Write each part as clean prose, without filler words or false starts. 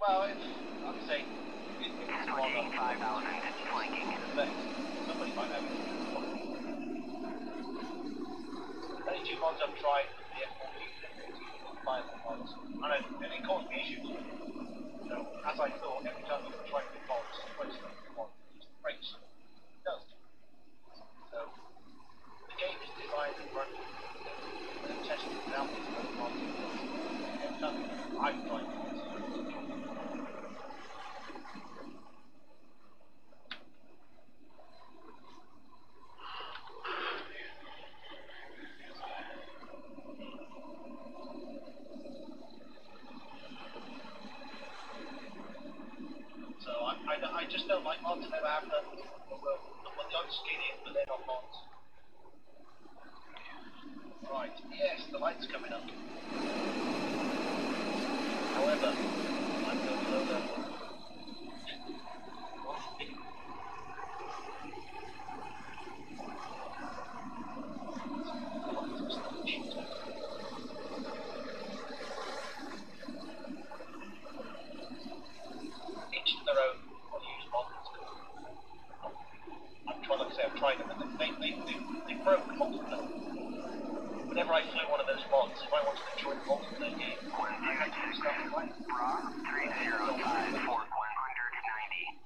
Well, I'd say it's more than 5,000 flanking. Somebody might have it. Only two mods I've tried with the F14 and F14 mods, and it caused me issues. So, as I thought, every time you try the mods, it breaks. It does. So, the game is designed and run and tested without these mods. Every time I've tried mods. I just don't like mods, never have them. Well, the odd skin in, but they're not mods. Right, yes, the light's coming up. However, I'm going below level. Each to their own. I've tried them, and they broke multiplayer. Whenever I flew one of those mods, if I wanted to join the multiplayer game, I had to do something like 305 for 190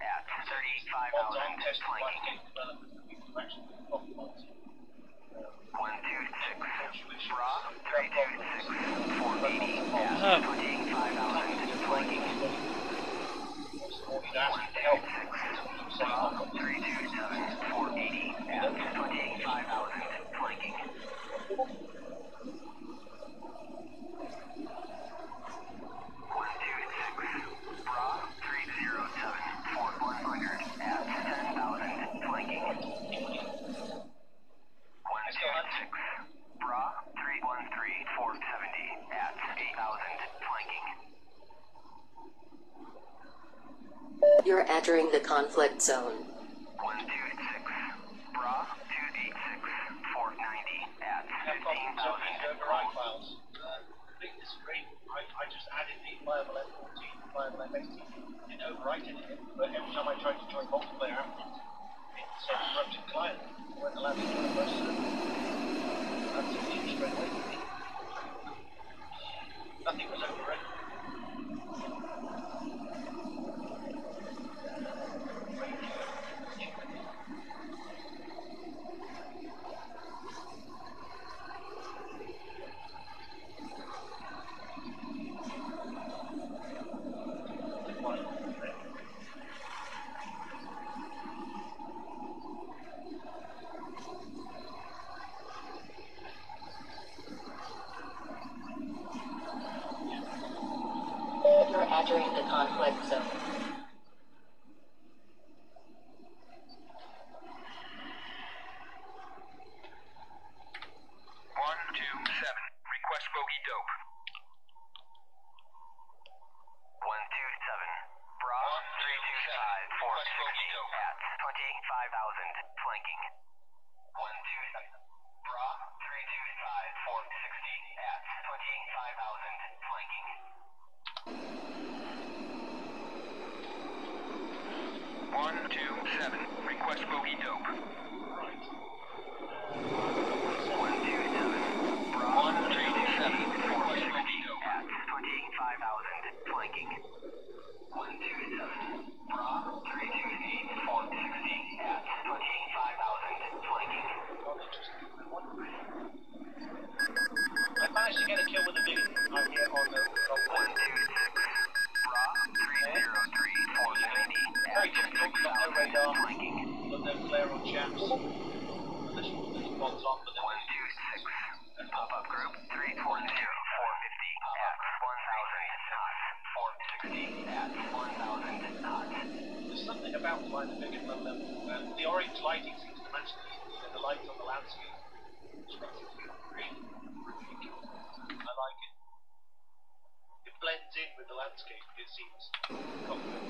at 35,000 flanking. Bra 326 480 at 25,000 flanking. 327 480 at 25,000 flanking. 126 Bra 307 for 100 at 10,000 flanking. 126 Bra 313 470 at 8,000 flanking. You're entering the conflict zone. 126 Bra 286 490 at 15,000 files. Big disagree. I just added the viable F14, viable FST, didn't overwrite anything, but every time I tried to join multiplayer afterwards, it said corrupted client. I weren't allowed to join a first server. That's the issue straight away for me. Nothing was overwritten. You're entering the conflict zone. 127. Request bogey dope. 127. Bra 325 460 at 25,000 flanking. 127. Bra 325 460 at 25,000 flanking. 127. Request bogey dope. Right. 127. Bra 327 460 dope at 25,000 flanking. 127. Bra 328 460 at 25,000 flanking. I managed to get a kill with a big I'm here on the 126. Bra 303 490 at 25,000 flanking. Got no flare on chaps. There's bots on, but 126. Pop-up group 320 450 at 1,000 knots. 460 at 1,000 knots. There's something about flying the big and low level. The orange lighting seems to match the lights on the landscape, which makes it feel really cool. I like it. It blends in with the landscape. It seems confident.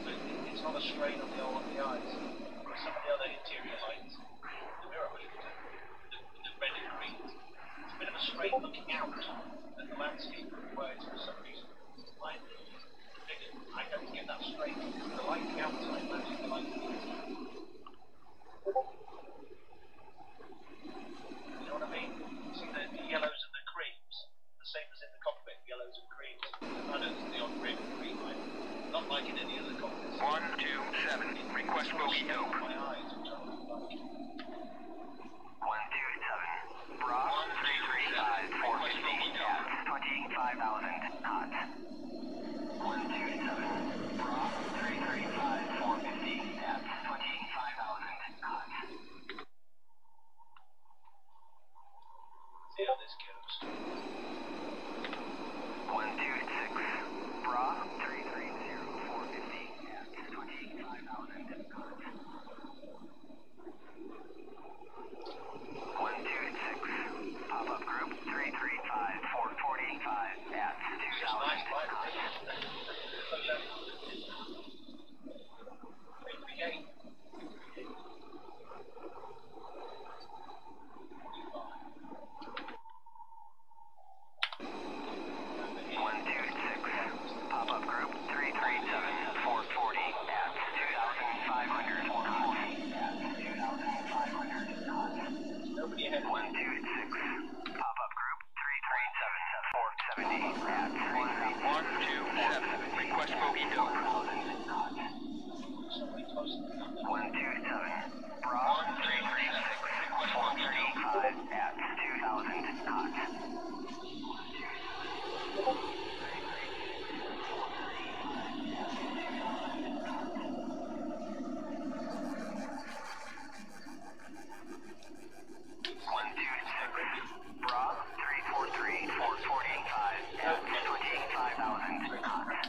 So it's not a strain on the eyes. Some of the other interior lights, the mirror with the red and green, it's a bit of a strain looking out at the landscape, where it's for some reason light. frustrating is the lighting outside matches the lighting inside. You know what I mean? See the yellows and the creams, the same as in the cockpit, yellows and creams. I know there's the odd red and green light. Not like in any other cockpits. 127, request bogey dope. My eyes, which I really like. 127, Bra 335 450 at 25,000 knots. 127, Bra 335 450 at 25,000 knots. See how this goes. 126, Bra 330 450 at 25,000 knots. 126, pop-up group 335 445 at 2,000 knots. Pop-up group 337 440 at 2,500 knots. Nobody ahead. 126. Pop-up group 337 470 at 127. Request bogey dope. 127. Bra 336 435 at 2,000 knots. 126, Bra 343 445 at 25,000 knots.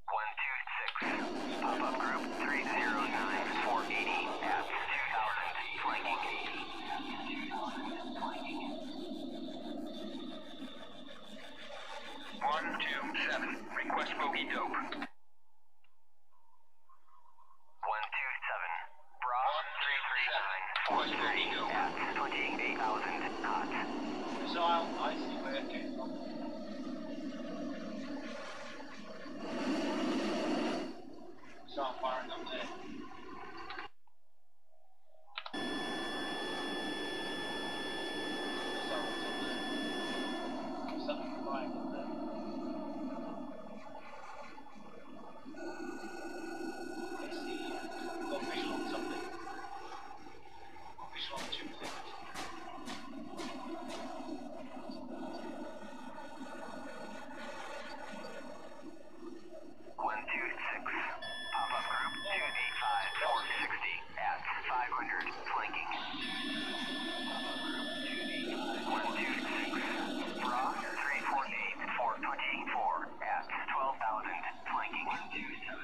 126, pop-up group 309 480 at 2,000 flanking. 127, request bogey dope. 127, Bra 339 430 at 28,000 knots. So I see where it came from. Start firing up there. Something flying up there. I see. Got visual on something. Visual on two things. 126, pop-up group 285 460 at 500 flanking. 126, Bra 348 424 at 12,000 flanking. 127,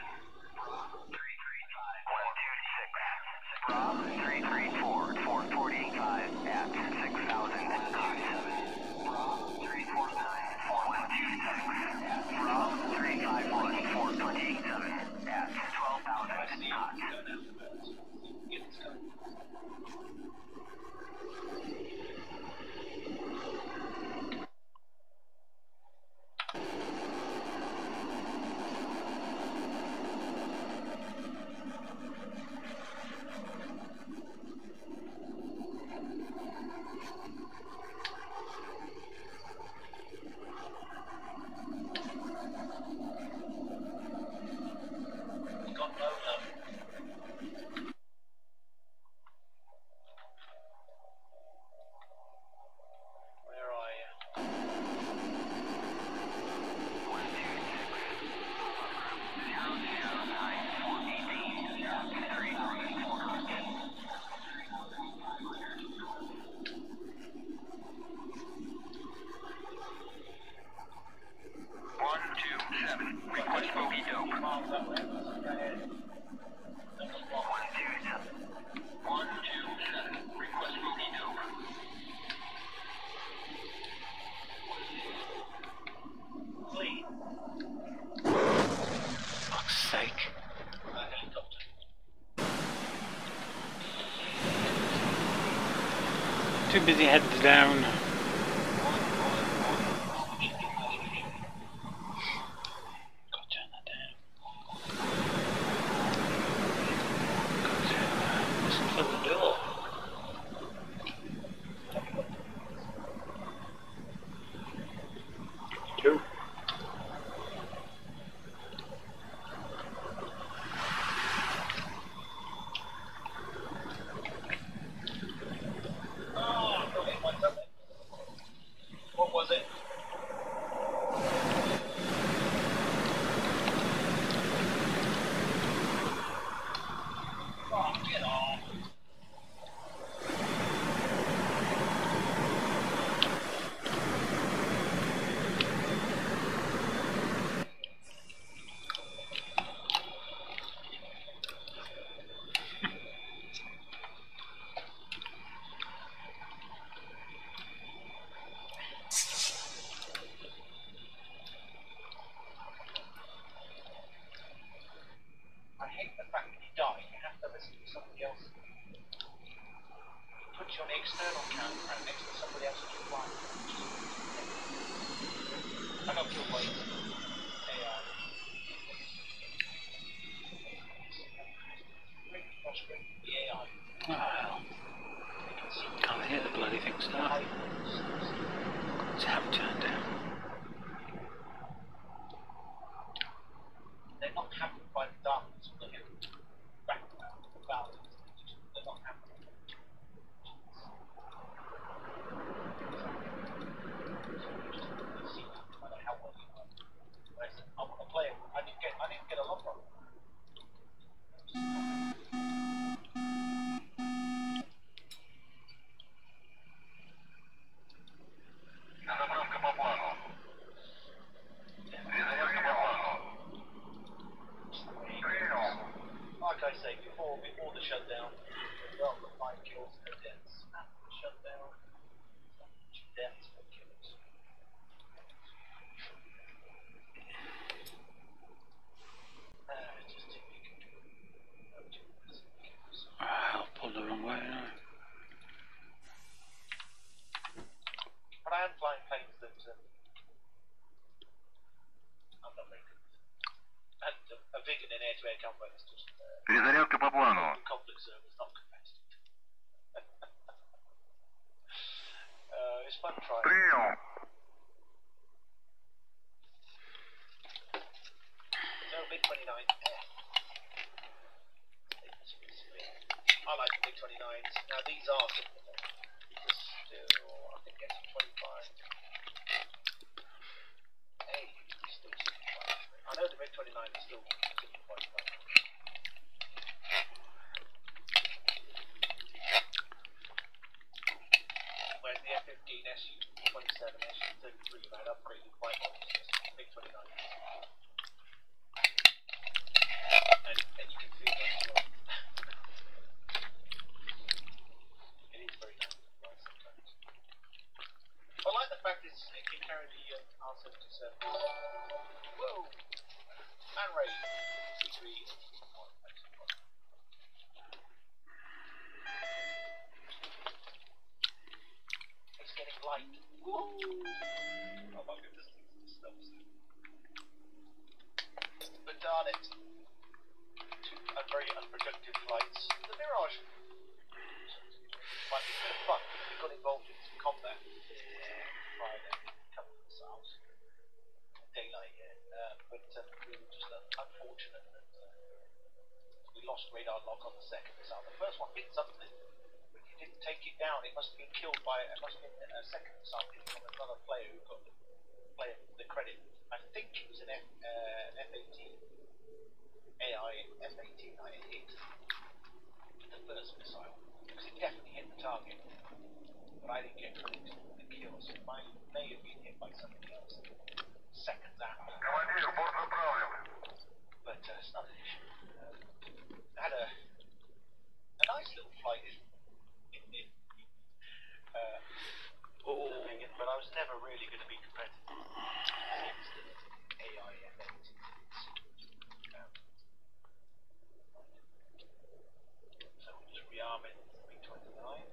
Bra 335 126, Bra 334 445 at 6,000 knots. Bra 349 426, Bra 351 427 at 12,000 knots. Got low level. too busy heading down. What was it? Oh, get off. I hate the fact that you die, you have to listen to somebody else. It puts you on the external camera next to somebody else's reply. I got killed by AI. Really frustrating the AI. Well, They can see can't hear the bloody thing start. It's have turned down. they're not hampered by the darkness. They get back the balance. They're not hampered. No matter how well you are. I want to play it. I didn't get a lot from it. Перезарядка по плану. Перезарядка по плану. Прием. Like I say, before the shutdown, well, the 5 kills and deaths. After the shutdown, 2 deaths, 4 kills. Just too big. I'll pull the wrong way now. But I am flying planes that I'm not very good with. And a vegan in air-to-air combat is just Перезарядка по плану. conflict servers, not competitive. It's fun trying. Прием. No MiG-29. I like the MiG-29s. Now these are still, I think it's 25. Hey, still 65. I know the MiG-29 is still 65. Whereas the F-15, Su-27, Su-33 have had upgraded quite well. MiG-29. And you can feel that as well. It is very nice sometimes. I like the fact it can carry the R-77. Whoa! Man raid. C3. It's getting light. Whoa! Oh my goodness, this stuff. But darn it. 2 very unproductive flights. The Mirage might be a bit of fun. We got involved in some combat Friday, a couple of missiles. Daylight, yeah. But we were just unfortunate that we lost radar lock on the second missile. The first one hit something, but it didn't take it down. It must have been killed by, it must have been a second missile hit from another player who got the credit. I think it was an F-18. AI F-18 I hit the first missile because it definitely hit the target, but I didn't get credit for the kill, so mine may have been hit by somebody else seconds after. Командир, борт заправлен. But it's not an issue. I had a nice little flight but I was never really going to be competitive against the AI F-18. So we're just rearming the MiG-29.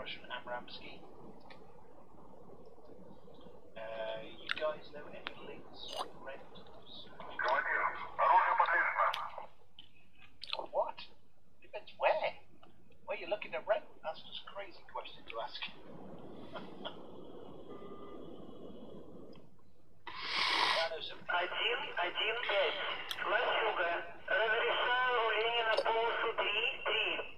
Russian Amramsky. You guys know any links on rentals? What? Depends where. Where you looking to rent? That's just a crazy question to ask. Один пять. Лачуга. Разрешаю Ленина полосу 3-3.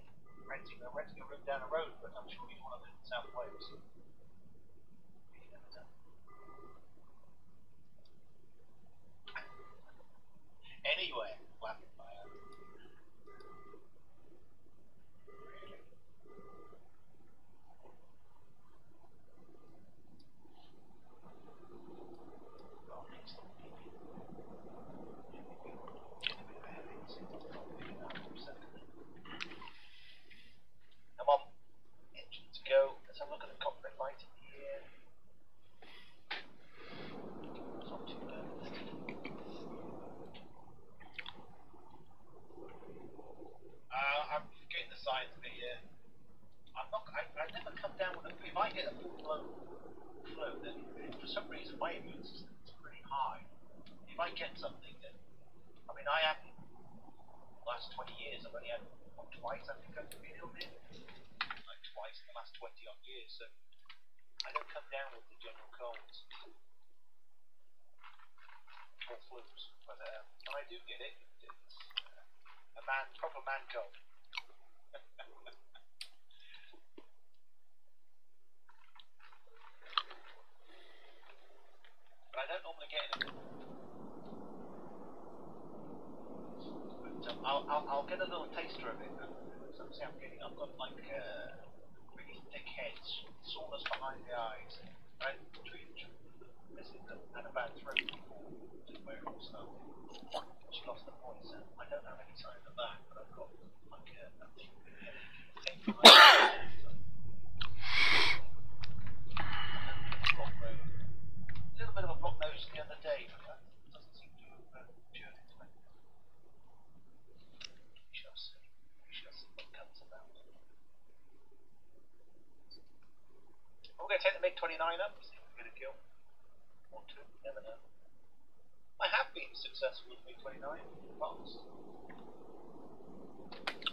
Renting a room down the road, but I'm sure you want to live in South Wales. You never know. Anywhere, laughing by her. Really? Oh, next time, maybe. Come on, engines go. Let's have a look at the cockpit light here. It's not too bad. I'm getting the signs of it here. I never come down with if I get a full blown flu, then for some reason my immune system is pretty high. If I get something, then I haven't. The last 20 years, I've only had twice. I think I've been ill here, like twice in the last 20 odd years. So I don't come down with the general colds or flus, but when I do get it, it's a proper man cold. But I don't normally get it. But I'll get a little taster of it. So see, I've got like really thick heads, soreness behind the eyes, right between and a bad throat where it all started. She lost the voice, and I don't have any signs of that, but I've got like a thick head behind the eyes. A little bit of a block nose the other day, but that doesn't seem to have cured it. We shall see. We shall see what comes about. We're going to take the MiG-29 up, see if we get a kill. Or two, never know. I have been successful with MiG-29 in the past.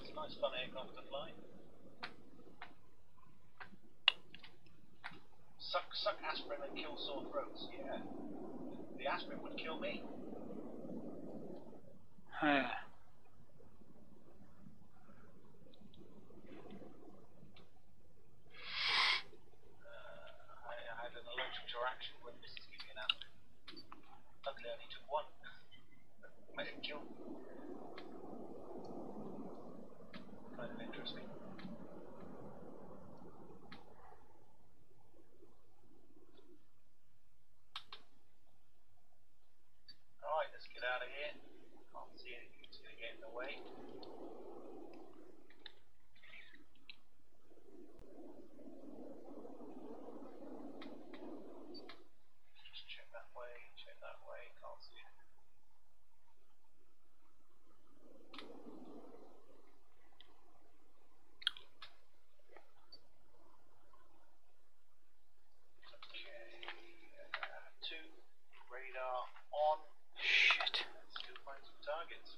It's a nice fun aircraft to fly. Suck aspirin and kill sore throats, yeah. The aspirin would kill me. Yeah. I had an allergic reaction when Mrs. gave me an aspirin. Luckily I only took one. I didn't kill me. Kind of interesting. Alright, let's get out of here. Can't see anything that's going to get in the way. Just check that way, can't see anything. Okay, 2, radar on. Shit. Let's go find some targets.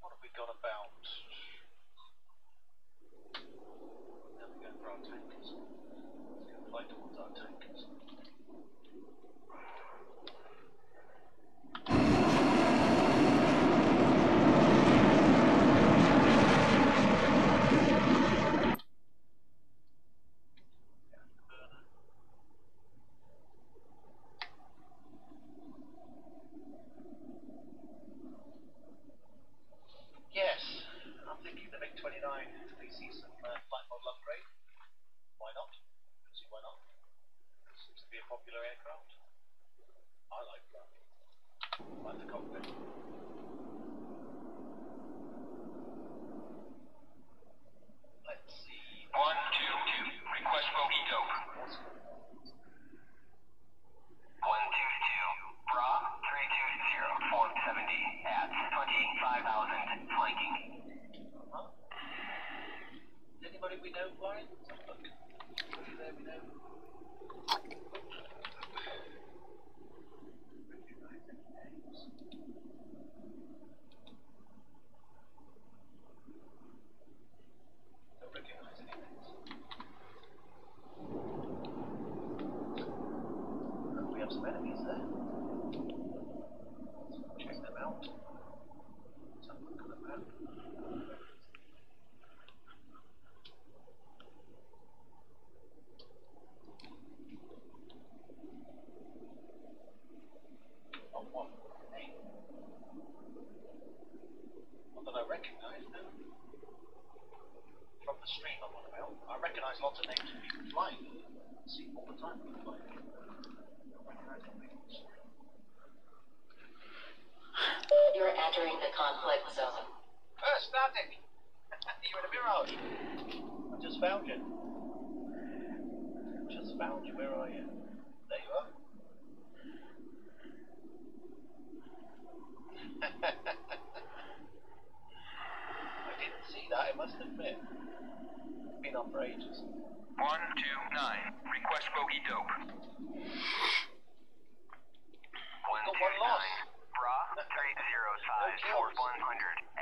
What have we got about? Now we're going for our tankers. Let's go fly towards our tankers. Yes, I'm thinking the MiG-29 we see some flight model upgrade. Why not? See why not? Seems to be a popular aircraft. I like that. I like the cockpit. Let's see. 122. Anybody we know flying? Look. Anybody there we know? Don't recognise any names. We have some enemies there. Check them out. Let's have a look at the map. Oh, what? Hey. One that I recognise now. From the stream I'm on about. I recognise lots of names of people flying. I see them all the time people flying. You're entering the conflict zone. Static! You're in a mirage! I just found you. Just found you. Where are you? There you are. I didn't see that, I must admit. Been on for ages. 129. Request bogey dope. 129. Bra 305 for 100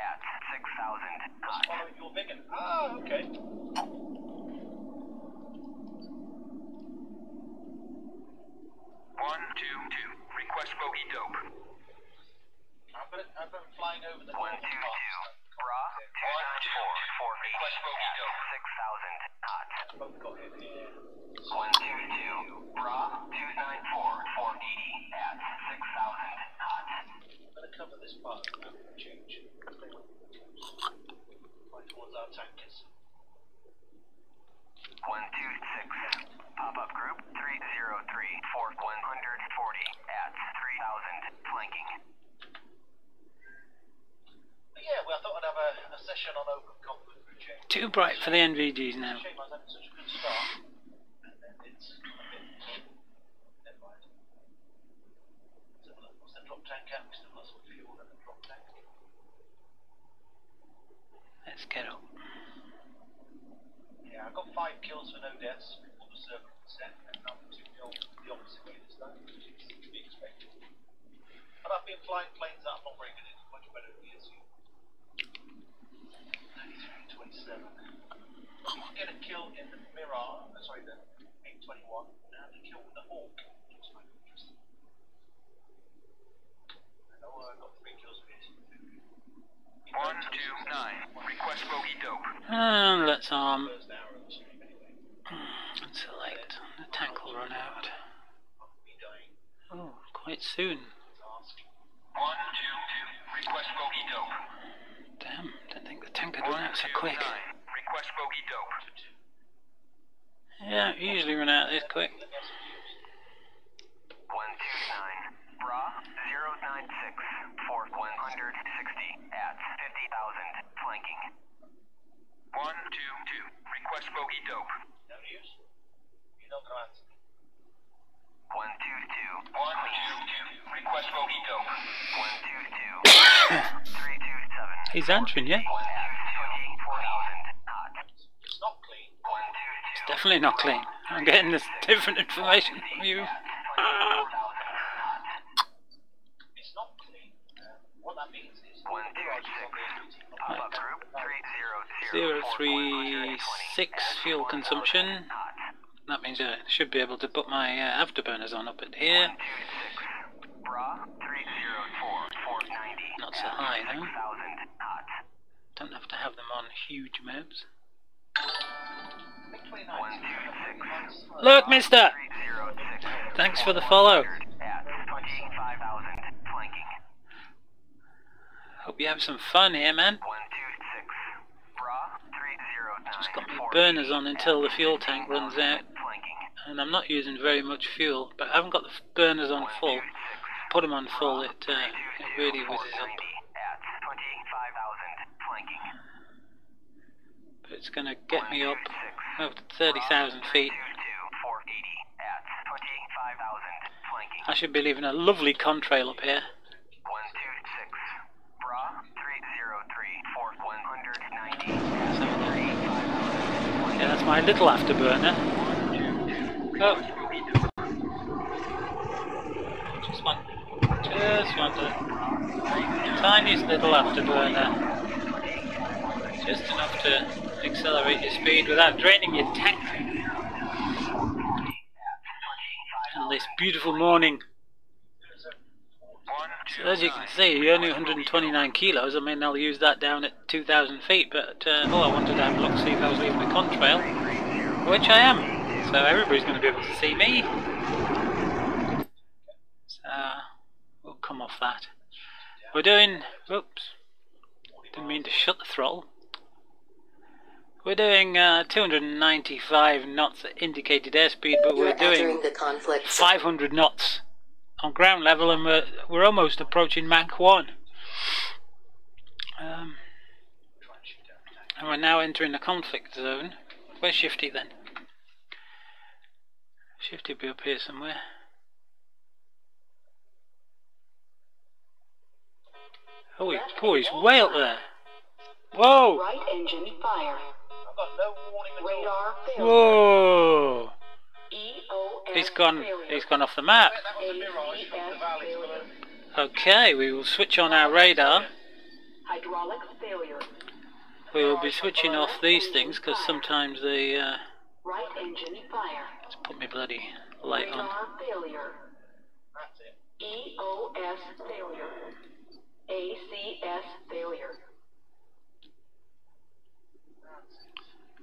at 6,000 Just knots. following your beacon. Ah, okay. 122. Request bogey dope. I've been flying over the 122. Bra 294 for request bogey dope. 6,000 knots. both got hit here. 122. Bra 294 for 80 at 6,000 knots. I'm going to cover this part of the map and change. Right towards our tankers. 126. Pop-up group 303 for 140 at 3,000 flanking. But yeah, well, I thought I'd have a session on open conflict for a change. Too bright for the NVGs now. Shame I was having such a good start. And then it's a bit... Never mind. Let's have a look. What's the drop tank at? We still got some fuel in the drop tank. Let's get up. Yeah, I got 5 kills for no deaths before the circle was set, and I'm 2 kills the opposite way this time, which is to be expected. But I've been flying planes that I'm not very good at, much better than the SU. 93-27. I did get a kill in the Mirage, sorry, the 821, and a kill with the Hawk, which was quite interesting. I know I got 3 kills with it. 129. Request bogey dope. And let's First hour of the stream anyway. select. The tank will run out. I'll be dying. Oh, quite soon. Task. 122. Request bogey dope. Damn, didn't think the tank would run out so quick. 129. Request bogey dope. Yeah, usually run out this quick. 129. Bra 096 for 160 at 50,000 flanking. 122. Request bogey dope. No news? You're not going to answer me. 122. 122. Request bogey dope. 122. 327. He's answering, yeah? 24,000 knots. It's not clean. 122. It's definitely not clean. I'm getting this different information from you. It's not clean. What that means is 126. Pop-up group 300 036 fuel consumption. That means I should be able to put my afterburners on up at here. 126. Bra 304 490. Not so high, though. 6,000 knots. Don't have to have them on huge maps. 126. Look, mister! 306. Thanks for the follow. At 25,000 flanking. Hope you have some fun here, man. 126. Bra 309. Just got my burners on until the fuel tank runs out. Flanking. And I'm not using very much fuel, but I haven't got the burners on full. Put them on full, it really whizzes up. At 25,000 flanking. But it's going to get me up over 30,000 feet. 480 at 25,000 flanking. I should be leaving a lovely contrail up here. 126. Bra 303 for 190 at 35,000 my little afterburner. Oh. Just want the tiniest little afterburner. Just enough to accelerate your speed without draining your tank. On this beautiful morning. So as you can see, you're only 129 kilos. I mean, I'll use that down at 2,000 feet, but I wanted to have a look to see if I was leaving the contrail, which I am. So everybody's going to be able to see me. So we'll come off that. We're doing, oops, didn't mean to shut the throttle. We're doing 295 knots at indicated airspeed, but we're doing 500 knots on ground level, and we're almost approaching Mach 1. And we're now entering the conflict zone. Where's Shifty then? Shifty will be up here somewhere. Oh, he's way up there. Whoa! Right engine fire. I've got no warning at all. Radar failure. Whoa! EOS He's failure. gone off the map. That was a mirage from the valley below. Okay, we will switch on our radar. Hydraulic failure. We will be switching off these things because sometimes they Right engine fire. let's put my bloody light on. Radar failure. That's it. EOS failure. ACS failure.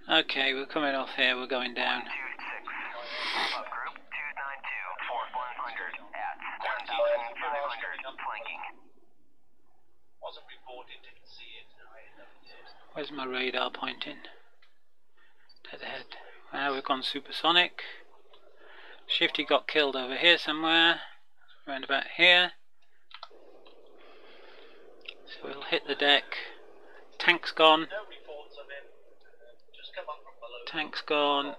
Okay, we're coming off here, we're going down. 226. Up group 292 for 100 at 1,500 flanking. Wasn't reported, didn't see it. No, I never did. Where's my radar pointing? Dead ahead. Now we've gone supersonic. Shifty got killed over here somewhere. Around about here. So we'll hit the deck. Tank's gone. No reports of him. Just come up from below. Tank's gone.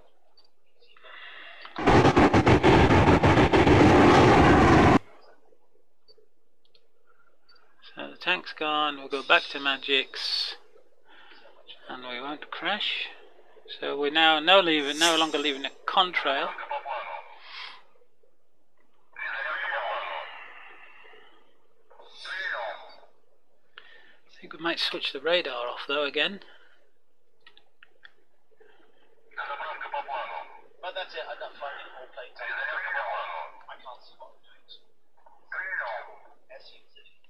So the tank's gone. We'll go back to Magics, and we won't crash. So we're now no longer leaving the contrail. I think we might switch the radar off though again. But that's it, I'm not finding all planes. I can't see what I'm doing.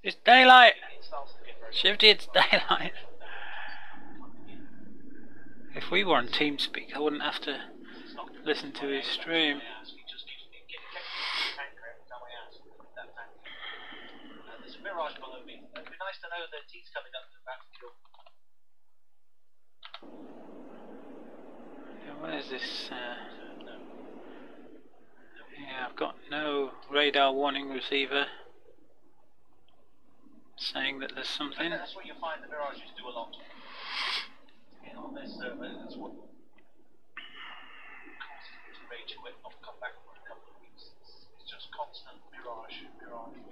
It's daylight! It starts to get very Shifty, it's daylight! If we were on TeamSpeak, I wouldn't have to listen to his stream. He just keeps getting the tanker every time I ask. That tanker. There's a mirage below me. It'd be nice to know that he's coming up and about to kill. Where's this? Yeah, I've got no radar warning receiver saying that there's something. That's what you find the mirages do a lot. On this server, that's what causes it to rage quit, not come back for a couple of weeks. It's just constant mirage,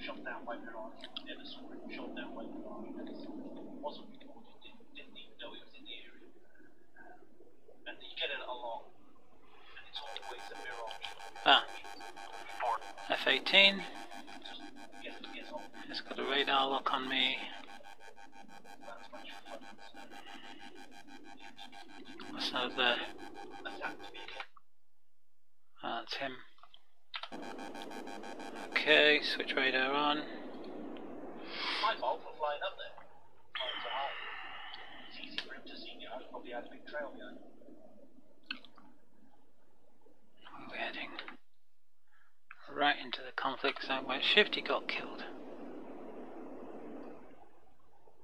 shot down by mirage. Never saw it, shot down by mirage. It wasn't reported, didn't even know it was in the area. And you get it a lot, and it's always a mirage. F-18. Just get off. It's got a radar lock on me. That's much fun. What's that there? Attack to be That's him. Okay, switch radar on. my fault for flying up there. Flying so high. It's easy for him to see me. I probably had a big trail behind me. We're heading right into the conflict zone where Shifty got killed.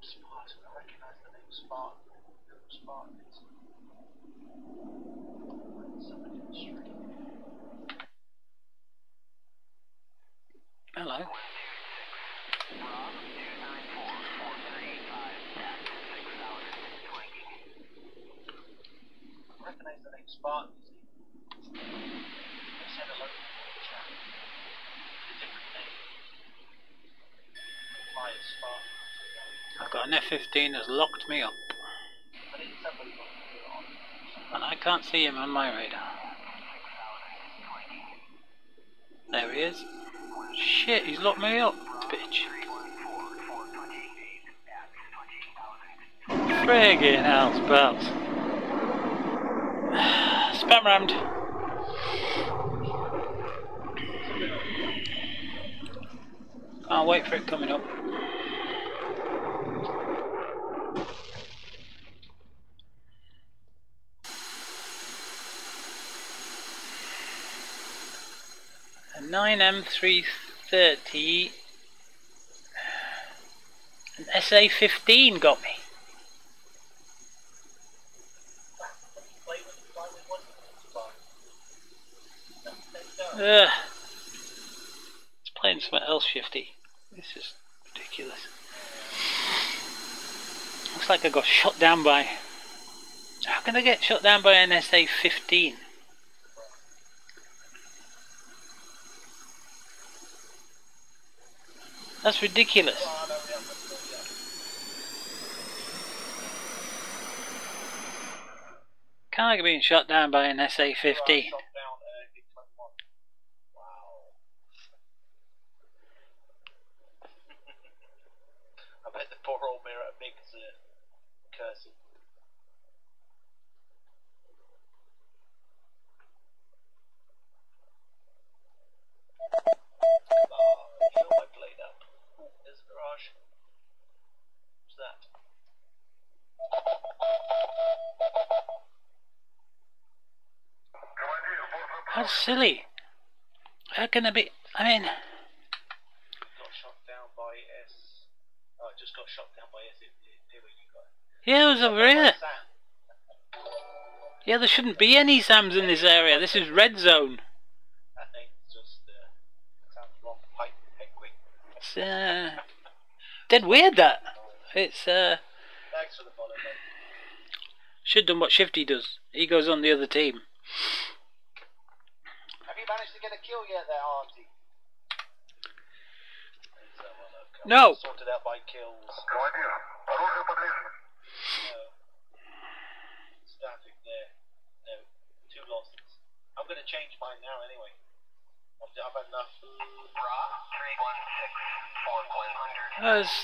Spartan, I recognise the name Spartan. Spartan is. Somebody in the street. Hello. I recognise the name Spartan, you see. I said hello to the chat. A different name. Flying Spartan. I've got an F-15 that's locked me up. But it's somebody got to put it on. And I can't see him on my radar. There he is. Shit, he's locked me up, bitch. Friggin' hell, spells. Spam rammed. Can't wait for it coming up. A 9M330 an SA-15 got me. It's playing something else shifty. This is ridiculous. Looks like I got shot down by... How can I get shot down by an SA-15? That's ridiculous. Can't I get being shot down by an SA-15? I bet the poor old mirror makes cursing. Fill my blade up. There's a garage. What's that? That's silly. How can I be... I mean... Got shot down by S... Oh, I just got shot down by S. Here where you got it. Yeah, it was over here. Yeah, there shouldn't be any SAMs in this area. This is red zone. That name's just... sounds wrong. Pipe penguin. It's dead weird, that. It's Thanks for the follow, mate. should done what Shifty does. He goes on the other team. Have you managed to get a kill yet there, Auntie? No. Sorted out by kills. Static there. No. 2 losses. I'm going to change mine now anyway. I've had enough.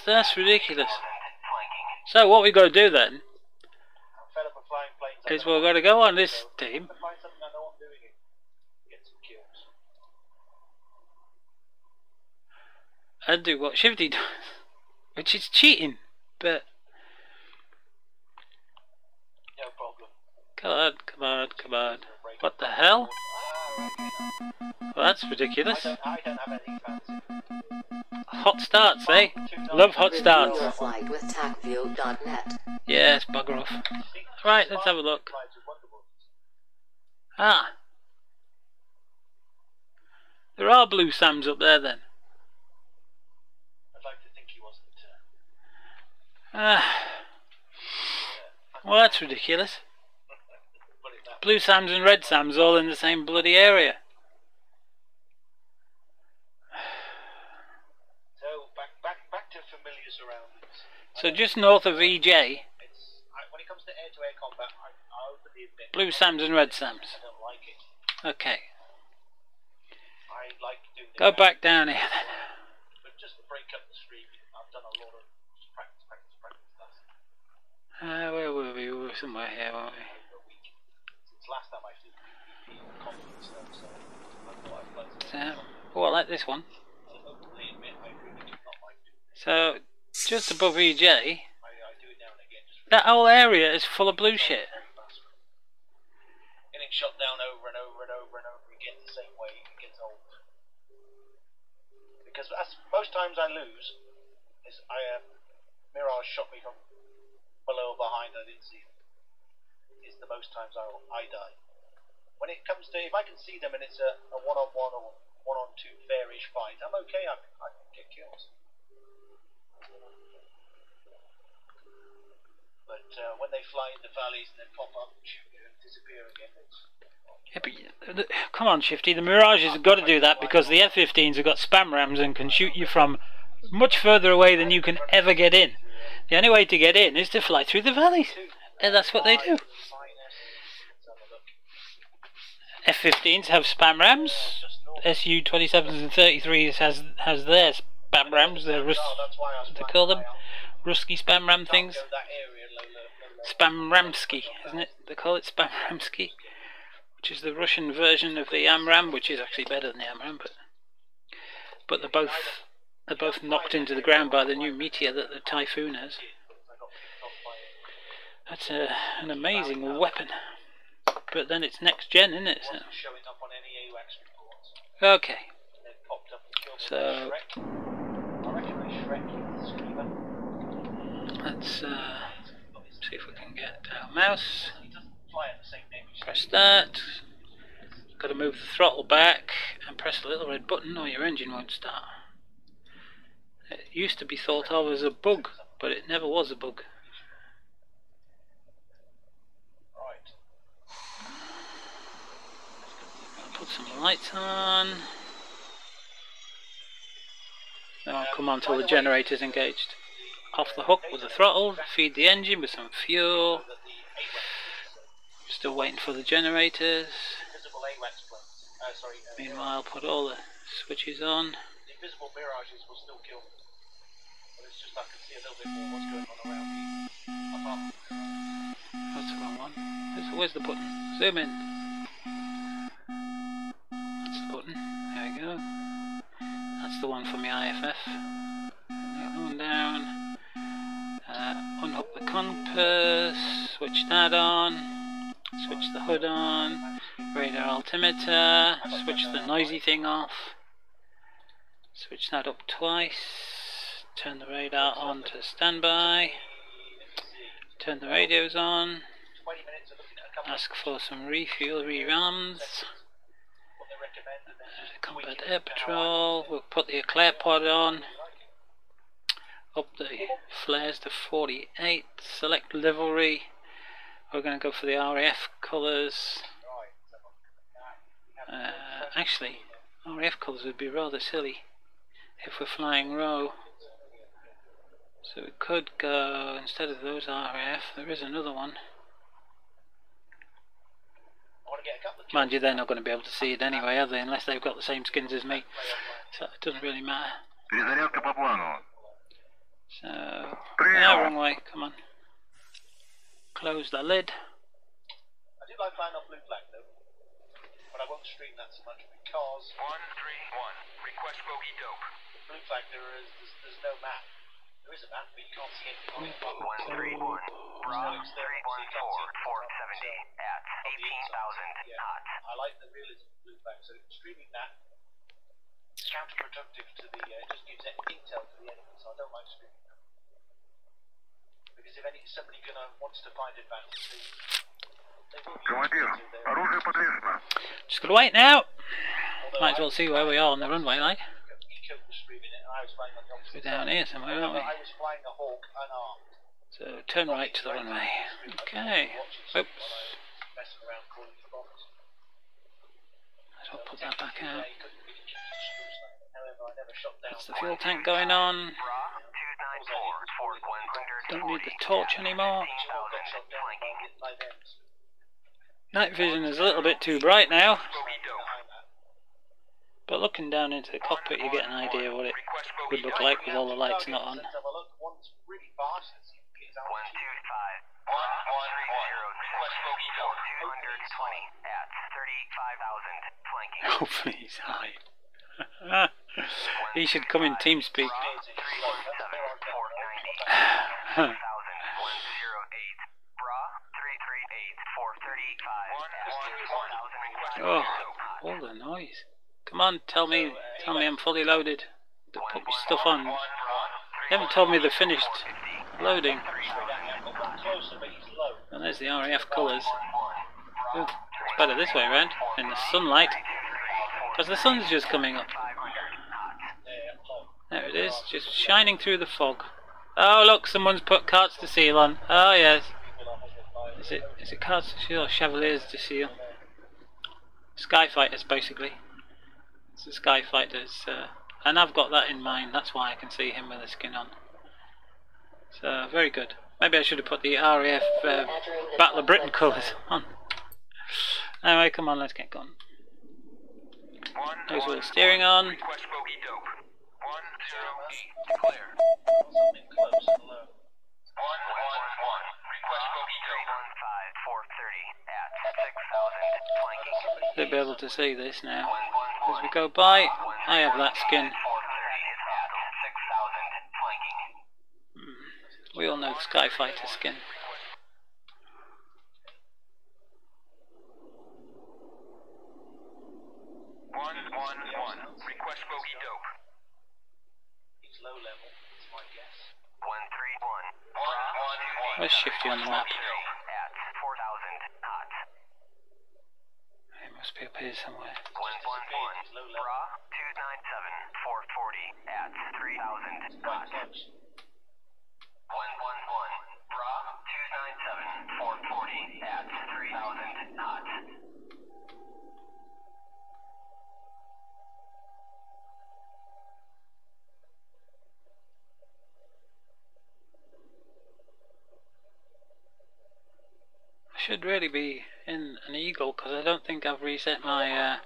That's ridiculous. So what we got to do then I'm fed up of flying planes. is we've got to go on this team. Find something I know I'm doing it. Get some kills. And do what Shifty does, which is cheating, but No problem. come on, come on, come on. What the hell? Well, that's ridiculous. I don't have any fancy. Hot starts, eh? Love hot starts. Your flight with TACview.net. Yes, bugger off. Right, let's have a look. Ah. There are blue SAMs up there then. I'd like to think he wasn't. Well, that's ridiculous. Put it that way. Blue SAMs and red SAMs all in the same bloody area. So back to familiar surroundings. So just north of EJ, When it comes to air-to-air combat, I openly admit blue SAMs and red SAMs. I don't like it. Okay. I like doing Go back down here then. But just to break up the stream, I've done a lot of practice stuff. Where were we? We were somewhere here, weren't we? A week. Since last time I did PvP and combat stuff, so I thought I'd like to. Oh, I like this one. I openly admit I really do not like doing it. So, just above EJ, I do it now and again. Just that whole area is full of blue shit. Getting shot down over and over and over and over again the same way, it gets old. Because most times I lose is Mirage shot me from below or behind, I didn't see them. Is the most times I die. When it comes to, if I can see them and it's a one-on-one or one-on-two fairish fight, I'm okay, I can get kills. But when they fly in the valleys and then pop up and shoot you and disappear again, it's... Yeah, but come on, Shifty. The Mirage has got to do that because the F-15s have got spam rams and can shoot you from much further away than you can ever get in. The only way to get in is to fly through the valleys, and that's what they do. F-15s have spam rams. Su-27s and 33s has their spam rams. They're what do they call them? Rusky spam ram things. Spam ramsky, isn't it? They call it spam ramsky, which is the Russian version of the AMRAM, which is actually better than the AMRAM, but they're both knocked into the ground by the new Meteor that the Typhoon has. That's an amazing weapon. But then it's next gen, isn't it? So. Okay. So let's see if we can get our mouse. Press that. Got to move the throttle back and press the little red button or your engine won't start. It used to be thought of as a bug, but it never was a bug. Put some lights on. Then I'll come on till the generator's engaged. Off the hook with the throttle, feed the engine with some fuel. Still waiting for the generators. Meanwhile, put all the switches on. That's the wrong one. Where's the button? Zoom in. That's the button. There we go. That's the one for my IFF. The other one down. Unhook the compass. Switch that on. Switch the hood on. Radar altimeter. Switch the noisy thing off. Switch that up twice. Turn the radar on to standby. Turn the radios on. Ask for some refuel, rerams. Combat air patrol. We'll put the eclair pod on. Up the flares to 48. Select livery. We're going to go for the RAF colours. Actually, RAF colours would be rather silly if we're flying ROW. So we could go, instead of those RAF, there is another one. Mind you, they're not going to be able to see it anyway, are they? Unless they've got the same skins as me. So it doesn't really matter. So, wrong way, come on. Close the lid. I do like flying off blue flag though, but I won't stream that so much because 131 request bogey dope. Blue flag there's no map. There is a map, but you can't see anything on it. 131 Bravo 314 470 at 18,000 knots. I like the realism of blue flag, so streaming that is counterproductive to the just gives intel to the enemy, so I don't like streaming that. Because if somebody wants to find advantage, they will just gotta wait now. Might as well see where we are on the runway, like. We're down here somewhere, aren't we? So turn right to the runway. Okay. Oops. I'll put that back out. That's the fuel tank going on. Don't need the torch anymore. Night vision is a little bit too bright now. But looking down into the cockpit you get an idea what it would look like with all the lights not on. 125 request bogey dope 220 at 35,000 flanking. Hopefully he's high. He should come in TeamSpeak. 317 490 108 Bra 338 435 Oh, all the noise. Come on, tell me I'm fully loaded. To put my stuff on. You haven't told me the finished loading. And there's the RAF colours. Oh, it's better this way around, in the sunlight. Because the sun's just coming up. There it is, just shining through the fog. Oh look, someone's put Carts to Seal on. Oh yes. Is it Carts to Seal or Chevaliers to Seal? Skyfighters basically. It's the Skyfighters, and I've got that in mind, that's why I can see him with the skin on. So, very good. Maybe I should have put the RAF Battle of Britain colours on. Anyway, come on, let's get going. 1, Nose wheel steering on. Request bogey dope. 108, clear. Something close and low. 111, request bogey dope. 315, 430 at 6,000, flanking. They'll be able to see this now. As we go by, I have that skin. 430 at 6,000, flanking. We all know the Skyfighter skin. 111, request bogey dope. It's low level, is my guess. 131, Where's Shifty on the map? at 4,000 hot. It must be up here somewhere. 111, Bra 297, 440 at 3,000 hot. 111, Bra 297, 440 at 3,000 hot. Should really be in an Eagle because I don't think I've reset my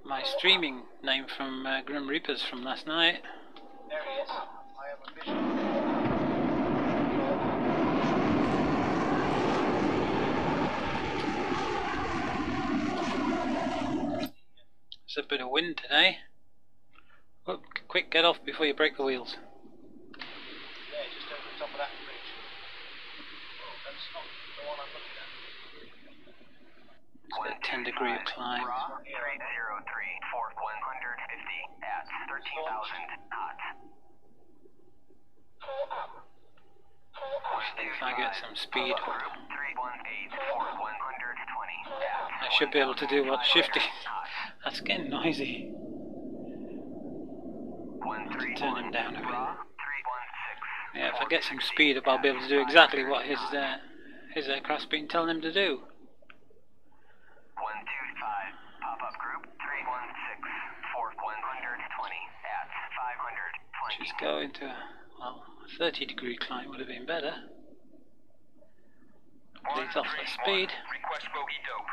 my streaming name from Grim Reapers from last night. There he is. I have a vision. There's a bit of wind today. Oh, quick, get off before you break the wheels. Yeah, just over the top of that bridge. Oh, that's not the one I'm looking at. It's got a 10-degree climb. Bra 303, 150 at 13,000 hot. If I get some speed, 318 for 120 I should be able to do what Shifty. That's getting noisy. Turn him down a bit. Yeah, if I get some speed up, I'll be able to do exactly what his aircraft's been telling him to do. 125, pop-up group 316 for 120 at 500, flanking. Just go into well, a 30-degree climb would have been better. Please off the speed. Request bogey dope.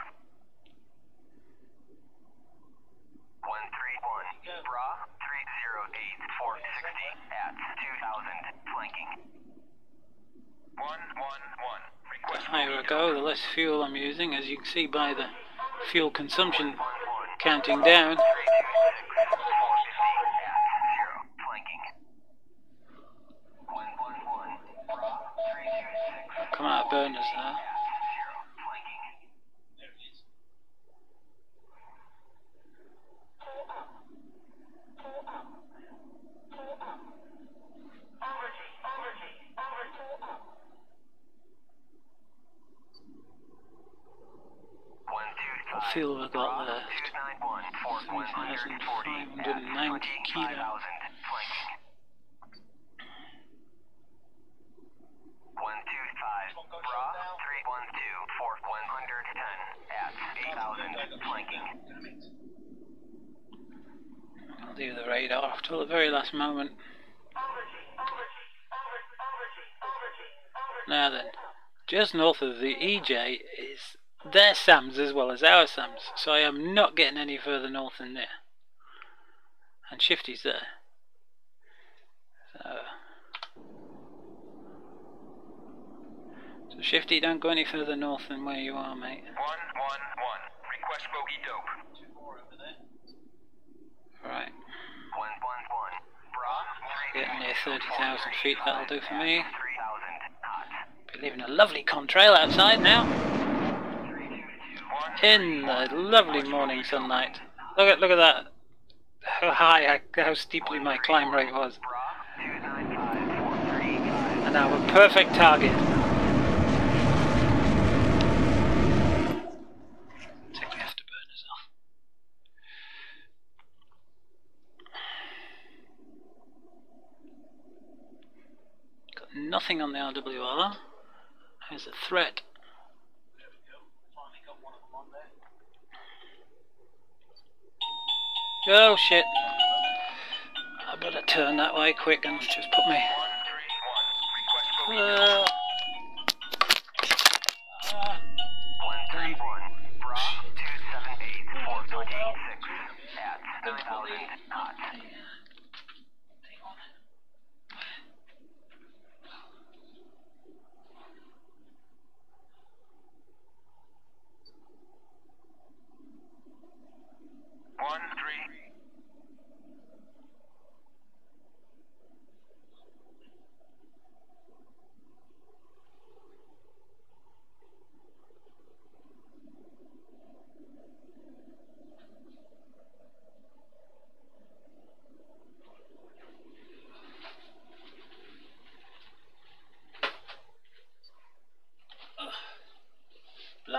131, Bra 308 for 60 at 2,000, flanking. 111, request The higher I go, the less fuel I'm using, as you can see by the fuel consumption counting down. Come out of burners now. What fuel have I got left? 3,590 kilo. 125, Bra 312 for 110 at 8,000, flanking. I'll leave the radar off till the very last moment. Now then, just north of the EJ is their SAMs as well as our SAMs, so I am not getting any further north than there. And Shifty's there. So Shifty, don't go any further north than where you are, mate. 111, request bogey dope. 2 more over there. Right, 111, Bra getting near 30,000 feet, that'll do for me. 3,000 hot. Be leaving a lovely contrail outside now. In the lovely morning sunlight. Look at that. How steeply my climb rate was. And now a perfect target. Take the afterburners off. Got nothing on the RWR. There's a threat. There we go. Finally got one of them on there. Oh shit. I better turn that way quick and just put me. 131, request bogey dope. 131,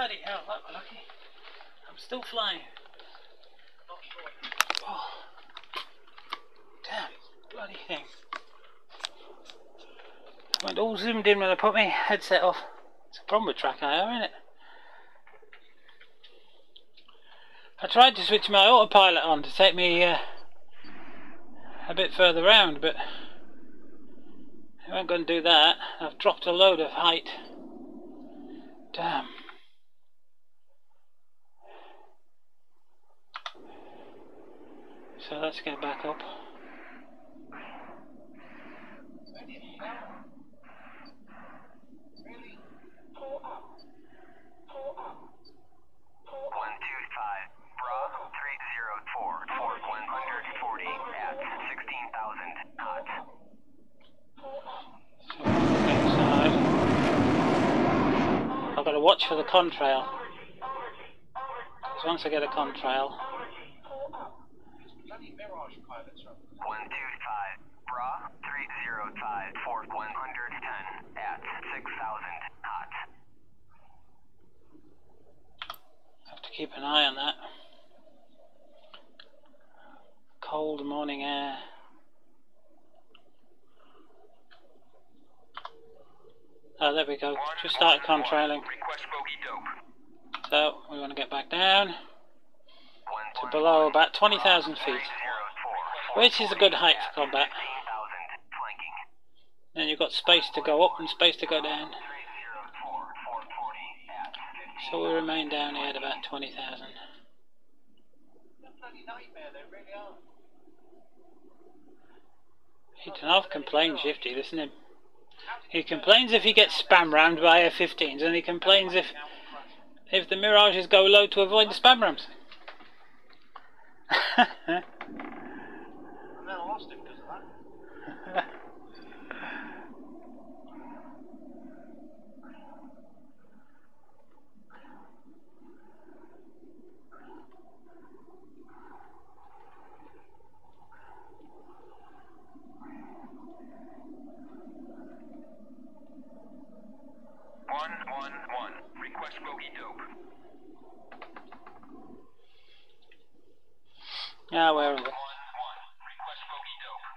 Bloody hell, that was lucky. I'm still flying. Not sure. Oh. Damn, bloody thing. I went all zoomed in when I put my headset off. It's a problem with track IR, isn't it? I tried to switch my autopilot on to take me a bit further round, but I ain't going to do that. I've dropped a load of height. Damn. So let's get back up. Really? Pull up. Pull up. 125, bra, 304, for 140 at 16,000 knots. So inside. I've got to watch for the contrail. Because once I get a contrail. Bloody Mirage pilots are 125, bra, 305, for 110 at 6,000 knots. Have to keep an eye on that. Cold morning air. Oh, there we go. Just started contrailing. Request bogey dope. So we want to get back down to below about 20,000 feet, which is a good height for combat. Then you've got space to go up and space to go down. So we remain down here at about 20,000. a bloody nightmare, they really are. He doesn't have complained, Shifty, listen to him. He complains if he gets spam rammed by F-15s, and he complains if the Mirages go low to avoid the spam rams. And then I lost him because of that. 111. Request bogey dope. Yeah, where are they? 111. Request bogey dope.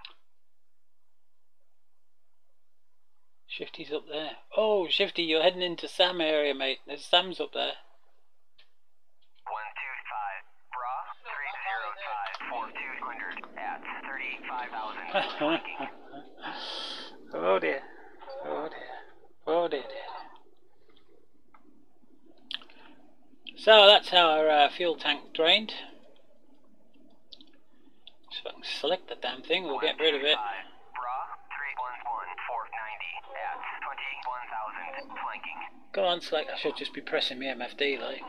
Shifty's up there. Oh, Shifty, you're heading into Sam area, mate. There's Sam's up there. 125. Bra, 305 for 200 at 35,000. Oh dear. Oh dear. Oh dear, dear. So that's how our fuel tank drained. So I can select the damn thing, we'll get rid of it. Bra, 311 for 90 at 21,000 flanking. Go on, select. I should just be pressing my MFD, like.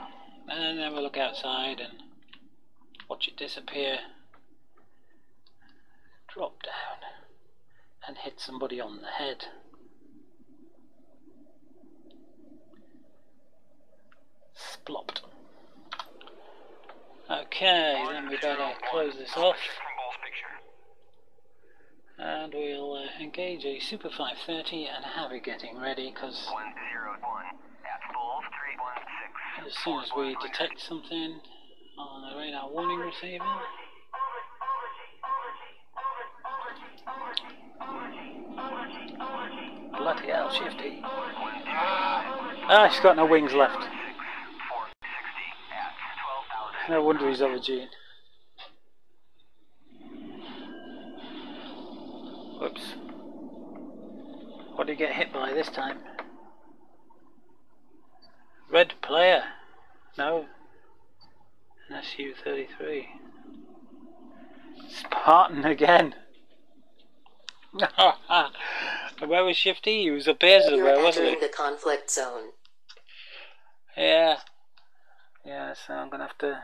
And then we'll look outside and watch it disappear. Drop down and hit somebody on the head. Splopped. Okay, then we better close this off. And we'll engage a Super 530 and have it getting ready, because 101 at full 316. as soon as we detect something on the radar warning receiver, bloody hell, Shifty. Ah, he's got no wings left. No wonder he's over Gene. Whoops. What did he get hit by this time? Red player. No. An SU-33. Spartan again. Where was Shifty? He was up here somewhere, wasn't he? You're entering the conflict zone. Yeah. Yeah, so I'm going to have to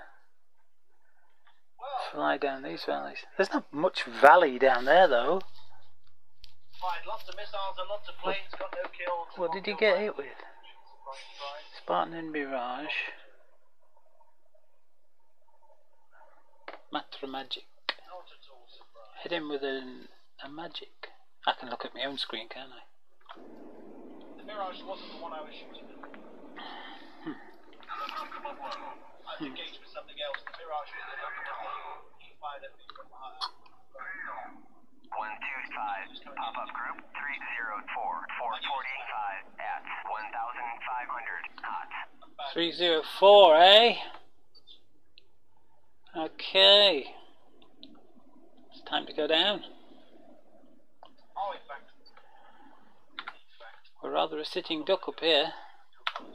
fly down these valleys. There's not much valley down there, though. Fired lots of missiles and lots of planes, got no kills. What did you get hit with? Spartan and Mirage. Matra Magic. Not at all surprised. Hit him with a magic. I can look at my own screen, can't I? The Mirage wasn't the one I was shooting at. engaged with something else. The Mirage is he fired at me from 125, pop-up group 304, 445 at 1,500 knots. 304, eh? Okay. It's time to go down. Oh, in fact. We're rather a sitting duck up here. I'm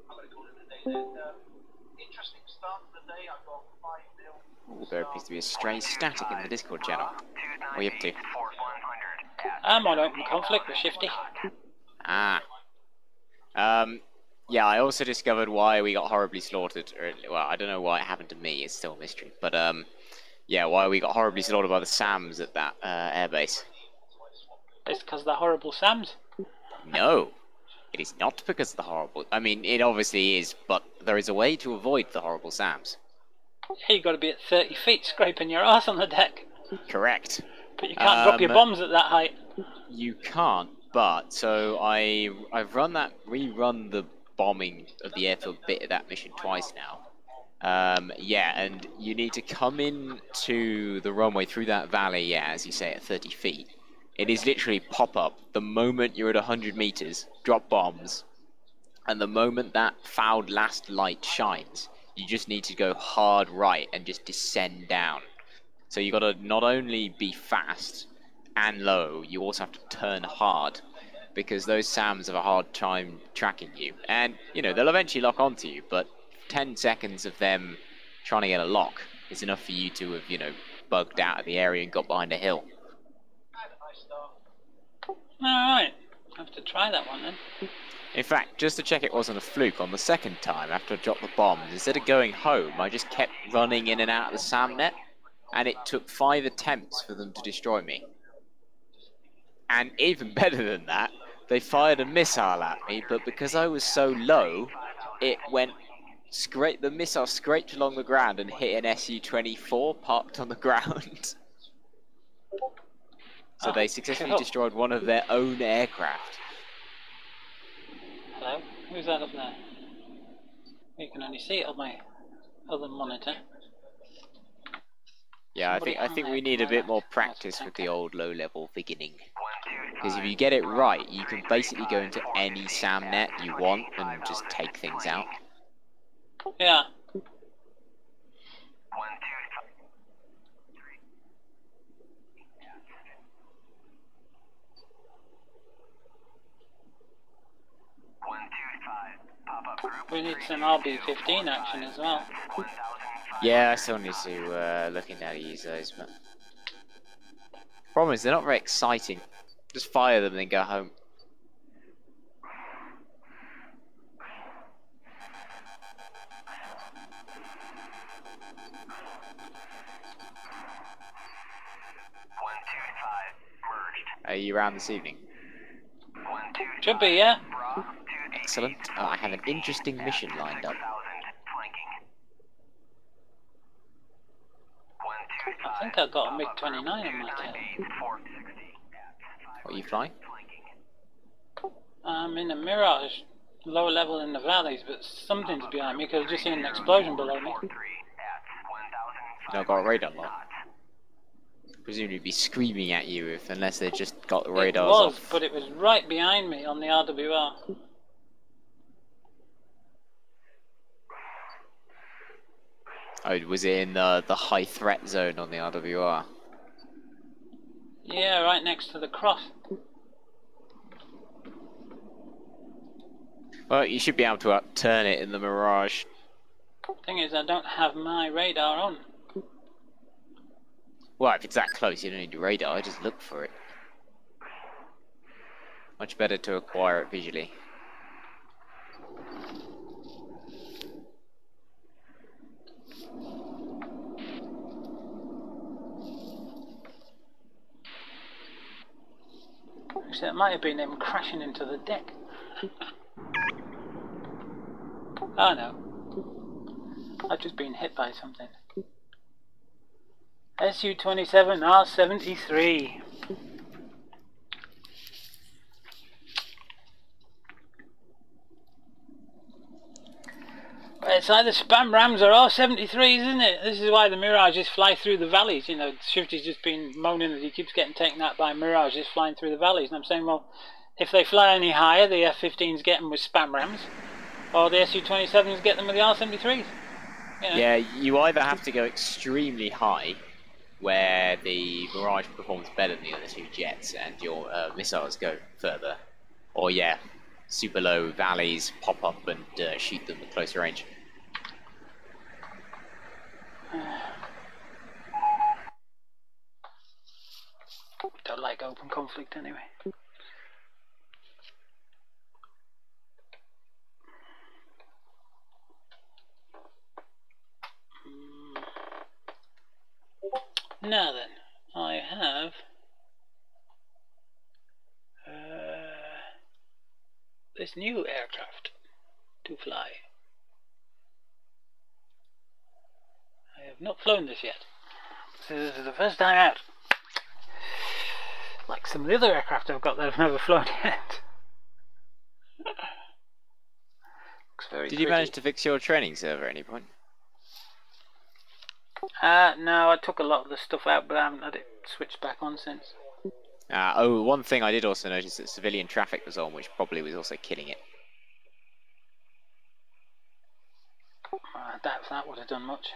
going to call it a day then. Interesting start to the day. I've got 5-0. There appears to be a strange static in the Discord channel. What are you up to? I'm on open conflict with Shifty. Ah. Yeah, I also discovered why we got horribly slaughtered. Or, well, I don't know why it happened to me. It's still a mystery. But, yeah, why we got horribly slaughtered by the SAMs at that airbase. It's because they're horrible SAMs. No. It is not because of the horrible... I mean, it obviously is, but there is a way to avoid the horrible SAMs. Yeah, you got to be at 30 feet scraping your ass on the deck. Correct. But you can't drop your bombs at that height. You can't, but... So, I've rerun the bombing of the airfield bit of that mission twice now. Yeah, and you need to come in to the runway through that valley, yeah, as you say, at 30 feet. It is literally pop-up the moment you're at 100 meters, drop bombs, and the moment that fouled last light shines, you just need to go hard right and just descend down. So you gotta not only be fast and low, you also have to turn hard, because those SAMs have a hard time tracking you. And, you know, they'll eventually lock onto you, but 10 seconds of them trying to get a lock is enough for you to have, you know, bugged out of the area and got behind a hill. Alright, have to try that one then. In fact, just to check it wasn't a fluke, on the second time, after I dropped the bombs, instead of going home, I just kept running in and out of the SAM net, and it took 5 attempts for them to destroy me. And even better than that, they fired a missile at me, but because I was so low, it went straight. The missile scraped along the ground and hit an Su-24 parked on the ground. So they successfully destroyed one of their own aircraft. Hello? Who's that up there? You can only see it on my other monitor. Yeah, I think we need a bit more practice with the old low-level beginning. Because if you get it right, you can basically go into any SAM net you want and just take things out. Yeah. We need some RB-15 action as well. Yeah, I still need to look into how to use those, but... Problem is, they're not very exciting. Just fire them and then go home. Are you around this evening? Should be, yeah. Excellent. I have an interesting mission lined up. I think I got a MiG-29 on my tail. What are you flying? I'm in a Mirage, lower level in the valleys, but something's behind me because I've just seen an explosion below me. No, I've got a radar lock. Presumably be screaming at you if, unless they just got the radars off. It was, but it was right behind me on the RWR. Oh, was it in the high threat zone on the RWR? Yeah, right next to the cross. Well, you should be able to upturn it in the Mirage. Thing is, I don't have my radar on. Well, if it's that close, you don't need the radar, just look for it. Much better to acquire it visually. Actually, that might have been him crashing into the deck. Oh no. I've just been hit by something. Su-27R-73. it's like the spam rams are all 73s, isn't it? This is why the Mirages fly through the valleys. You know, Shifty's just been moaning that he keeps getting taken out by Mirages flying through the valleys. And I'm saying, well, if they fly any higher, the F-15s get them with spam rams, or the Su-27s get them with the R-73s. You know? Yeah, you either have to go extremely high, where the Mirage performs better than the other two jets, and your missiles go further, or yeah, super low valleys, pop up and shoot them at closer range. Don't like open conflict anyway. Now then, I have this new aircraft to fly. I have not flown this yet. This is the first time out. Like some of the other aircraft I've got that I've never flown yet. Looks very Did you pretty. manage to fix your training server at any point? No, I took a lot of the stuff out, but I haven't had it switched back on since. Oh, one thing I did also notice that civilian traffic was on, which probably was also killing it. I doubt if that would have done much.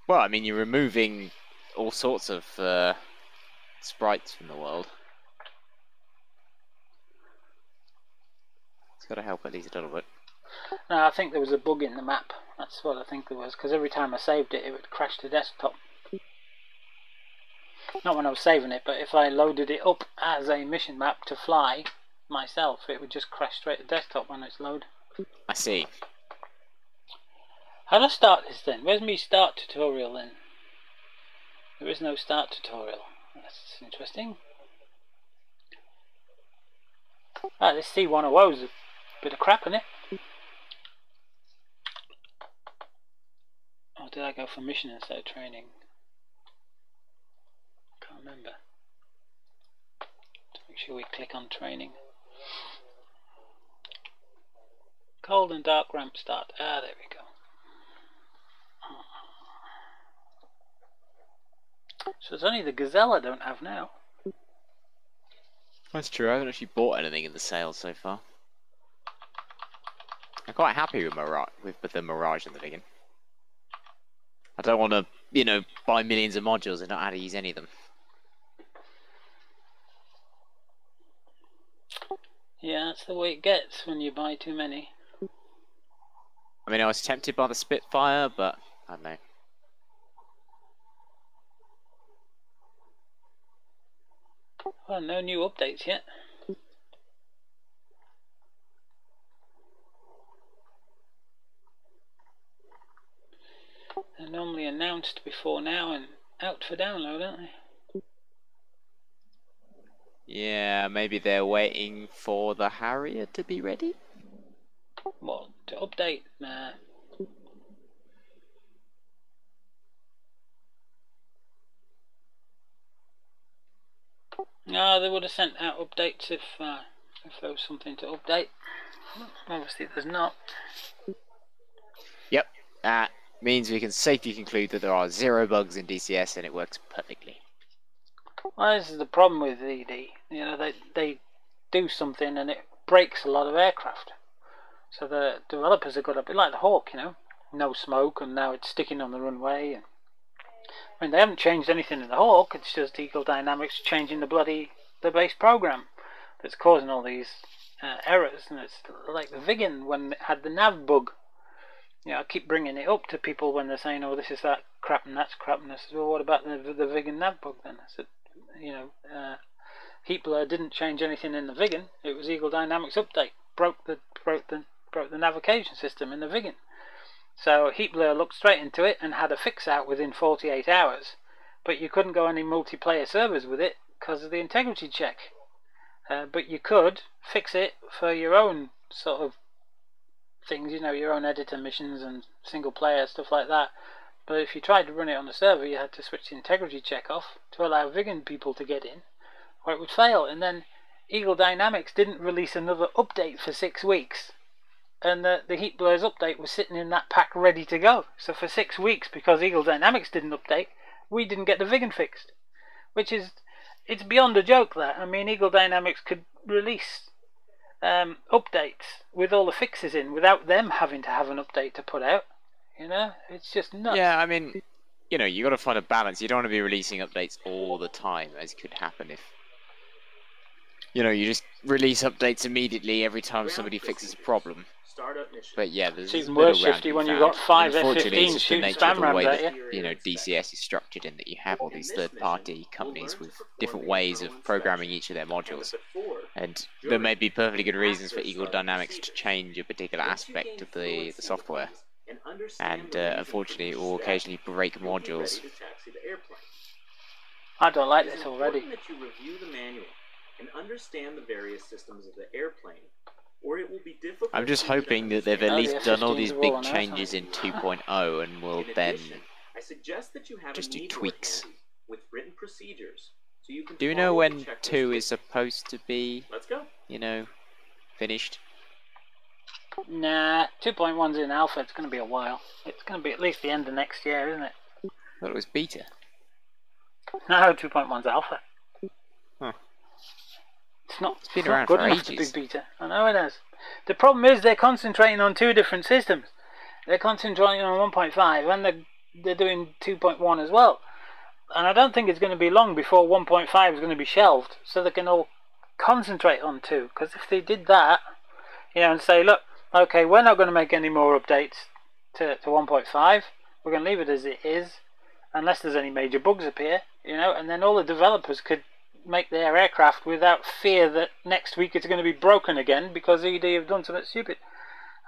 Well, I mean, you're removing all sorts of sprites from the world. It's got to help at least a little bit. No, I think there was a bug in the map. That's what I think there was, because every time I saved it, it would crash the desktop. Not when I was saving it, but if I loaded it up as a mission map to fly myself, it would just crash straight to desktop when it's loaded. I see. How do I start this then? Where's me start tutorial then? There is no start tutorial. That's interesting. Right, this C100 is a bit of crap, isn't it? Or did I go for mission instead of training? Can't remember. To make sure we click on training. Cold and dark ramp start. Ah, there we go. So it's only the Gazelle I don't have now. That's true, I haven't actually bought anything in the sales so far. I'm quite happy with the Mirage in the beginning. I don't want to, you know, buy millions of modules and not know how to use any of them. Yeah, that's the way it gets when you buy too many. I mean, I was tempted by the Spitfire, but I don't know. Well, no new updates yet. They're normally announced before now and out for download, aren't they? Yeah, maybe they're waiting for the Harrier to be ready? What, to update? Nah. No, they would have sent out updates if there was something to update. Obviously there's not. Yep, that means we can safely conclude that there are 0 bugs in DCS and it works perfectly. Well, this is the problem with ED. You know, they do something and it breaks a lot of aircraft. So the developers have got to be like the Hawk, you know, no smoke, and now it's sticking on the runway. And I mean, they haven't changed anything in the Hawk. It's just Eagle Dynamics changing the base program that's causing all these errors. And it's like the Viggen when it had the nav bug. You know, I keep bringing it up to people when they're saying, "Oh, this is that crap and that's crap," and I said, "Well, what about the Viggen nav bug then?" I said, "You know, Heatblur didn't change anything in the Viggen. It was Eagle Dynamics update broke the navigation system in the Viggen." So Heatblur looked straight into it and had a fix out within 48 hours, but you couldn't go any multiplayer servers with it because of the integrity check. But you could fix it for your own sort of things, you know, your own editor missions and single player stuff like that. But if you tried to run it on the server, you had to switch the integrity check off to allow Viggen people to get in, or it would fail. And then Eagle Dynamics didn't release another update for 6 weeks. and the Heat Blaze update was sitting in that pack ready to go. So for 6 weeks, because Eagle Dynamics didn't update, we didn't get the Vigan fixed. Which is, it's beyond a joke that. I mean, Eagle Dynamics could release updates with all the fixes in without them having to have an update to put out. You know, it's just nuts. Yeah, I mean, you know, you got to find a balance. You don't want to be releasing updates all the time, as could happen if, you know, you just release updates immediately every time somebody fixes a problem. But yeah, there's it's a even middle worse, ground Shifty, to be when you've found. got 5 Unfortunately, it's F-15 just the shooting nature of spam the way rams that, at you know, DCS is structured in that you have all these third-party companies with different ways of programming each of their modules. And there may be perfectly good reasons for Eagle Dynamics to change a particular aspect of the software. And unfortunately, it will occasionally break modules. I don't like this already. That you review the manual and understand the various systems of the airplane, or it will be difficult. I'm just hoping that they've at least done all these big changes in 2.0 and will then I suggest that you have just do tweaks. with written procedures, so you can. Do you know when 2 is supposed to be, Let's go. you know, finished? Nah, 2.1's in alpha, it's going to be a while. It's going to be at least the end of next year, isn't it? I thought it was beta. No, 2.1's alpha. Huh. It's not, It's been it's not around good for enough to be ages. beta. I know it is. The problem is they're concentrating on 2 different systems. They're concentrating on 1.5 and they're doing 2.1 as well. And I don't think it's going to be long before 1.5 is going to be shelved, so they can all concentrate on 2. Because if they did that, you know, and say, look, okay, we're not going to make any more updates to 1.5. We're going to leave it as it is, unless there's any major bugs appear, you know, and then all the developers could make their aircraft without fear that next week it's going to be broken again because ED have done something stupid.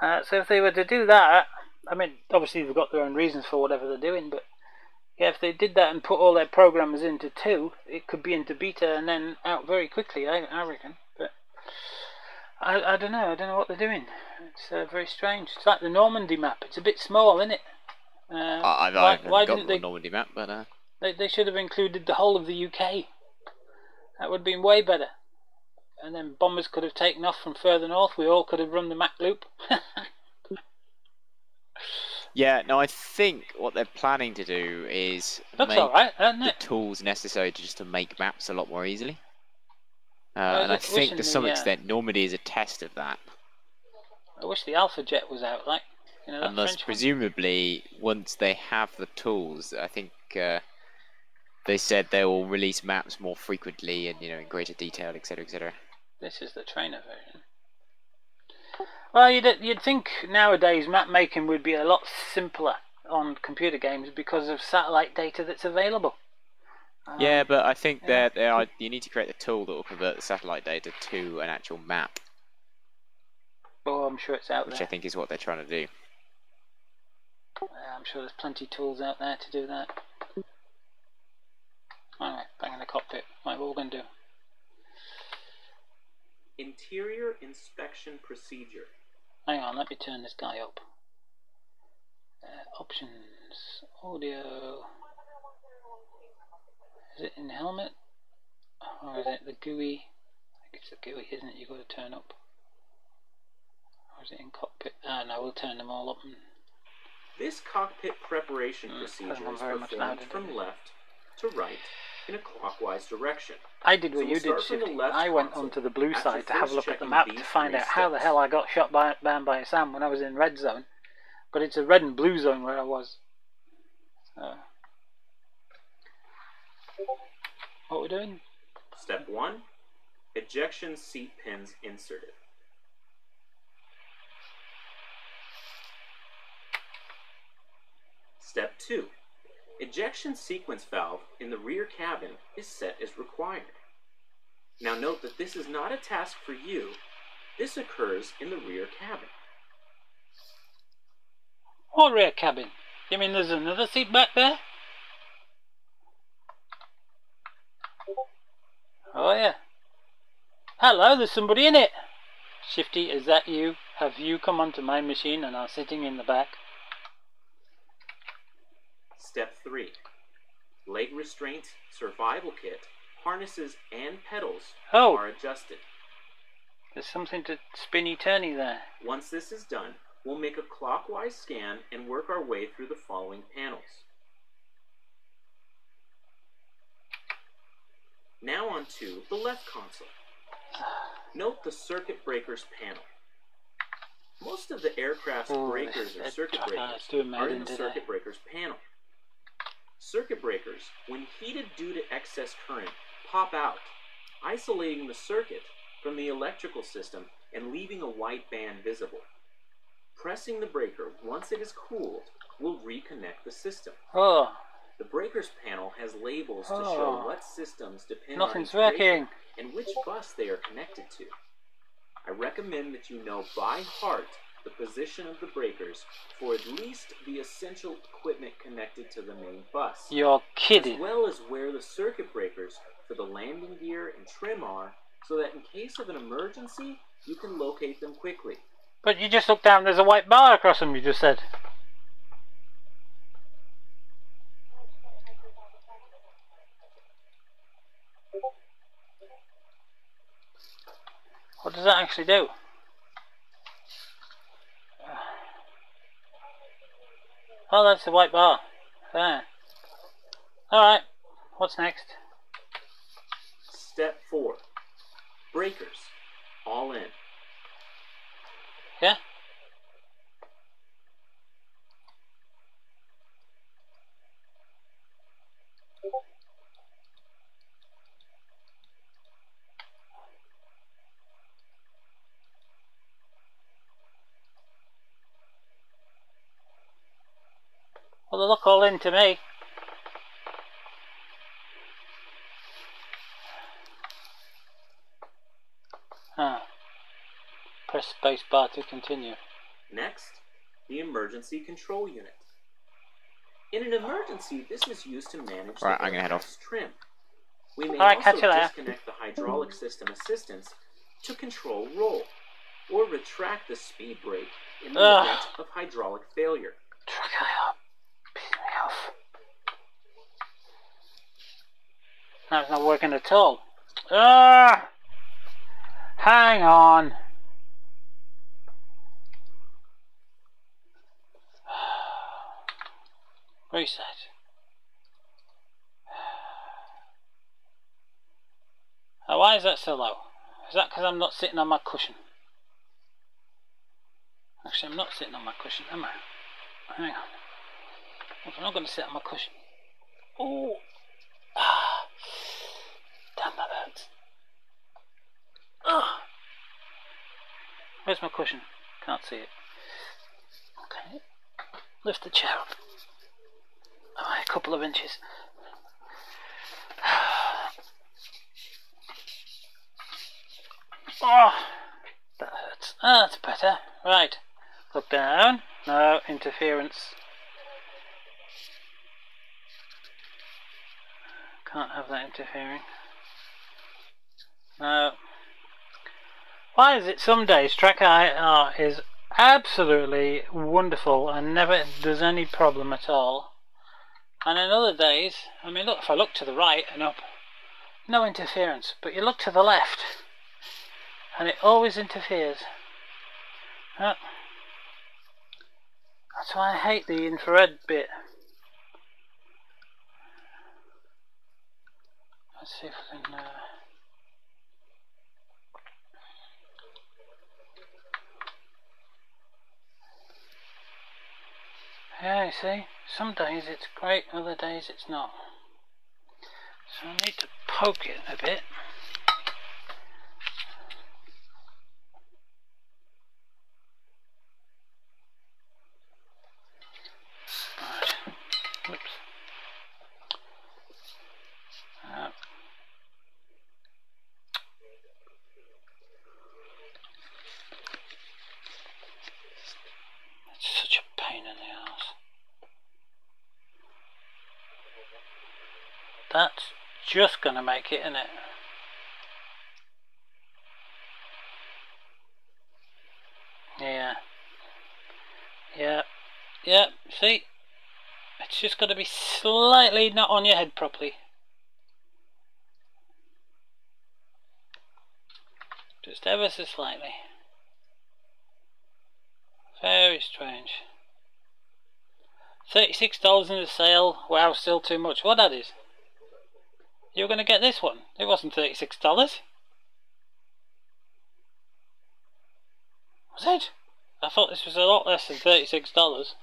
So if they were to do that, I mean, obviously they've got their own reasons for whatever they're doing, but yeah, if they did that and put all their programmers into 2, it could be into beta and then out very quickly, I reckon. But I don't know. I don't know what they're doing. It's very strange. It's like the Normandy map. It's a bit small, isn't it? I haven't why got didn't the they? Normandy map, but They should have included the whole of the UK. That would have been way better. And then bombers could have taken off from further north. We all could have run the Mac loop. yeah, no, I think what they're planning to do is Looks make alright, doesn't the it? tools necessary just to make maps a lot more easily. I And I was think wishing to some the, extent Normandy is a test of that. I wish the Alpha Jet was out, like, you know, that Unless French one. presumably once they have the tools, I think they said they will release maps more frequently and, you know, in greater detail, etc., etc. This is the trainer version. Well, you'd think nowadays map making would be a lot simpler on computer games because of satellite data that's available. Yeah, but I think yeah. that you need to create the tool that will convert the satellite data to an actual map, Oh, I'm sure it's out which there. I think is what they're trying to do. I'm sure there's plenty of tools out there to do that. Alright, back in the cockpit. Right, what we're going to do? Interior inspection procedure. Hang on, let me turn this guy up. Options, audio. Is it in helmet? Or is it the GUI? I think it's the GUI, isn't it? You've got to turn up. Or is it in cockpit? No, we'll turn them all up. This cockpit preparation procedure I'm is very much performed louder, from don't left to right in a clockwise direction. I did So what we'll you did, start from the Shifty. left I went console. onto the blue After side to have a first look at the checking map to these find 3 out how the steps. hell I got shot down by a SAM when I was in red zone. But it's a red and blue zone where I was. So, what we're doing? Step 1. Ejection seat pins inserted. Step 2. Ejection sequence valve in the rear cabin is set as required. Now note that this is not a task for you. This occurs in the rear cabin. What rear cabin? You mean there's another seat back there? Oh yeah. Hello, there's somebody in it. Shifty, is that you? Have you come onto my machine and are sitting in the back? Step 3. Leg restraint, survival kit, harnesses, and pedals Oh. are adjusted. There's something to spinny-turny there. Once this is done, we'll make a clockwise scan and work our way through the following panels. Now on to the left console. Note the circuit breakers panel. Most of the aircraft's breakers or circuit breakers are in the circuit breakers panel. Circuit breakers, when heated due to excess current, pop out, isolating the circuit from the electrical system and leaving a white band visible. Pressing the breaker once it is cooled will reconnect the system. Oh, The breakers panel has labels to show what systems depend nothing's on each breaker working. and which bus they are connected to. I recommend that you know by heart the position of the breakers for at least the essential equipment connected to the main bus, You're as kidding. well as where the circuit breakers for the landing gear and trim are, so that in case of an emergency, you can locate them quickly. But you just look down, there's a white bar across them, you just said. What does that actually do? Oh, that's the white bar. There. Alright, what's next? Step 4. Breakers. All in. Yeah? Well, they look all in to me. Ah. Press space bar to continue. Next, the emergency control unit. In an emergency, this is used to manage Right, the I'm gonna head aircraft's trim. We may Alright, also catch you later. disconnect the hydraulic system assistance to control roll, or retract the speed brake in the event of hydraulic failure. Truck up. Piss me off. Now it's not working at all. Hang on. Reset. Now, why is that so low? Is that because I'm not sitting on my cushion? Actually, I'm not sitting on my cushion, am I? Hang on. I'm not going to sit on my cushion. Oh! Damn, that hurts. Ugh. Where's my cushion? Can't see it. Okay. Lift the chair up. A couple of inches. Oh, that hurts. Ah, that's better. Right. Look down. No interference. Can't have that interfering. No. Why is it some days Track IR is absolutely wonderful and never does any problem at all, and in other days, I mean, look, if I look to the right and up, no interference, but you look to the left and it always interferes. That's why I hate the infrared bit. Let's see if I can yeah, you see, some days it's great, other days it's not. So I need to poke it a bit. Right. Whoops. It's such a pain in the arse. That's just gonna make it, isn't it? Yeah. Yeah, see? It's just got to be slightly not on your head properly. Just ever so slightly. Very strange. $36 in the sale. Wow, still too much. What that is? You were going to get this one. It wasn't $36. Was it? I thought this was a lot less than $36.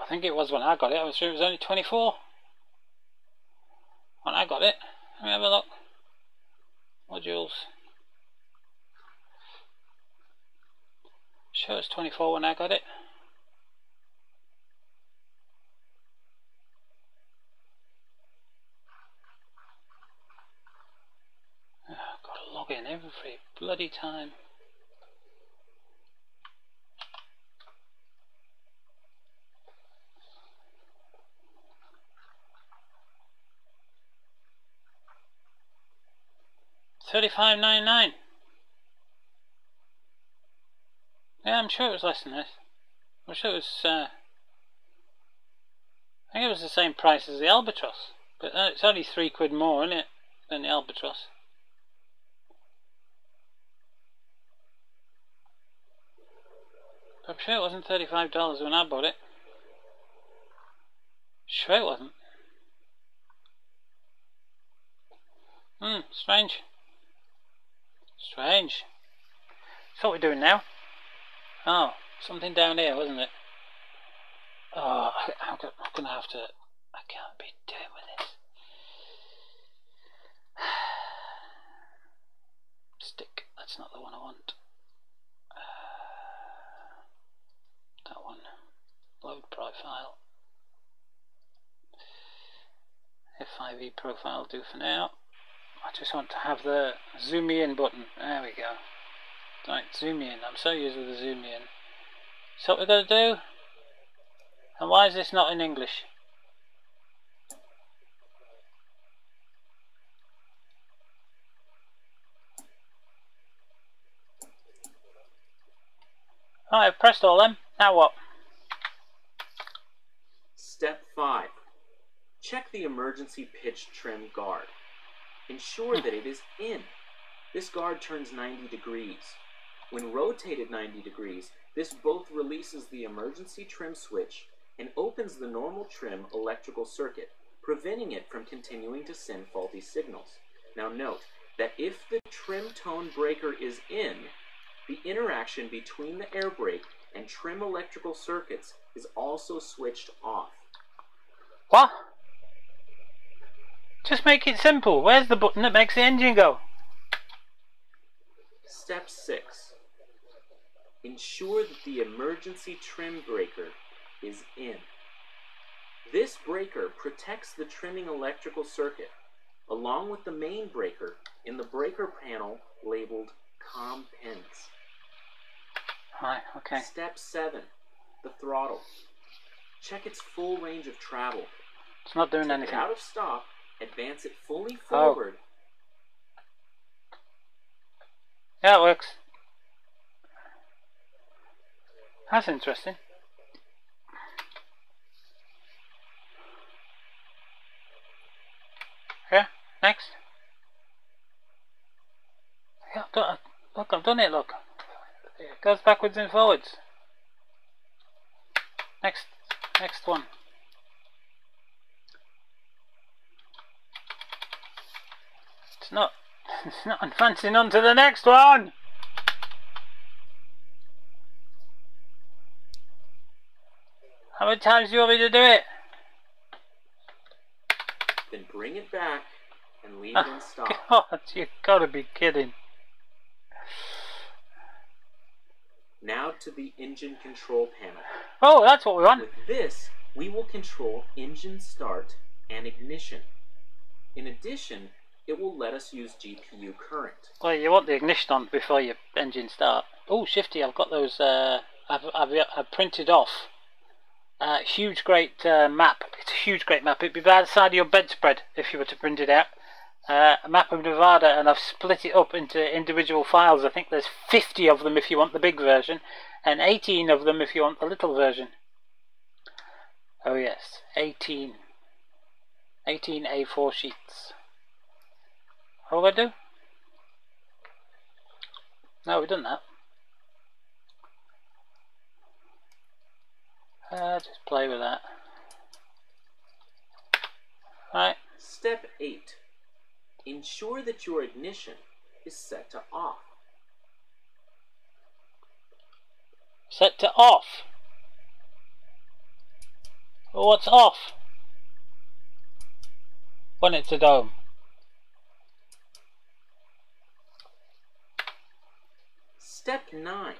I think it was when I got it. I was sure it was only 24 when I got it. Let me have a look. Modules. Sure, it's 24 when I got it. I've got to log in every bloody time. $35.99. Yeah, I'm sure it was less than this. I'm sure it was. I think it was the same price as the Albatross, but it's only £3 more, isn't it, than the Albatross? I'm sure it wasn't $35 when I bought it. Sure it wasn't. Strange. Strange. So what we're doing now? Oh, something down here, wasn't it? Oh, I'm gonna have to. I can't be doing with this. Stick. That's not the one I want. That one. Load profile. F5e profile will do for now. I just want to have the zoom me in button. There we go. Right, zoom me in. I'm so used with the zoom me in. So what we're going to do? And why is this not in English? Alright, I've pressed all them. Now what? Step 5. Check the emergency pitch trim guard. Ensure that it is in. This guard turns 90 degrees. When rotated 90 degrees, this both releases the emergency trim switch and opens the normal trim electrical circuit, preventing it from continuing to send faulty signals. Now note that if the trim tone breaker is in, the interaction between the air brake and trim electrical circuits is also switched off. What? Just make it simple. Where's the button that makes the engine go? Step 6. Ensure that the emergency trim breaker is in. This breaker protects the trimming electrical circuit, along with the main breaker in the breaker panel labeled COM pins. Right, okay. Step 7. The throttle. Check its full range of travel. It's not doing Take anything. it out of stop, advance it fully forward. Yeah, it works. That's interesting. Yeah, next. Yeah, look, I've done it, look. It goes backwards and forwards. Next one. It's not advancing on to the next one. How many times do you want me to do it? Then bring it back and leave it in stop. God, you gotta be kidding. Now to the engine control panel. Oh, that's what we want. With this, we will control engine start and ignition. In addition, it will let us use GPU current. Well, you want the ignition on before your engine start. Oh, Shifty, I've got those. I've printed off. Huge, great map. It's a huge, great map. It'd be by the side of your bedspread if you were to print it out. A map of Nevada, and I've split it up into individual files. I think there's 50 of them if you want the big version, and 18 of them if you want the little version. Oh yes, 18. 18 A4 sheets. What will I do? No, we've done that. Just play with that. Right. Step 8. Ensure that your ignition is set to off. Set to off. Well, what's off? When it's a dome. Step 9.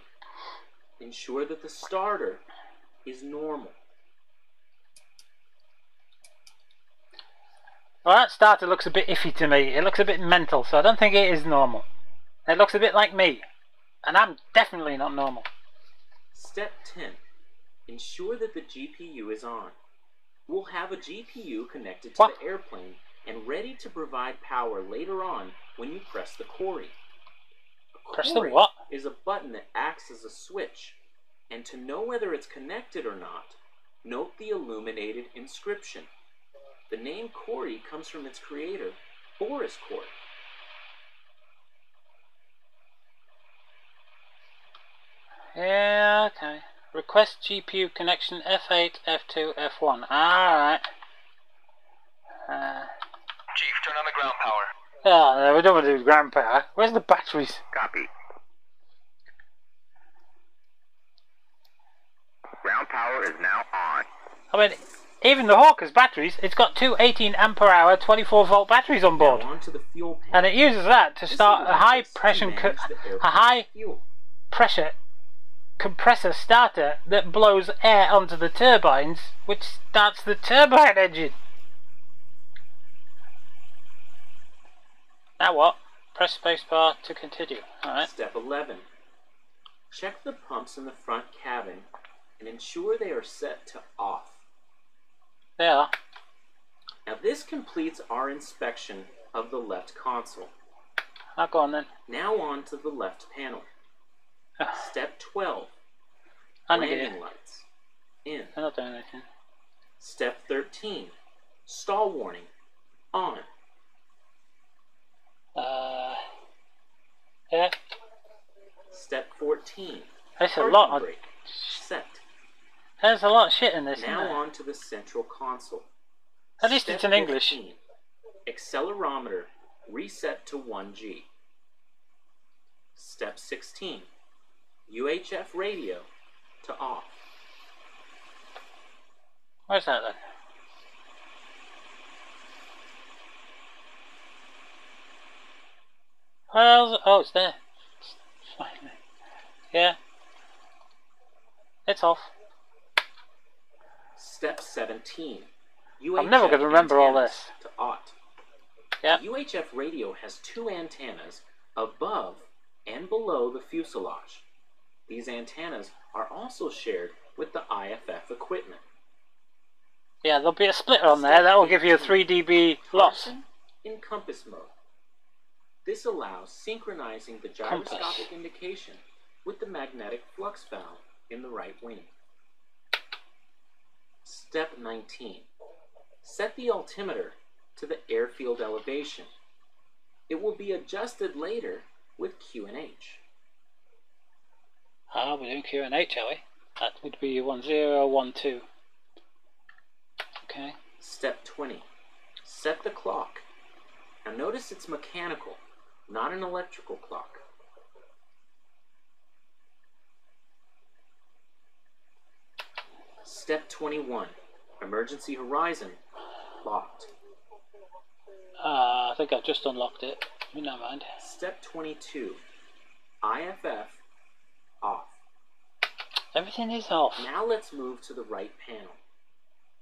Ensure that the starter is normal. Well, that starter looks a bit iffy to me. It looks a bit mental, so I don't think it is normal. It looks a bit like me, and I'm definitely not normal. Step 10. Ensure that the GPU is on. We'll have a GPU connected to the airplane and ready to provide power later on when you press the Corey. Press the what? Is a button that acts as a switch, and to know whether it's connected or not, note the illuminated inscription. The name Corey comes from its creator, Boris Corey. Yeah, okay. Request GPU connection F8, F2, F1. Alright. Chief, turn on the ground power. Oh, no, we don't want to do ground power. Where's the batteries? Copy. Ground power is now on. I mean, even the Hawker's batteries, it's got two 18 ampere hour 24 volt batteries on board. Now onto the fuel panel. And it uses that to start a high pressure compressor starter that blows air onto the turbines, which starts the turbine engine. Now what? Press spacebar to continue. Alright. Step 11. Check the pumps in the front cabin and ensure they are set to off. They are. Now this completes our inspection of the left console. I'll go on then. Now on to the left panel. Step 12. I'm Landing lights. In. I'm not doing anything. Step 13. Stall warning. On. Yeah. Step 14. There's a Parking lot of brake. Set. There's a lot of shit in this. Now Isn't there? on to the central console. At least Step it's in English. 15. Accelerometer reset to 1G. Step 16. UHF radio to off. Where's that then? Well, oh, it's there. Finally. Yeah. It's off. Step 17. I'm never going to remember all antennas this. To OT. Yeah. UHF radio has two antennas above and below the fuselage. These antennas are also shared with the IFF equipment. Yeah, there'll be a splitter on there. That will give you a 3 dB loss. Carson in compass mode. This allows synchronizing the gyroscopic indication with the magnetic flux valve in the right wing. Step 19. Set the altimeter to the airfield elevation. It will be adjusted later with QNH. Ah, we're doing QNH, are we? That would be 1012. Okay. Step 20. Set the clock. Now notice it's mechanical, not an electrical clock. Step 21. Emergency horizon locked. I think I've just unlocked it. Never mind. Step 22. IFF off. Everything is off. Now let's move to the right panel.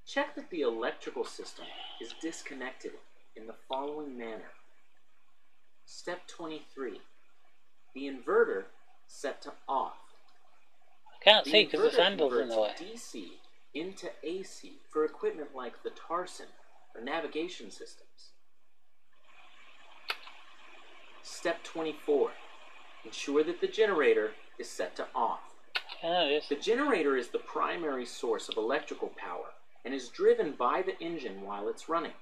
Check that the electrical system is disconnected in the following manner. Step 23. The inverter set to off. I can't The see because there's inverter handles in the way. converts DC into AC for equipment like the Tarson or navigation systems. Step 24. Ensure that the generator is set to off. Yeah, it is. The generator is the primary source of electrical power and is driven by the engine while it's running.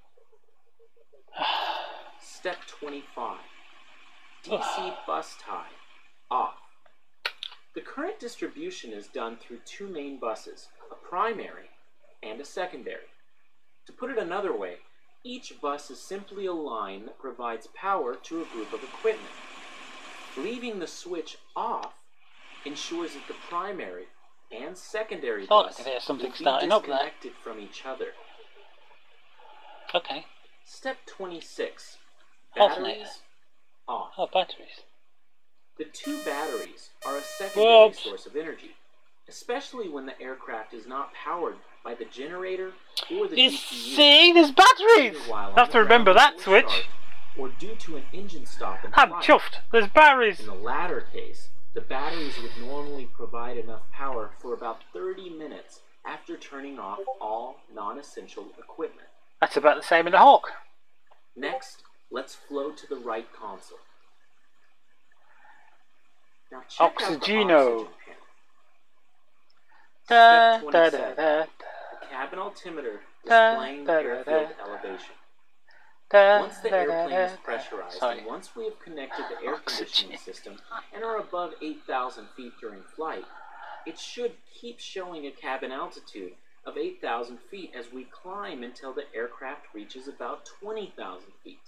Step 25. DC bus tie. Off. The current distribution is done through two main buses, a primary and a secondary. To put it another way, each bus is simply a line that provides power to a group of equipment. Leaving the switch off ensures that the primary and secondary bus there's something will be starting up there. disconnected from each other. Okay. Step 26. Alternator. Batteries off. Oh, batteries. The two batteries are a secondary Whoops. source of energy, especially when the aircraft is not powered by the generator or the You DCU. see, there's batteries! either while I have on to the remember ground that or switch. charged, or due to an engine stop in I'm flight. chuffed. There's batteries. In the latter case, the batteries would normally provide enough power for about 30 minutes after turning off all non-essential equipment. That's about the same in the Hawk. Next, let's flow to the right console. Now check out the Oxygeno. oxygen panel. Da, Step da, 27. da, da, The cabin altimeter Da, displaying the da, da, airfield da. elevation. da, Once the da, airplane da, is da. pressurized, Sorry. and once we have connected the air conditioning Oxygen. system and are above 8,000 feet during flight, it should keep showing a cabin altitude of 8,000 feet as we climb until the aircraft reaches about 20,000 feet.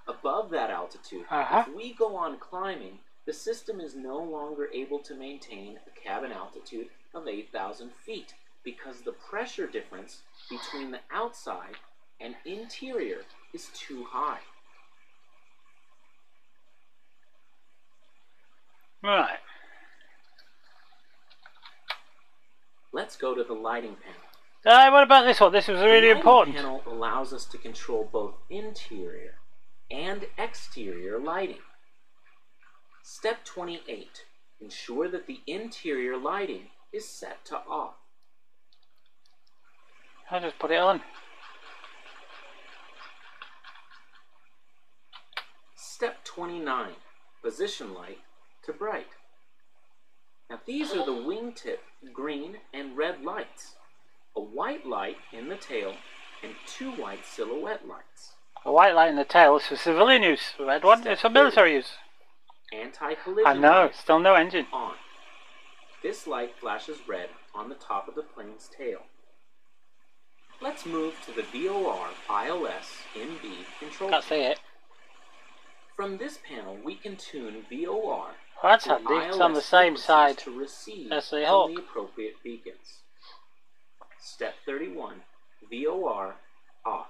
Above that altitude, if we go on climbing, the system is no longer able to maintain a cabin altitude of 8,000 feet because the pressure difference between the outside and interior is too high. Right. Let's go to the lighting panel. What about this one? This was really the important. lighting panel allows us to control both interior and exterior lighting. Step 28. Ensure that the interior lighting is set to off. I'll just put it on. Step 29. Position light to bright. Now these are the wingtip green and red lights. A white light in the tail and two white silhouette lights. A white light in the tail is for civilian use. The red one is for military use. Anti-collision I know, light still no engine. on. This light flashes red on the top of the plane's tail. Let's move to the VOR ILS MB control Can't see panel. it. From this panel, we can tune VOR Oh, that's or handy. It's ILS on the same frequencies side to receive as the from Hawk. the appropriate beacons. Step 31. VOR off.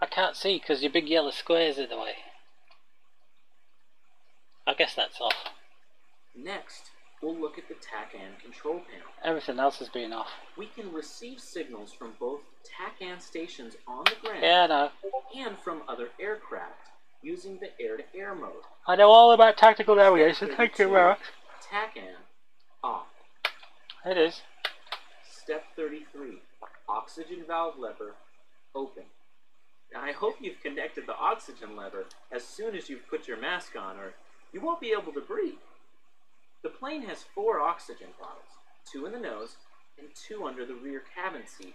I can't see because your big yellow square's in the way. I guess that's off. Next, we'll look at the TACAN control panel. Everything else has been off. We can receive signals from both TACAN stations on the ground Yeah, I know. and from other aircraft using the air-to-air mode. I know all about tactical navigation. Thank you very much. TACAN off. It is. Step 33. Oxygen valve lever open. Now I hope you've connected the oxygen lever as soon as you've put your mask on, or you won't be able to breathe. The plane has 4 oxygen bottles, 2 in the nose and 2 under the rear cabin seat.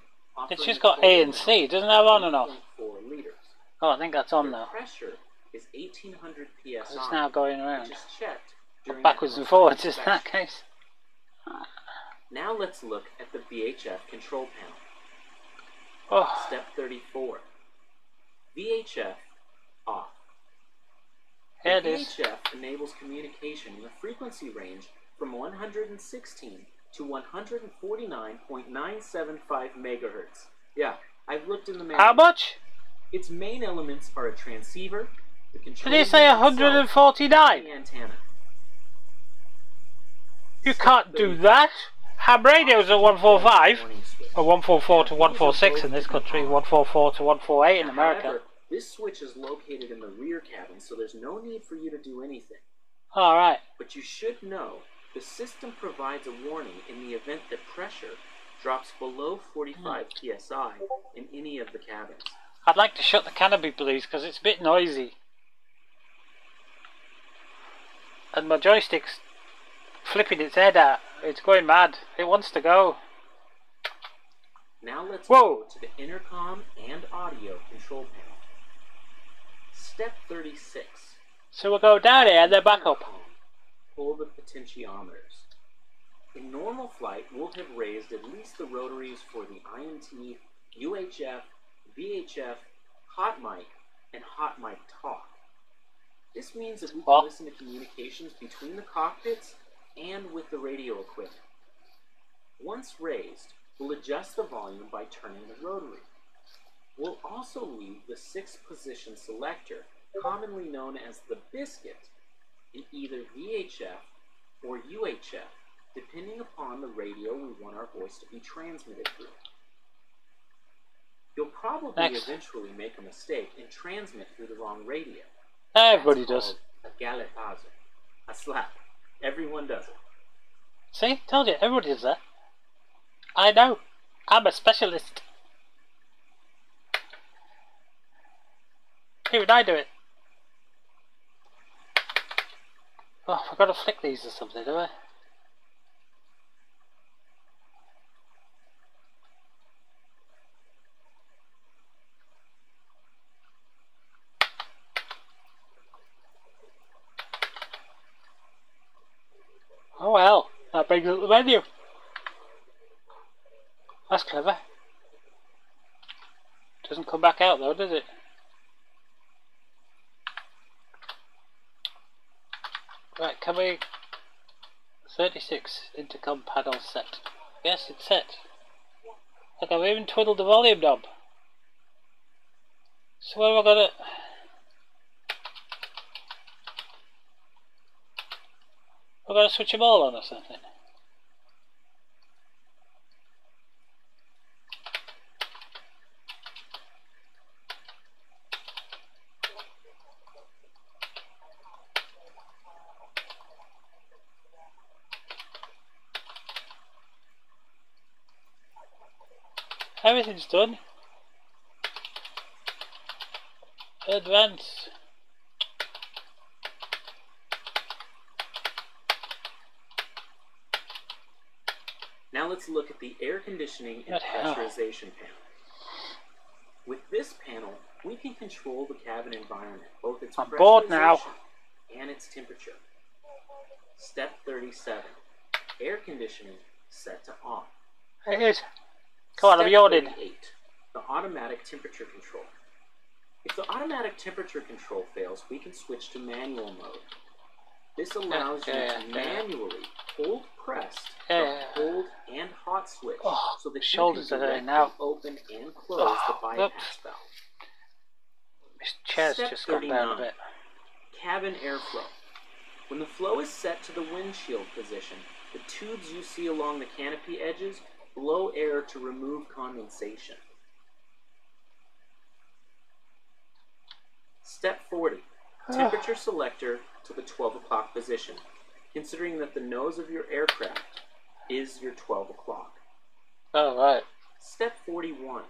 It's just got A and C. It doesn't have on and off. 4 liters. Oh, I think that's on The now. pressure is 1800 psi. It's now going around. Which is checked during Backwards the and forwards in inspection. that case. Now let's look at the VHF control panel. Oh, Step 34. VHF off. here it The is. VHF enables communication in a frequency range from 116 to 149.975 megahertz. Yeah, I've looked in the manual. How much? Its main elements are a transceiver, the control Did he say unit itself, 149? and the antenna. You can't do that. Ham radios are 145. Warning switch. Or 144 to 146 in this country, 144 to 148 in America. However, this switch is located in the rear cabin, so there's no need for you to do anything. Alright. But you should know, the system provides a warning in the event that pressure drops below 45 psi in any of the cabins. I'd like to shut the canopy, please, because it's a bit noisy. And my joystick's flipping its head out. It's going mad. It wants to go. Now let's Whoa. go to the intercom and audio control panel. Step 36. So we'll go down here and then back up. Pull the potentiometers. In normal flight, we'll have raised at least the rotaries for the INT, UHF, VHF, hot mic, and hot mic talk. This means that we can listen to communications between the cockpits and with the radio equipment. Once raised, we'll adjust the volume by turning the rotary. We'll also leave the 6th position selector, commonly known as the biscuit, in either VHF or UHF, depending upon the radio we want our voice to be transmitted through. You'll probably eventually make a mistake and transmit through the wrong radio. Everybody does. A galipazo. A slap. Everyone does it. See? Told you, everybody does that. I know. I'm a specialist. Even I do it. Oh, I've got to flick these or something, do I? Oh well, that brings up the menu. That's clever. Doesn't come back out though, does it? Right, can we... 36 intercom panel set. Yes, it's set. Look, I've even twiddled the volume knob. So what have I got to... I've got to switch them all on or something. Everything's done. Advance. Now let's look at the air conditioning and pressurization panel. With this panel, we can control the cabin environment, both its pressurization and its temperature. Step 37. Air conditioning set to on. It is. Come on, I'm yawning. Step 38. The automatic temperature control. If the automatic temperature control fails, we can switch to manual mode. This allows you to manually hold pressed the hold and hot switch so that shoulders you can are now open and close the bypass valve. This chair's Step just gone down a bit. Cabin airflow. When the flow is set to the windshield position, the tubes you see along the canopy edges blow air to remove condensation. Step 40. Temperature selector to the 12 o'clock position, considering that the nose of your aircraft is your 12 o'clock. Oh, right. Step 41.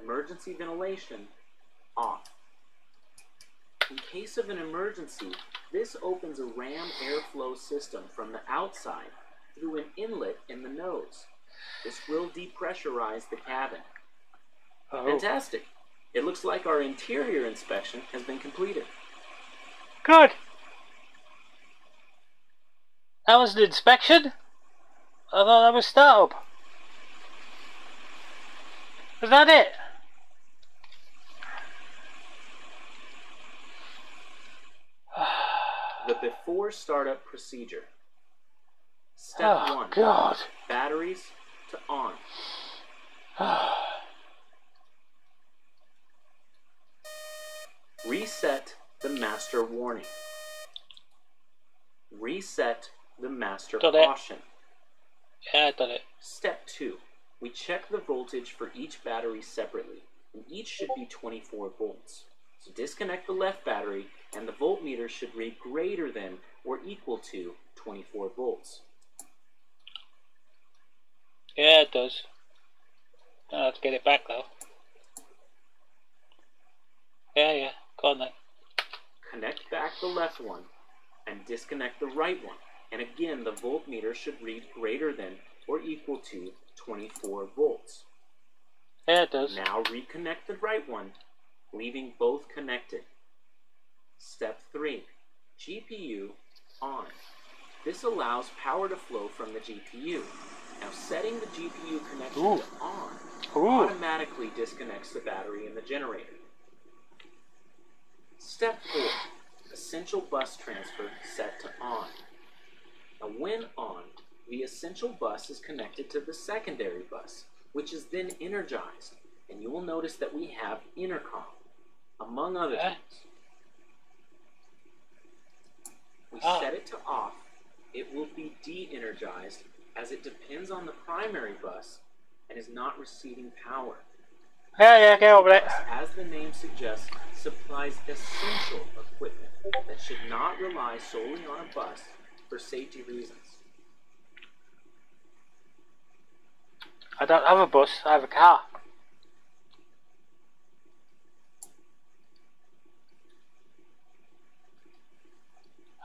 Emergency ventilation off. In case of an emergency, this opens a ram airflow system from the outside through an inlet in the nose. This will depressurize the cabin. Fantastic. It looks like our interior inspection has been completed. Good. That was an inspection? I thought that was startup. Was that it? The before startup procedure. Step 1. God. Batteries to on. Reset the master warning. Reset the master caution. Yeah, I done it. Step 2. We check the voltage for each battery separately, and each should be 24 volts. So disconnect the left battery, and the voltmeter should read greater than or equal to 24 volts. Yeah, it does. I'll have to get it back though. Yeah, go on then. Connect back the left one, and disconnect the right one. And again, the voltmeter should read greater than or equal to 24 volts. Yeah, it does. Now reconnect the right one, leaving both connected. Step 3. GPU on. This allows power to flow from the GPU. Now setting the GPU connection to on automatically disconnects the battery in the generator. Step 4. Essential bus transfer set to on. Now when on, the essential bus is connected to the secondary bus, which is then energized, and you will notice that we have intercom, among other things. We set it to off, it will be de-energized as it depends on the primary bus and is not receiving power. Yeah, get over it. As the name suggests, supplies essential equipment that should not rely solely on a bus for safety reasons. I don't have a bus, I have a car.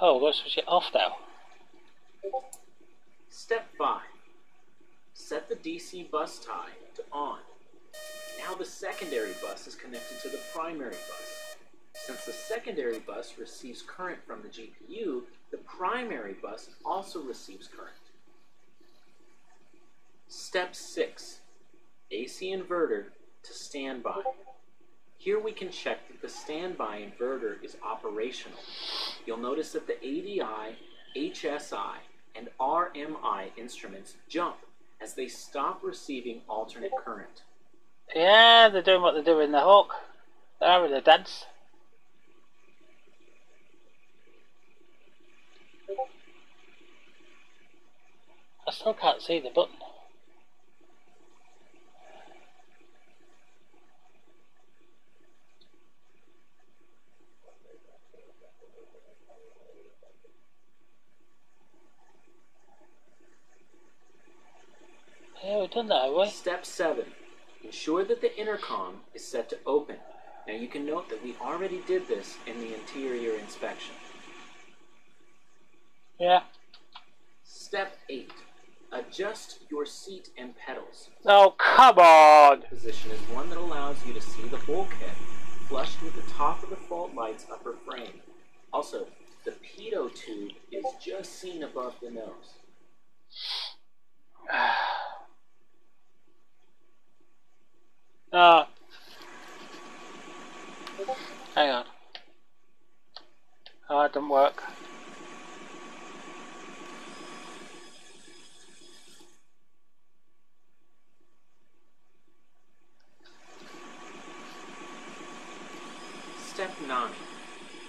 Oh, let's switch it off now. Step 5. Set the DC bus tie to on. Now the secondary bus is connected to the primary bus. Since the secondary bus receives current from the GPU, the primary bus also receives current. Step 6. AC inverter to standby. Here we can check that the standby inverter is operational. You'll notice that the ADI, HSI, and RMI instruments jump as they stop receiving alternate current. Yeah, they're doing what they do in the Hawk. They're having a dance. I still can't see the button. Yeah, we've done that, haven't we? Step 7. Ensure that the intercom is set to open. Now you can note that we already did this in the interior inspection. Yeah. Step 8. Adjust your seat and pedals. Oh, come on! Position is one that allows you to see the bulkhead flushed with the top of the fault light's upper frame. Also, the pitot tube is just seen above the nose. Hang on. Oh, it didn't work. Step 9.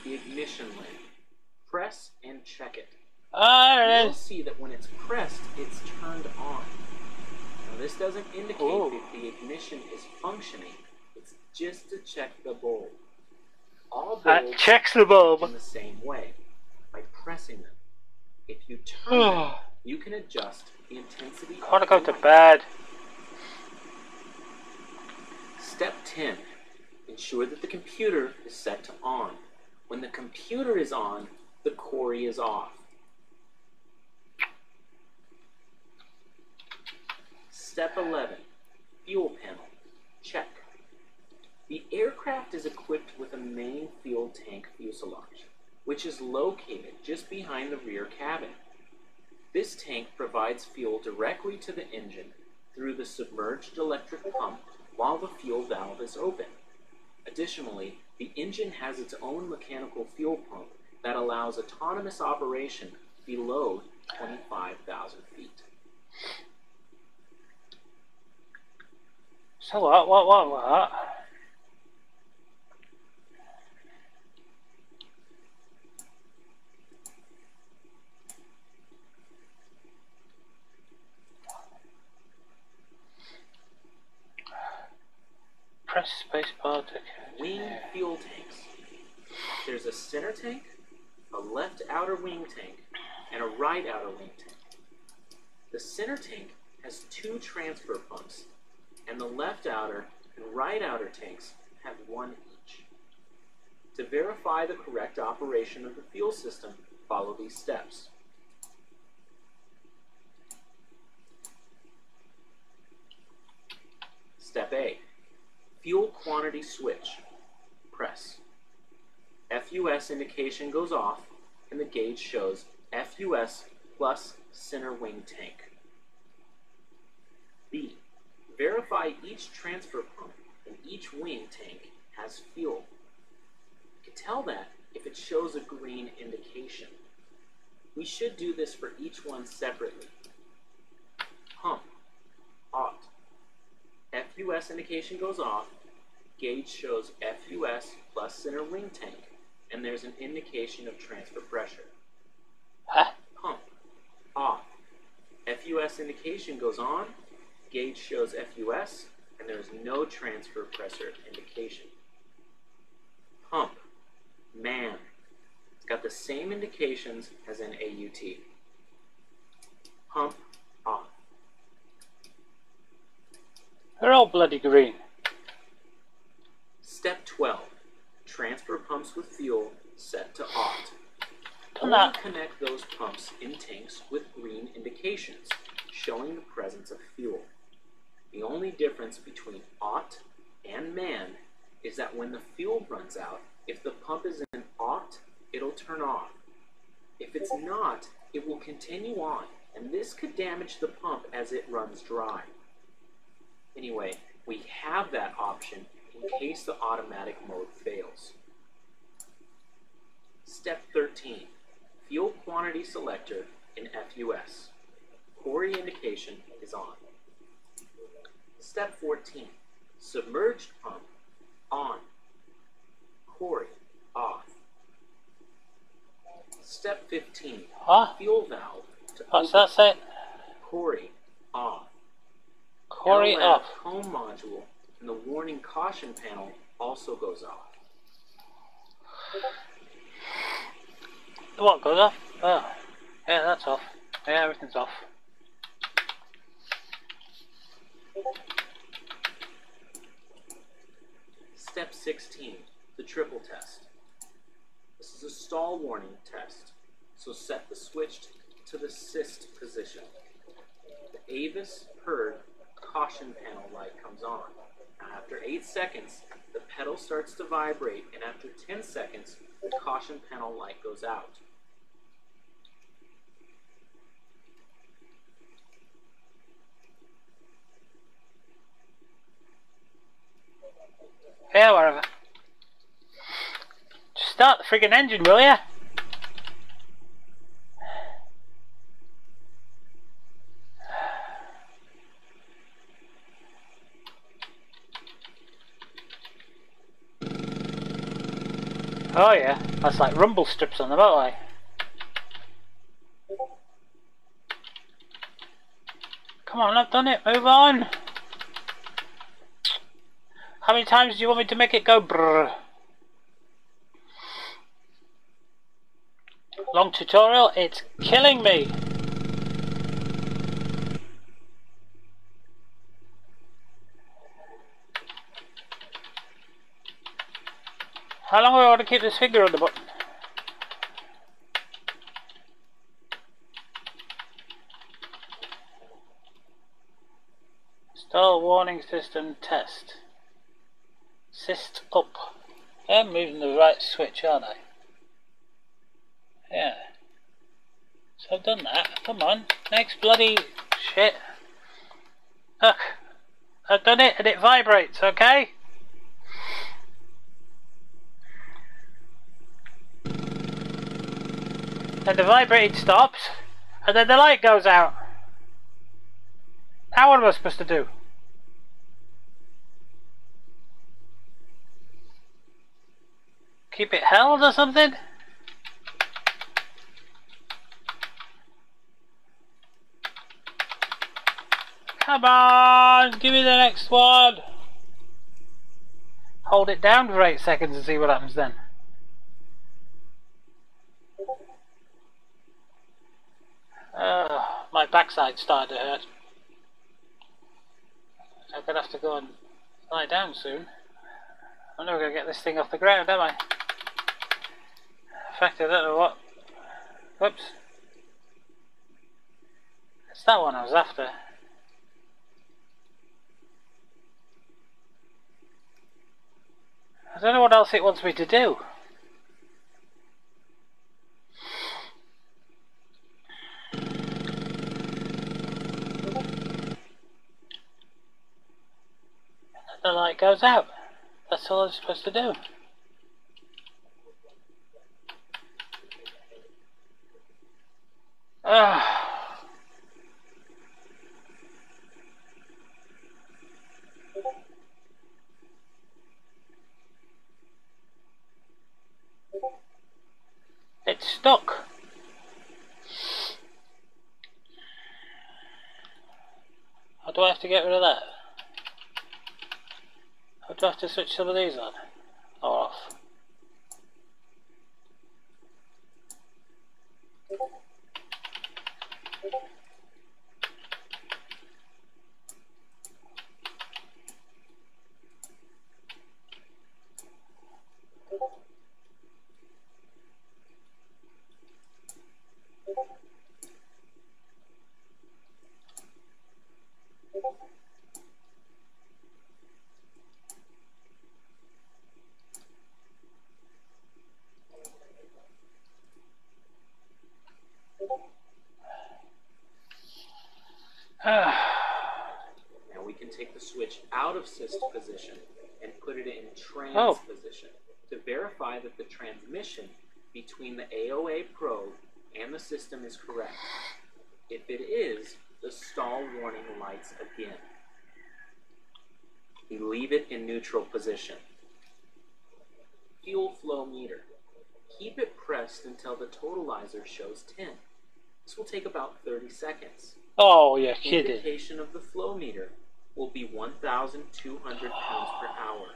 The ignition lamp. Press and check it. Ah, there it You'll is. see that when it's pressed, it's turned on. Now this doesn't indicate that the ignition is functioning. It's just to check the bulb. All That bulbs checks the bulb. in the same way, by pressing them. If you turn them, you can adjust the intensity I want to go of to the light. bed. Step 10. Ensure that the computer is set to on. When the computer is on, the Cori is off. Step 11. Fuel panel. Check. The aircraft is equipped with a main fuel tank fuselage, which is located just behind the rear cabin. This tank provides fuel directly to the engine through the submerged electric pump while the fuel valve is open. Additionally, the engine has its own mechanical fuel pump that allows autonomous operation below 25,000 feet. So what? Press spacebar to Wing fuel tanks. There's a center tank, a left outer wing tank, and a right outer wing tank. The center tank has 2 transfer pumps, and the left outer and right outer tanks have 1 each. To verify the correct operation of the fuel system, follow these steps. Step A. Fuel quantity switch. Press. FUS indication goes off, and the gauge shows FUS plus center wing tank. B. Verify each transfer pump and each wing tank has fuel. You can tell that if it shows a green indication. We should do this for each one separately. Pump. Ought. FUS indication goes off, gauge shows FUS plus center wing tank, and there's an indication of transfer pressure. Huh? Pump. Off. FUS indication goes on, gauge shows FUS, and there is no transfer pressure indication. Pump. Man. It's got the same indications as an AUT. Pump. Off. They're all bloody green. Step 12. Transfer pumps with fuel set to ought. Done Only that. connect those pumps in tanks with green indications, showing the presence of fuel. The only difference between ought and man is that when the fuel runs out, if the pump is in ought, it'll turn off. If it's not, it will continue on, and this could damage the pump as it runs dry. Anyway, we have that option in case the automatic mode fails. Step 13. Fuel quantity selector in FUS. Quarry indication is on. Step 14. Submerged pump on. Quarry off. Step 15. Huh? Fuel valve to What's open. that say? Quarry off. Quarry LLAB off. home module and the warning caution panel also goes off. What goes off? Oh, yeah, that's off. Yeah, everything's off. Step 16, the triple test. This is a stall warning test, so set the switch to the assist position. The Avis HERD caution panel light comes on. Now, after 8 seconds, the pedal starts to vibrate, and after 10 seconds, the caution panel light goes out. Yeah, whatever. Just start the friggin' engine, will ya? Oh yeah, that's like rumble strips on the motorway. Come on, I've done it, move on! How many times do you want me to make it go brrr? Long tutorial, it's killing me! How long do I want to keep this finger on the button? Stall warning system test. Assist up. I'm moving the right switch, aren't I? Yeah. So I've done that. Come on. Next bloody shit. Look. I've done it and it vibrates, okay? And the vibrating stops, and then the light goes out. Now what am I supposed to do? Keep it held or something? Come on, give me the next one. Hold it down for 8 seconds and see what happens then. My backside's starting to hurt. I'm gonna have to go and lie down soon. I'm never gonna get this thing off the ground, am I? In fact, I don't know what. Whoops. It's that one I was after. don't know what else it wants me to do. The light goes out. That's all I'm supposed to do. It's stuck. How do I have to get rid of that? How do I have to switch some of these on or off? Now we can take the switch out of syst position and put it in trans Oh. position to verify that the transmission between the AOA probe and the system is correct. If it is, the stall warning lights again. We leave it in neutral position. Fuel flow meter. Keep it pressed until the totalizer shows 10. This will take about 30 seconds. Oh, you're kidding. Indication of the flow meter will be 1,200 pounds per hour.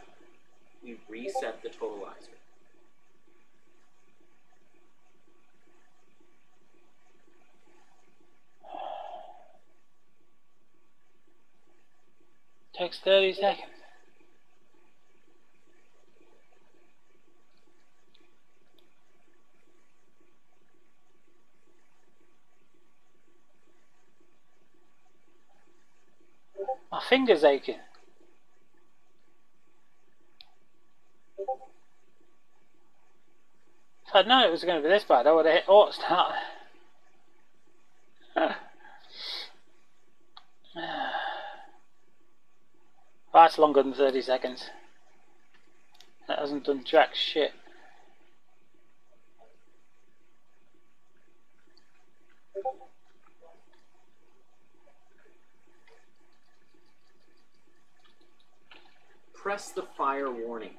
We reset the totalizer. Takes 30 seconds. My finger's aching. If I'd known it was going to be this bad, I would have hit auto start. That's longer than 30 seconds. That hasn't done jack shit. Press the fire warning,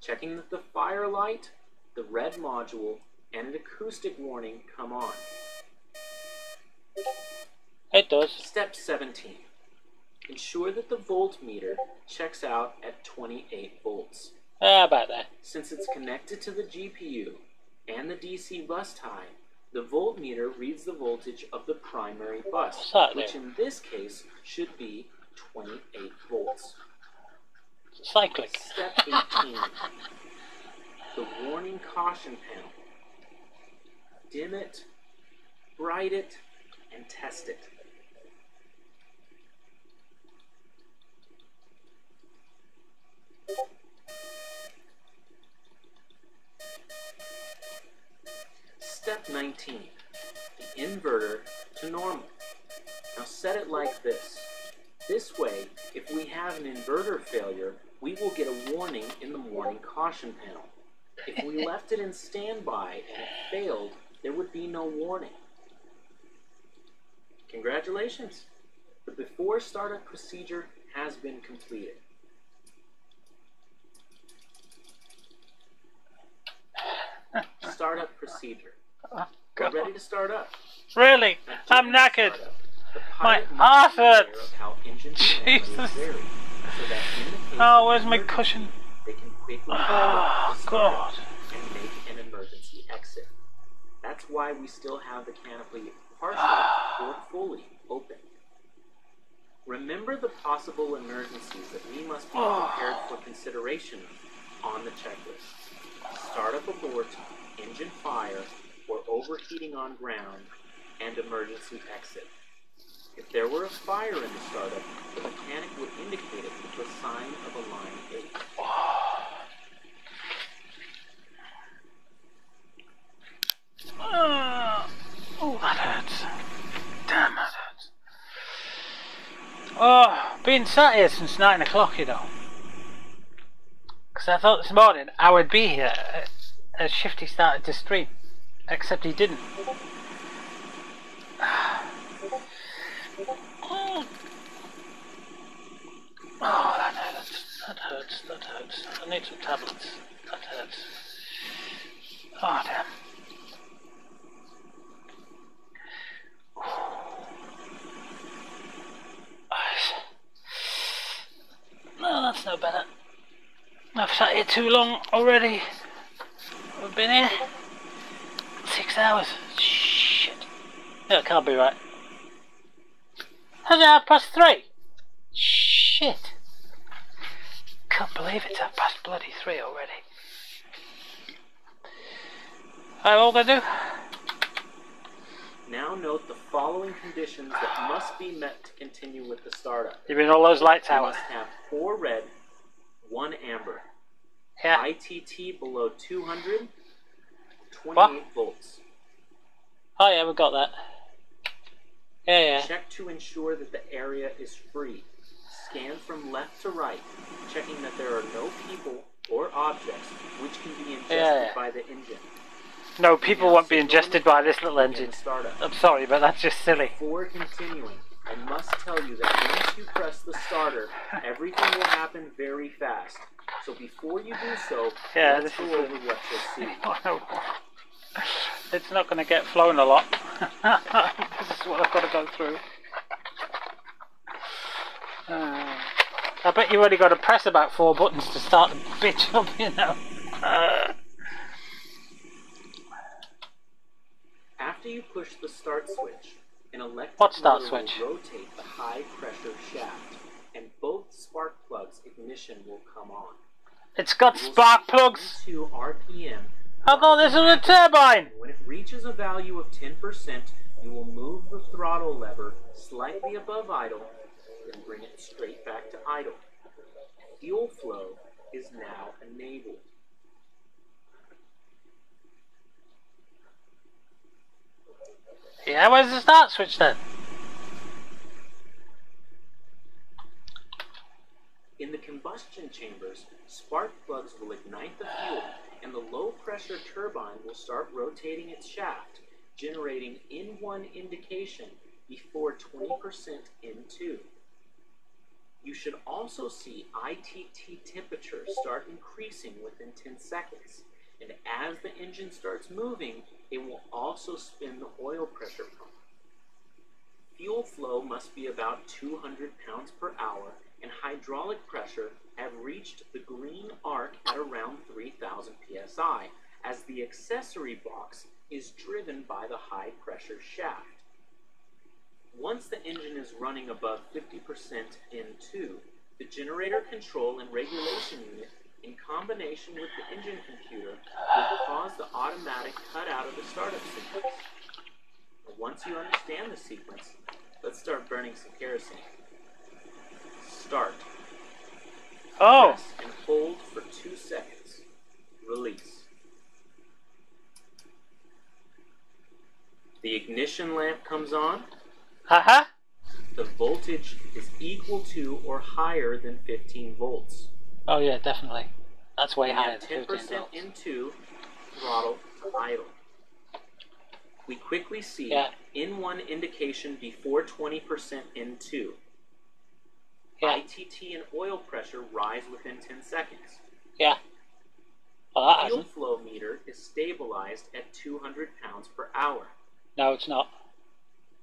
checking that the fire light, the red module, and an acoustic warning come on. It does. Step 17. Ensure that the voltmeter checks out at 28 volts. About that. Since it's connected to the GPU and the DC bus tie, the voltmeter reads the voltage of the primary bus, What's that which there? in this case should be 28 volts. Cyclic. Step 18. The warning caution panel. Dim it, bright it, and test it. Step 19. The inverter to normal. Now set it like this. This way, if we have an inverter failure, we will get a warning in the warning caution panel. If we left it in standby and it failed, there would be no warning. Congratulations! The before startup procedure has been completed. Startup procedure. We're ready to start up. Really? Now, I'm during knackered. startup, the My pilot must arse be aware hurts. of how engine dynamics Jesus. vary, so that in the case Oh, of where's my emergency, cushion? they can quickly Oh, interrupt the God. startup and make an emergency exit. That's why we still have the canopy partially or fully open. Remember the possible emergencies that we must be prepared for consideration on the checklist. Startup abort, engine fire, or overheating on ground, and emergency exit. If there were a fire in the startup, the mechanic would indicate it with the sign of a line 8. Oh, been sat here since 9 o'clock, you know. Because I thought this morning I would be here as Shifty started to stream. Except he didn't. Oh, that hurts. That hurts. That hurts. I need some tablets. That hurts. Oh, damn. No, that's no better. I've sat here too long already. I've been here 6 hours. Shit. No, it can't be right. How's it 3:30? Shit. Can't believe it's 3:30 already. Alright, what we're gonna do? Now note the following conditions that must be met to continue with the startup. You mean all those lights You out? must have 4 red, 1 amber. Yeah. ITT below 200, 28 What? volts. Oh yeah, we got that. Yeah, yeah. Check to ensure that the area is free. Scan from left to right, checking that there are no people or objects which can be ingested by the engine. No, people won't be ingested by this little engine. Startup. I'm sorry, but that's just silly. Before continuing, I must tell you that once you press the starter, everything will happen very fast. So before you do so, Yeah, let's go over what you'll see. Oh, no. It's not going to get flown a lot. This is what I've got to go through. I bet you only got to press about 4 buttons to start the bitch up, you know. After you push the start switch, an electric What start motor switch? will rotate the high pressure shaft, and both spark plugs ignition will come on. It's got You will spark see plugs. 22 RPM. I thought this was a turbine. When it reaches a value of 10%, you will move the throttle lever slightly above idle, then bring it straight back to idle. Fuel flow is now enabled. Yeah, where's the start switch then? In the combustion chambers, spark plugs will ignite the fuel, and the low-pressure turbine will start rotating its shaft, generating N1 indication before 20% N2. You should also see ITT temperature start increasing within 10 seconds, and as the engine starts moving, it will also spin the oil pressure pump. Fuel flow must be about 200 pounds per hour, and hydraulic pressure have reached the green arc at around 3,000 psi, as the accessory box is driven by the high pressure shaft. Once the engine is running above 50% N2, the generator control and regulation unit, in combination with the engine computer, will cause the automatic cutout of the startup sequence. Once you understand the sequence, let's start burning some kerosene. Start. Oh. Press and hold for 2 seconds. Release. The ignition lamp comes on. Uh-huh. The voltage is equal to or higher than 15 volts. Oh yeah, definitely. That's way We higher have than 15 10% volts. into throttle to idle. We quickly see Yeah. N1 indication before 20% N2. Yeah. ITT and oil pressure rise within 10 seconds. Yeah. Well, that Fuel hasn't. flow meter is stabilized at 200 pounds per hour. No, it's not.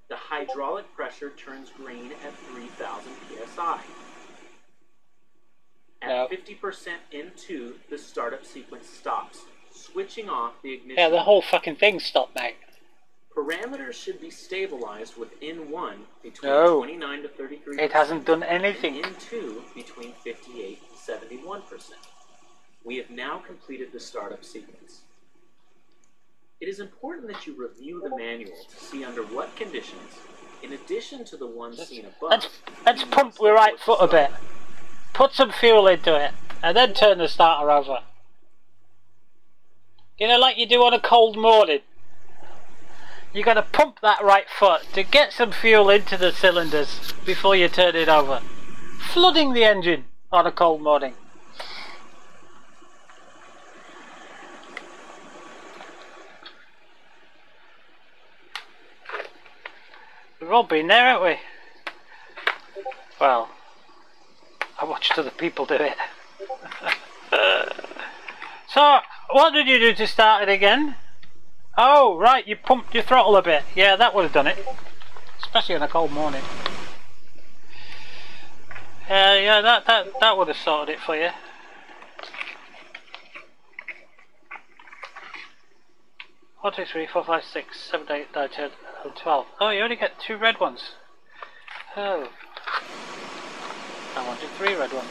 The hydraulic pressure turns green at 3,000 psi. At No. 50% N2, the startup sequence stops, switching off the ignition. Yeah, the whole fucking thing stopped, mate. Parameters should be stabilized with N1 between No. 29 to 33%. It hasn't done anything. And N2 between 58 and 71%. We have now completed the startup sequence. It is important that you review the manual to see under what conditions, in addition to the ones seen above, Let's you pump must your right abort foot a the bit. startup. Put some fuel into it, and then turn the starter over. You know, like you do on a cold morning. You got to pump that right foot to get some fuel into the cylinders before you turn it over. Flooding the engine on a cold morning. We've all been there, haven't we? Well, I watched other people do it. So, what did you do to start it again? Oh, right, you pumped your throttle a bit. Yeah, that would have done it. Especially on a cold morning. Yeah, that would have sorted it for you. One, two, three, four, five, six, 7, 8, 9, 10, 11, 12. Oh, you only get 2 red ones. Oh. I wanted 3 red ones.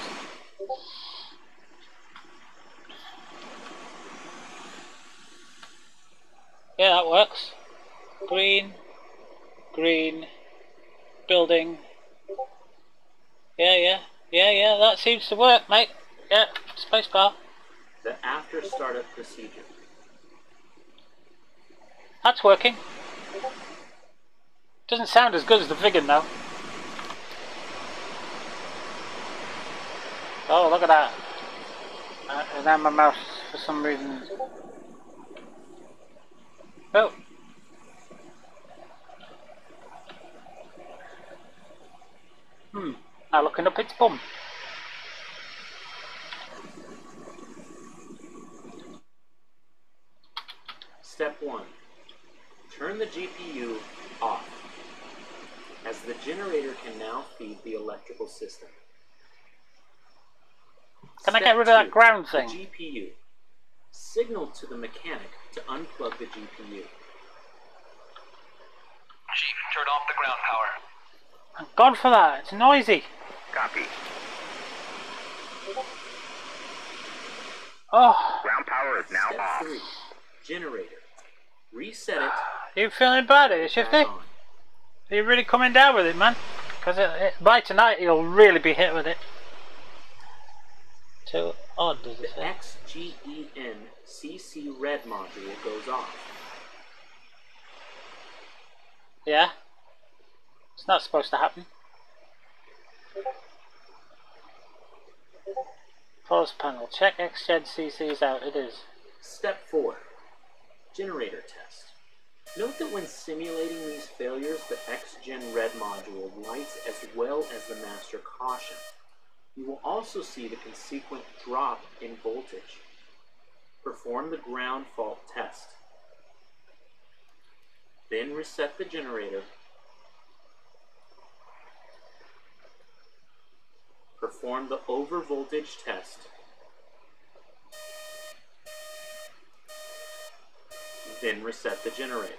Yeah, that works. Green, green, building. Yeah, that seems to work, mate. Yeah, spacebar. The after startup procedure. That's working. Doesn't sound as good as the Vigan though. Oh, look at that. And now my mouse, for some reason. Oh. Now looking up its bum. Step 1. Turn the GPU off, as the generator can now feed the electrical system. Can I get rid of that ground thing? The GPU. Signal to the mechanic to unplug the GPU. Chief, turn off the ground power. Thank God for that, it's noisy. Copy. Oh, Ground power is now Step off. 3. Generator. Reset it. are you feeling bad, are you, Shifty? Back Are on. you really coming down with it, man? Because by tonight you'll really be hit with it. Too odd, does The it say? XGEN CC red module goes off. Yeah? It's not supposed to happen. Pause panel. Check XGen CCs out. It is. Step 4. Generator test. Note that when simulating these failures, the XGen red module lights as well as the master caution. You will also see the consequent drop in voltage. Perform the ground fault test. Then reset the generator. Perform the over voltage test. Then reset the generator.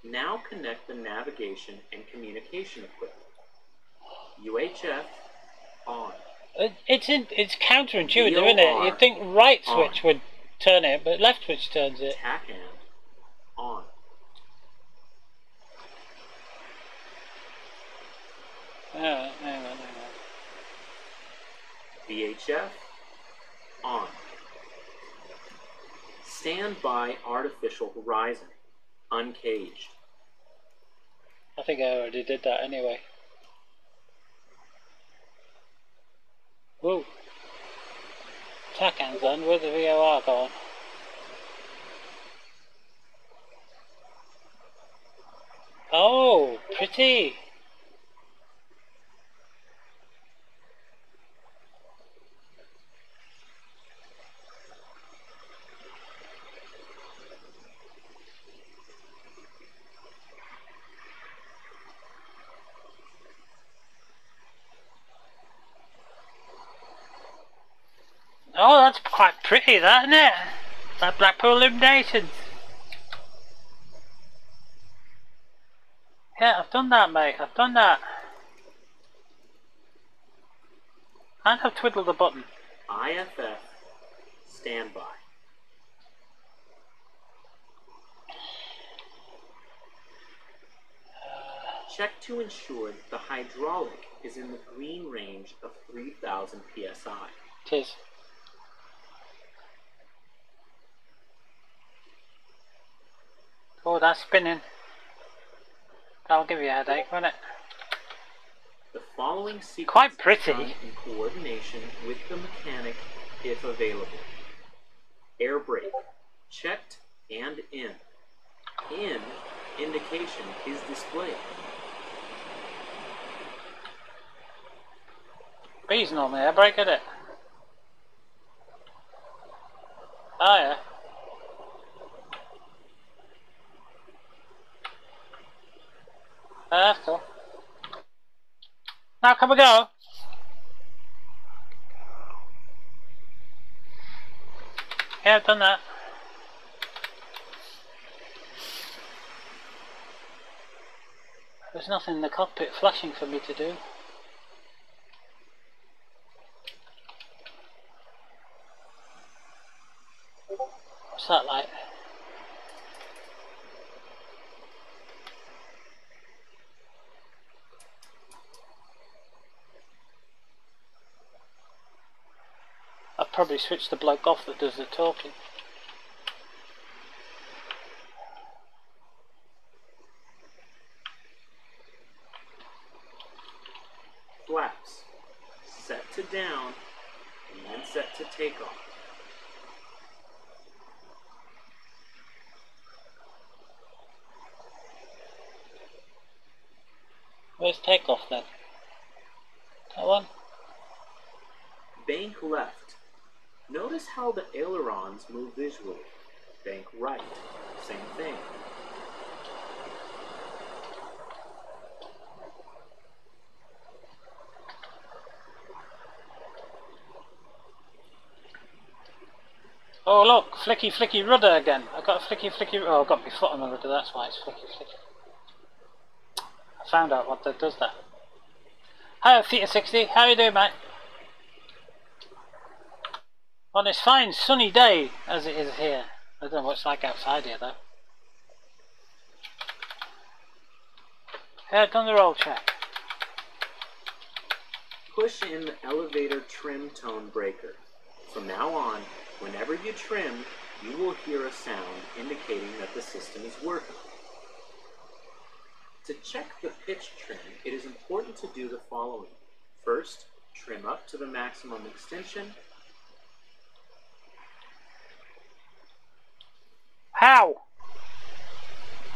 Now connect the navigation and communication equipment. UHF on. It's counterintuitive, isn't it? You'd think right switch would turn it, but left switch turns it. TACAN on. Oh, hang on. VHF on. Standby artificial horizon. Uncaged. I think I already did that anyway. Whoa. TACAN's on, where's the VOR gone? Oh, pretty. Oh, that's quite pretty, that, isn't it? That Blackpool Illuminations. Yeah, I've done that, mate. I've done that. And I've twiddled the button. IFF standby. Check to ensure that the hydraulic is in the green range of 3000 psi. Tis. Oh, that's spinning. That'll give you a headache, won't it? The following sequence Quite pretty. is done in coordination with the mechanic if available. Air brake, checked and in. In indication is displayed. B's normally air brake, isn't it? Oh yeah. That's cool. Now can we go? Yeah, I've done that. There's nothing in the cockpit flashing for me to do. What's that like? I've probably switched the bloke off that does the talking. Flaps, set to down, and then set to takeoff. Where's takeoff then? That one? Bank left. Notice how the ailerons move visually. Bank right, same thing. Oh look, flicky flicky rudder again. I've got a flicky flicky. Oh, I've got my foot on the rudder. That's why it's flicky flicky. I found out what that does that. Hi, Theta 60. How you doing, mate? On this fine sunny day as it is here. I don't know what it's like outside here though. Yeah, done the roll check. Push in the elevator trim tone breaker. From now on, whenever you trim, you will hear a sound indicating that the system is working. To check the pitch trim, it is important to do the following. First, trim up to the maximum extension. How?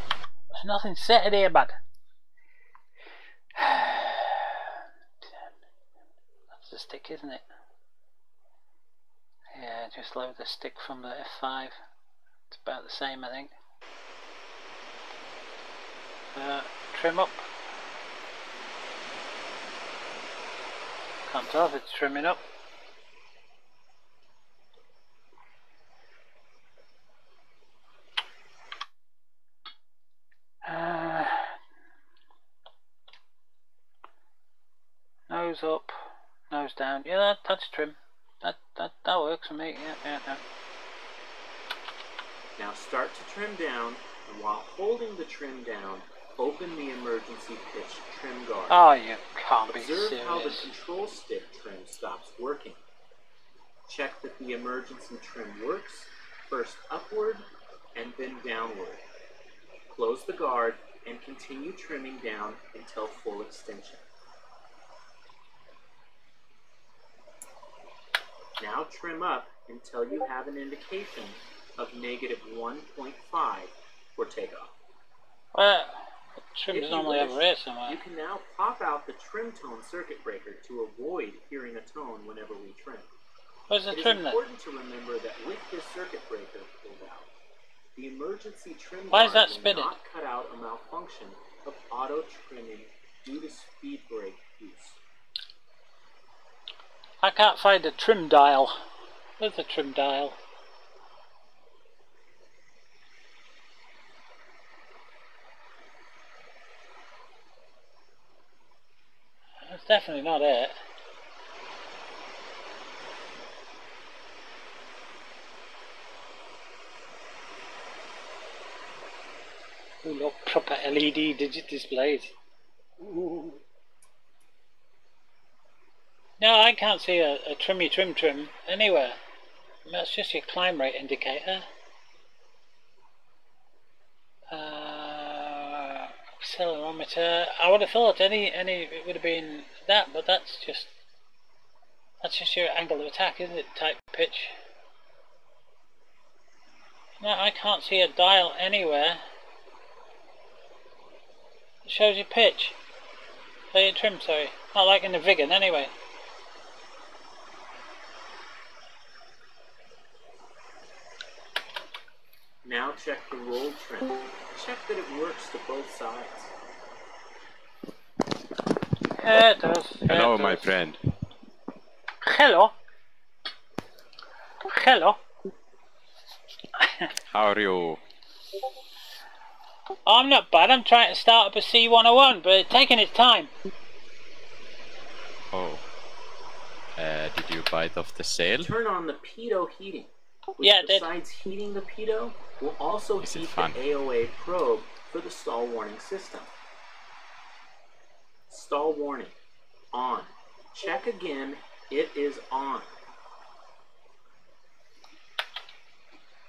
There's nothing set in here, bud. That's the stick, isn't it? Yeah, just load the stick from the F5. It's about the same, I think. Trim up. Can't tell if it's trimming up. Nose up, nose down. Yeah, that's trim. That works for me. Yeah. Now start to trim down, and while holding the trim down, open the emergency pitch trim guard. Oh, you can't be Observe serious. how the control stick trim stops working. Check that the emergency trim works, first upward and then downward. Close the guard and continue trimming down until full extension. Now trim up until you have an indication of -1.5 for takeoff. Well, trim's If you normally wish, over here somewhere. you can now pop out the trim tone circuit breaker to avoid hearing a tone whenever we trim. Where's the It is trim then? important to remember that with this circuit breaker pulled out, the emergency trim Why is guard that will spinning? not cut out a malfunction of auto trimming due to speed brake use. I can't find a trim dial. Where's the trim dial? That's definitely not it. Ooh, look, proper LED digit displays. Ooh. No, I can't see a trimmy trim anywhere. That's just your climb rate indicator. Accelerometer. I would have thought any it would have been that, but that's just your angle of attack, isn't it? Type pitch. No, I can't see a dial anywhere. It shows your pitch. So your trim, sorry. Not like in the Vigan anyway. Now check the roll trim. Check that it works to both sides. Yeah, it does. Hello, it my does. friend. Hello. Hello. How are you? I'm not bad. I'm trying to start up a C101, but it's taking its time. Oh. Did you bite off the sail? Turn on the pitot heating. Which, Yeah, it did. besides heating the pitot, will also Is it heat fun? the AOA probe for the stall warning system. Stall warning. On. Check again. It is on.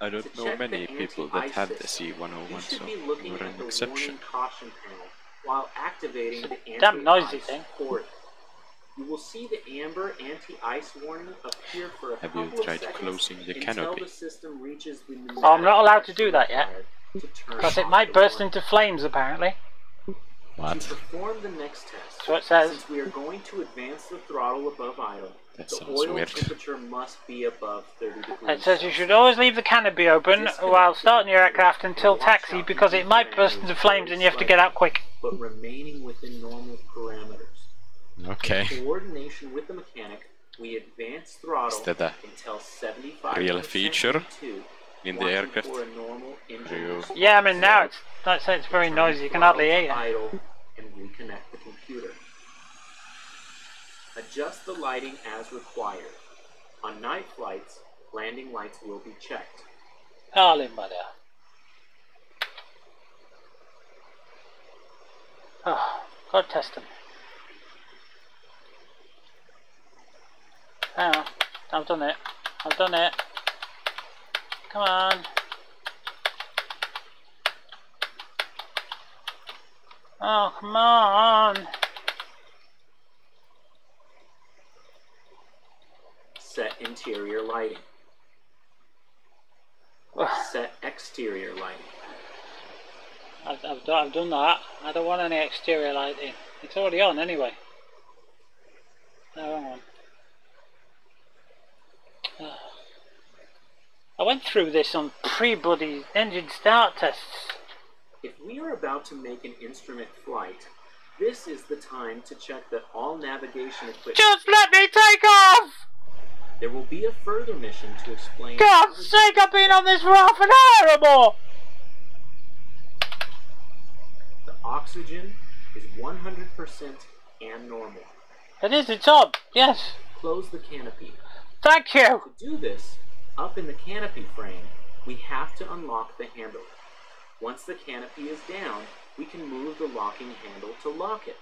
I don't To know check many the people that anti-ice have the system, you C101, should so be looking you're at an the exception. warning caution panel while activating the It's a damn noisy anti-ice thing. port. You will see the amber anti-ice warning appear for a Have couple you of tried seconds closing the until canopy? the system reaches the Oh, I'm not allowed to do that yet, to turn because it off might the burst warning. into flames apparently. To What? perform the next test, That's what it says. since we are going to advance the throttle above idle, That the sounds oil weird. temperature must be above 30 degrees. It says you should always leave the canopy open while starting your aircraft until taxi because it might burst into flames and you have to get out quick. But remaining within normal parameters. Okay. In coordination with the mechanic, we advance throttle Is that a until 75% real feature T2, in the watching aircraft? for a normal engine You- response. Yeah, I mean now it's very noisy. You can hardly hear you. Idle and reconnect the computer. Adjust the lighting as required. On night flights, landing lights will be checked. Holy mother. Oh, God test them. Oh, I've done it. I've done it. Come on. Oh, come on. Set interior lighting. Set exterior lighting. I've done that. I don't want any exterior lighting. It's already on anyway. No, wrong one. I went through this on pre-bloody engine start tests. If we are about to make an instrument flight, this is the time to check that all navigation equipment... Just let me take off! There will be a further mission to explain... God's sake, I've been on this for half an hour or more! The oxygen is 100% and normal. It is, it's on, yes. Close the canopy. Thank you. To do this, up in the canopy frame, we have to unlock the handle. Once the canopy is down, we can move the locking handle to lock it.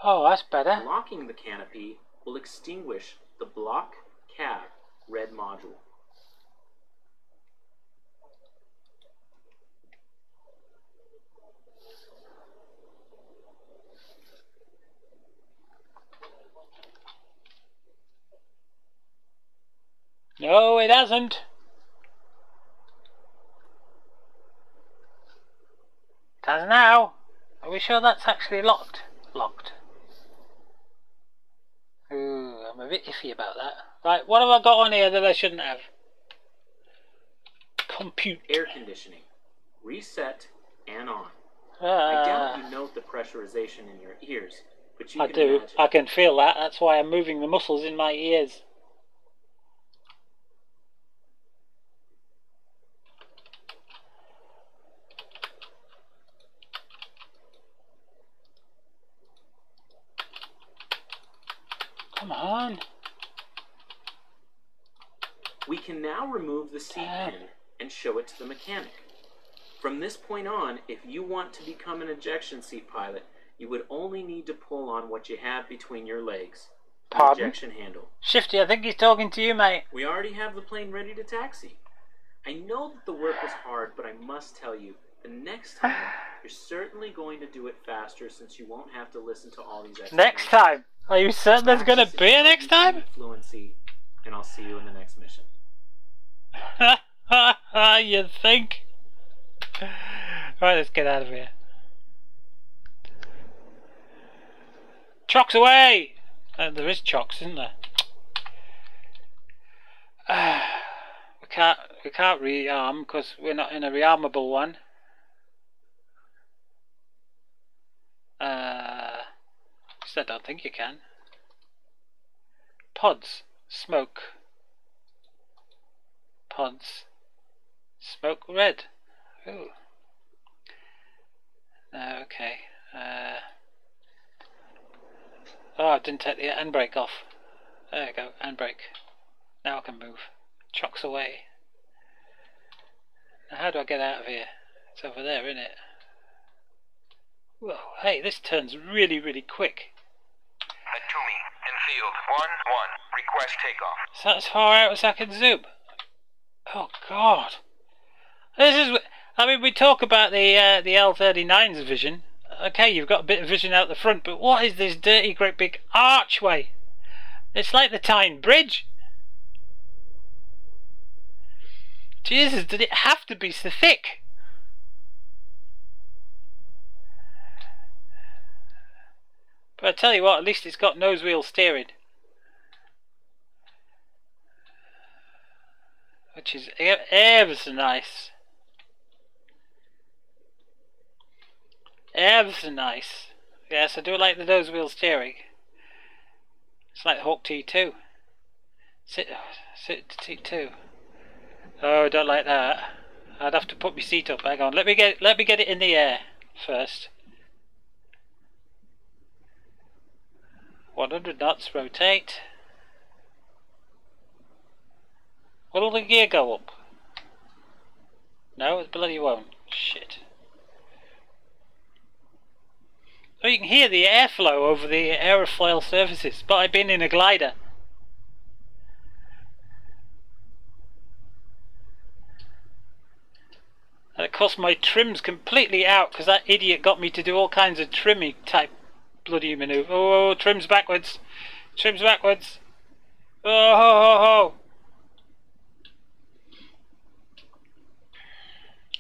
Oh, that's better. Locking the canopy will extinguish the block cab red module. No, it hasn't. It has now. Are we sure that's actually locked? Locked. Ooh, I'm a bit iffy about that. Right, what have I got on here that I shouldn't have? Compute. Air conditioning. Reset and on. I doubt you note the pressurization in your ears, but you I can do. imagine. I can feel that. That's why I'm moving the muscles in my ears. Come on. We can now remove the seat pin and show it to the mechanic. From this point on, if you want to become an ejection seat pilot, you would only need to pull on what you have between your legs. The Pardon? ejection handle. Shifty, I think he's talking to you, mate. We already have the plane ready to taxi. I know that the work was hard, but I must tell you, the next time You're certainly going to do it faster since you won't have to listen to all these Next time. Are you certain there's going to be a next time? Fluency, and I'll see you in the next mission. You think? Right, let's get out of here. Chocks away! There is chocks, isn't there? We can't rearm because we're not in a rearmable one. I don't think you can. Pods, smoke. Pods, smoke red. Ooh. Okay. Oh, I didn't take the handbrake off. There you go, handbrake. Now I can move. Chocks away. Now how do I get out of here? It's over there, isn't it? Whoa, hey, this turns really, really quick. Atumi, in field 1-1, request takeoff. Is that as far out as I can zoom? Oh God. This is, I mean, we talk about the L-39's vision. Okay, you've got a bit of vision out the front, but what is this dirty, great big archway? It's like the Tyne Bridge. Jesus, did it have to be so thick? But I tell you what, at least it's got nose wheel steering, which is ever so nice. Ever so nice. Yes, I do like the nose wheel steering. It's like the Hawk T2. Sit T2. Oh, I don't like that. I'd have to put my seat up. Hang on, let me get it in the air first. 100 knots, rotate. Will the gear go up? No, it bloody won't. Shit. Oh, you can hear the airflow over the aerofoil surfaces, but I've been in a glider. And of course my trim's completely out because that idiot got me to do all kinds of trimming type bloody manoeuvre. Oh, trim's backwards. Trim's backwards. Oh, ho, ho, ho.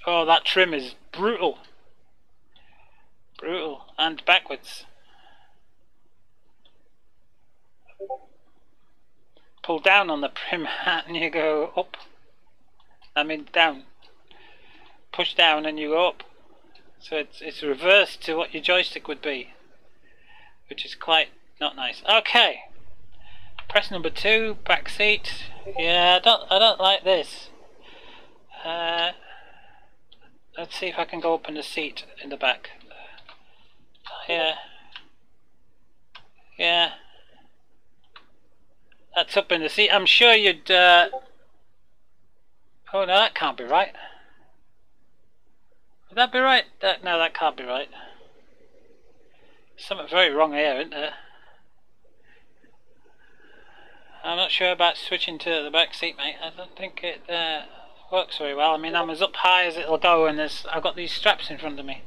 Oh, that trim is brutal. Brutal. And backwards. Pull down on the prim hat and you go up. I mean down. Push down and you go up. So it's reversed to what your joystick would be, which is quite not nice. Okay. Press number 2, back seat. Yeah, I don't like this. Let's see if I can go up in the seat in the back. Yeah. Yeah. That's up in the seat. I'm sure you'd oh no, that can't be right. Would that be right? No, that can't be right. Something very wrong here, isn't there? I'm not sure about switching to the back seat, mate. I don't think it works very well. I mean, I'm as up high as it'll go, and I've got these straps in front of me.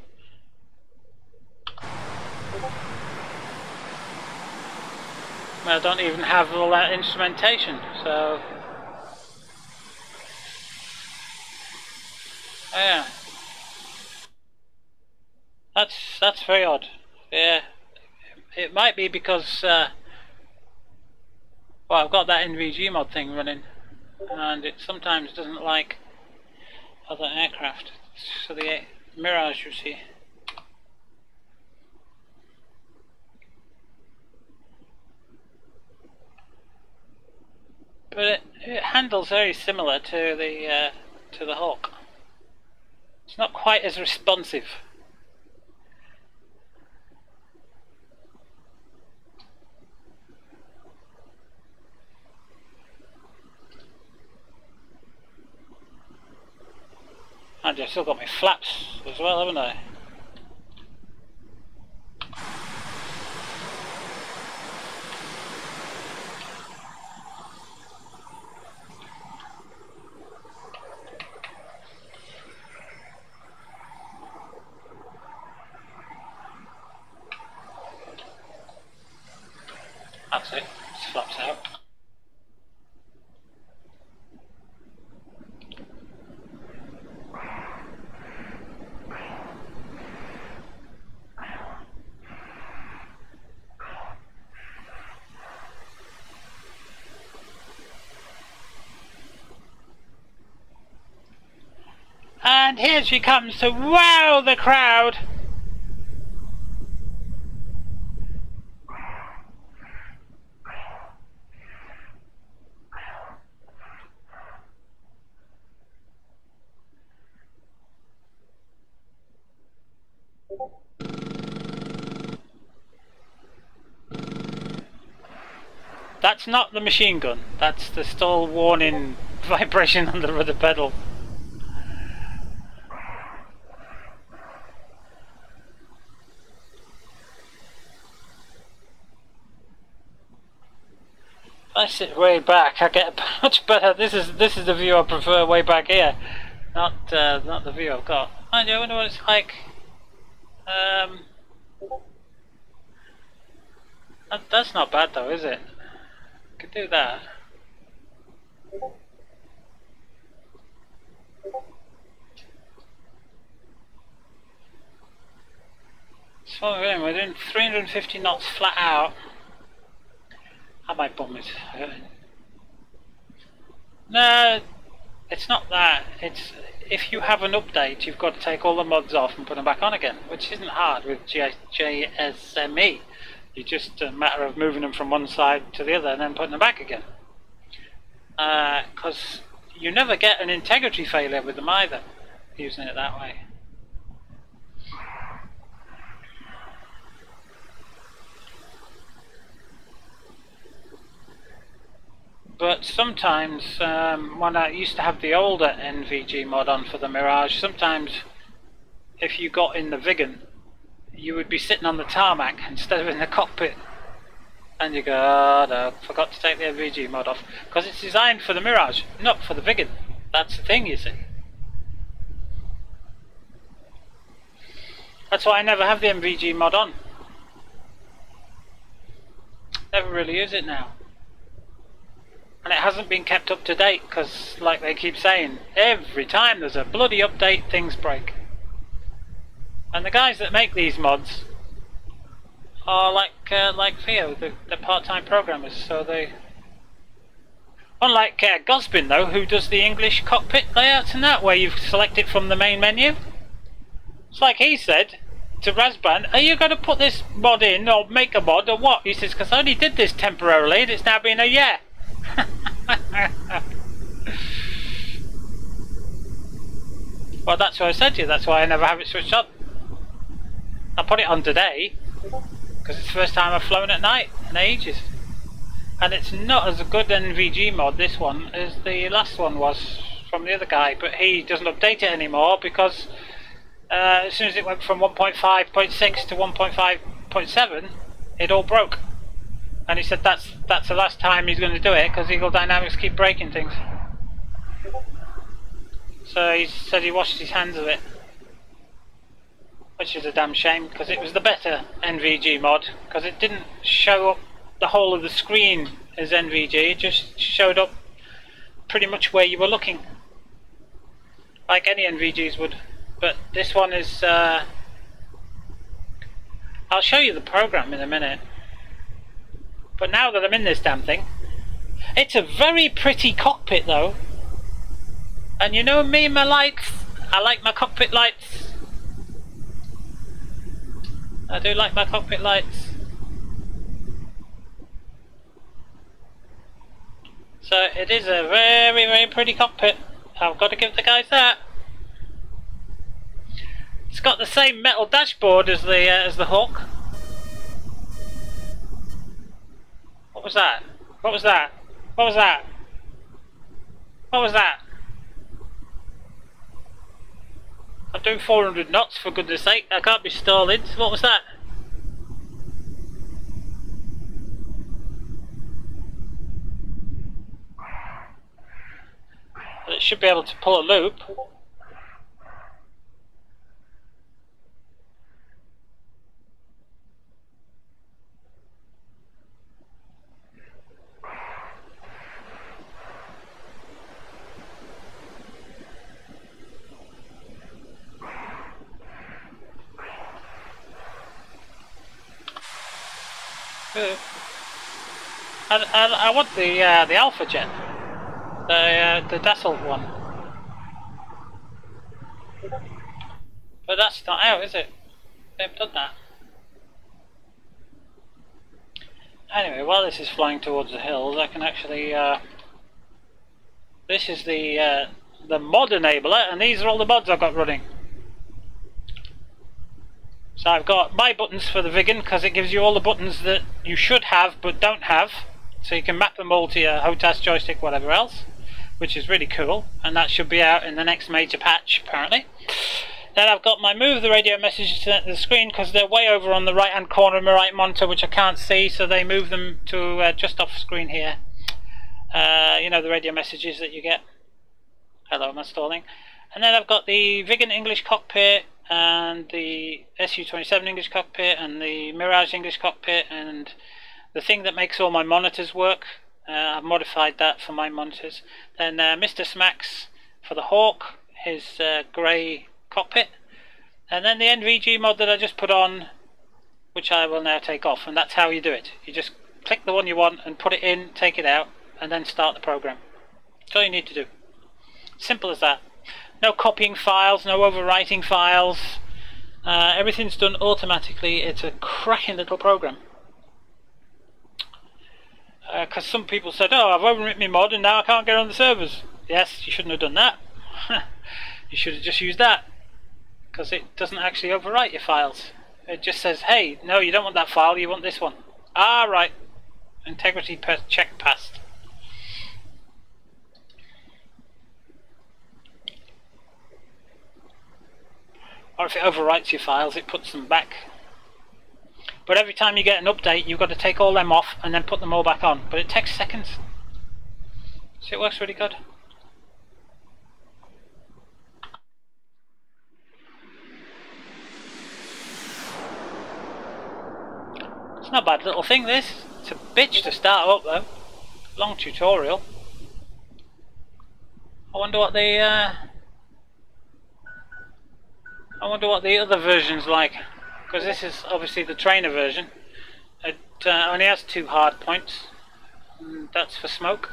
I don't even have all that instrumentation, so yeah. That's very odd. Yeah, it might be because well, I've got that NVG mod thing running, and it sometimes doesn't like other aircraft. So the Mirage, you see. But it handles very similar to the Hawk. It's not quite as responsive. And I've still got my flaps as well, haven't I? that's it. It flaps out. And here she comes to wow the crowd. That's not the machine gun, that's the stall warning vibration on the rudder pedal. If I sit way back, I get much better. This is the view I prefer, way back here, not the view I've got. Mind you, I wonder what it's like. That's not bad though, is it? Could do that. So we're doing 350 knots flat out. How my bum is hurting. No, it's not that. It's if you have an update, you've got to take all the mods off and put them back on again, which isn't hard with JSME. It's just a matter of moving them from one side to the other and then putting them back again. Because you never get an integrity failure with them either, using it that way. But sometimes, when I used to have the older NVG mod on for the Mirage, sometimes if you got in the Vigan, you would be sitting on the tarmac instead of in the cockpit. And you go, oh no, forgot to take the NVG mod off. Because it's designed for the Mirage, not for the Vigan. That's the thing, you see. That's why I never have the NVG mod on. Never really use it now. And it hasn't been kept up to date because, like they keep saying, every time there's a bloody update, things break. And the guys that make these mods are like Theo, the part-time programmers. So they, unlike Gosbin though, who does the English cockpit layouts and that, where you select it from the main menu. It's like he said to Razban, are you going to put this mod in or make a mod or what? He says, because I only did this temporarily and it's now been a year. Well, that's what I said to you, that's why I never have it switched on. I put it on today because it's the first time I've flown at night in ages, and it's not as a good NVG mod, this one, as the last one was from the other guy, but he doesn't update it anymore because as soon as it went from 1.5.6 to 1.5.7 it all broke. And he said that's the last time he's going to do it because Eagle Dynamics keep breaking things. So he said he washed his hands of it, which is a damn shame because it was the better NVG mod, because it didn't show up the whole of the screen as NVG, it just showed up pretty much where you were looking, like any NVGs would. But this one is, I'll show you the program in a minute. But now that I'm in this damn thing, it's a very pretty cockpit though. And you know me and my lights, I like my cockpit lights. I do like my cockpit lights. So it is a very, very pretty cockpit. I've got to give the guys that. It's got the same metal dashboard as the Hawk. What was that? What was that? What was that? What was that? I'm doing 400 knots, for goodness sake. I can't be stalling. What was that? Well, it should be able to pull a loop. I want the Alpha Jet, the Dassault one, but that's not out, is it? They haven't done that. Anyway, while this is flying towards the hills, I can actually. This is the mod enabler, and these are all the mods I've got running. So I've got my buttons for the Vigan, because it gives you all the buttons that you should have but don't have, so you can map them all to your HOTAS joystick, whatever else, which is really cool, and that should be out in the next major patch apparently. Then I've got my move the radio messages to the screen, because they're way over on the right hand corner of my right monitor, which I can't see, so they move them to just off screen here. You know, the radio messages that you get. Hello, am I stalling? And then I've got the Vigan English cockpit, and the SU-27 English cockpit, and the Mirage English cockpit, and the thing that makes all my monitors work. I've modified that for my monitors. Then Mr. Smacks for the Hawk, his grey cockpit, and then the NVG mod that I just put on, which I will now take off, and that's how you do it. You just click the one you want and put it in, take it out, and then start the program. That's all you need to do. Simple as that. No copying files, no overwriting files. Everything's done automatically. It's a cracking little program. Because some people said, oh, I've overwritten my mod and now I can't get on the servers. Yes, you shouldn't have done that. You should have just used that, because it doesn't actually overwrite your files. It just says, hey, no, you don't want that file, you want this one. Ah, right. Integrity check passed. Or if it overwrites your files, it puts them back. But every time you get an update, you've got to take all them off and then put them all back on. But it takes seconds. So it works really good. It's not a bad little thing, this. It's a bitch to start up though. Long tutorial. I wonder what the other version's like, because this is obviously the trainer version. It only has 2 hard points, and that's for smoke.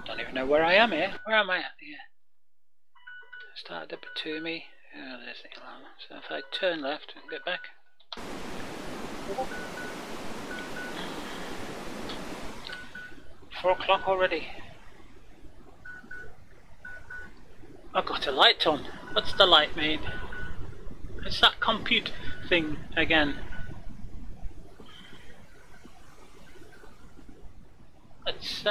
Don't even know where I am here. Where am I at here? Started up to me. Oh, there's the alarm. So if I turn left and get back. 4 o'clock already. I've got a light on. What's the light mean? It's that compute thing again. It's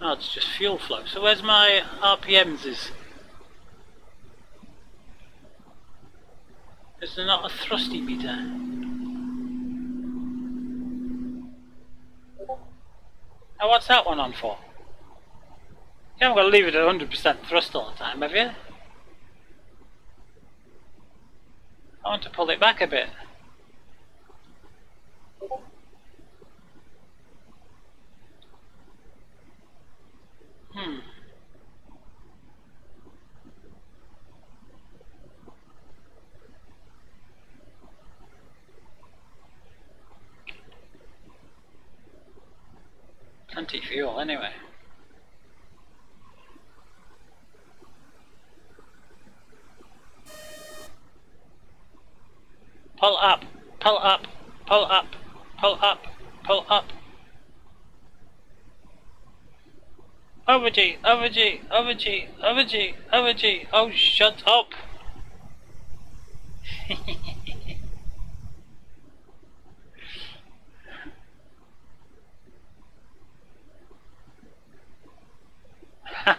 oh, it's just fuel flow. So where's my RPMs? Is there not a thrusty meter? Now what's that one on for? You haven't got to leave it at 100% thrust all the time, have you? I want to pull it back a bit. Plenty fuel anyway. Pull up, pull up, pull up, pull up, pull up. Over G, over G, over G, over G, over G. Oh, shut up.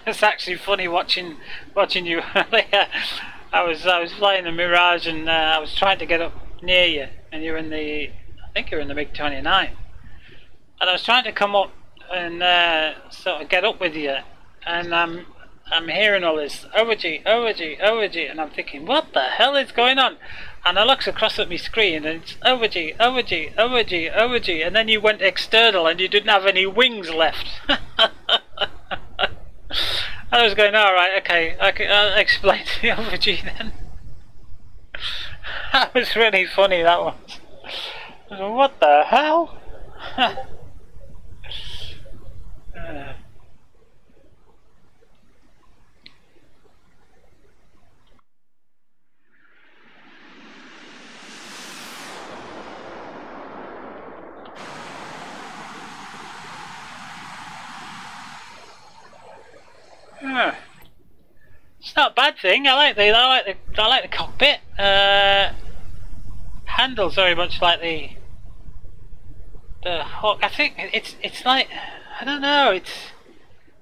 It's actually funny watching you earlier. I was flying the Mirage and I was trying to get up near you, and you're in the, I think you're in the MiG-29, and I was trying to come up and sort of get up with you, and I'm hearing all this overgy, and I'm thinking, what the hell is going on? And I looks across at my screen and it's overgy, and then you went external and you didn't have any wings left. I was going, alright, okay, I'll explain to the overgy then. That was really funny, that was. I was like, what the hell? It's not a bad thing. I like the cockpit. Handles very much like the Hawk. I think it's like, I don't know.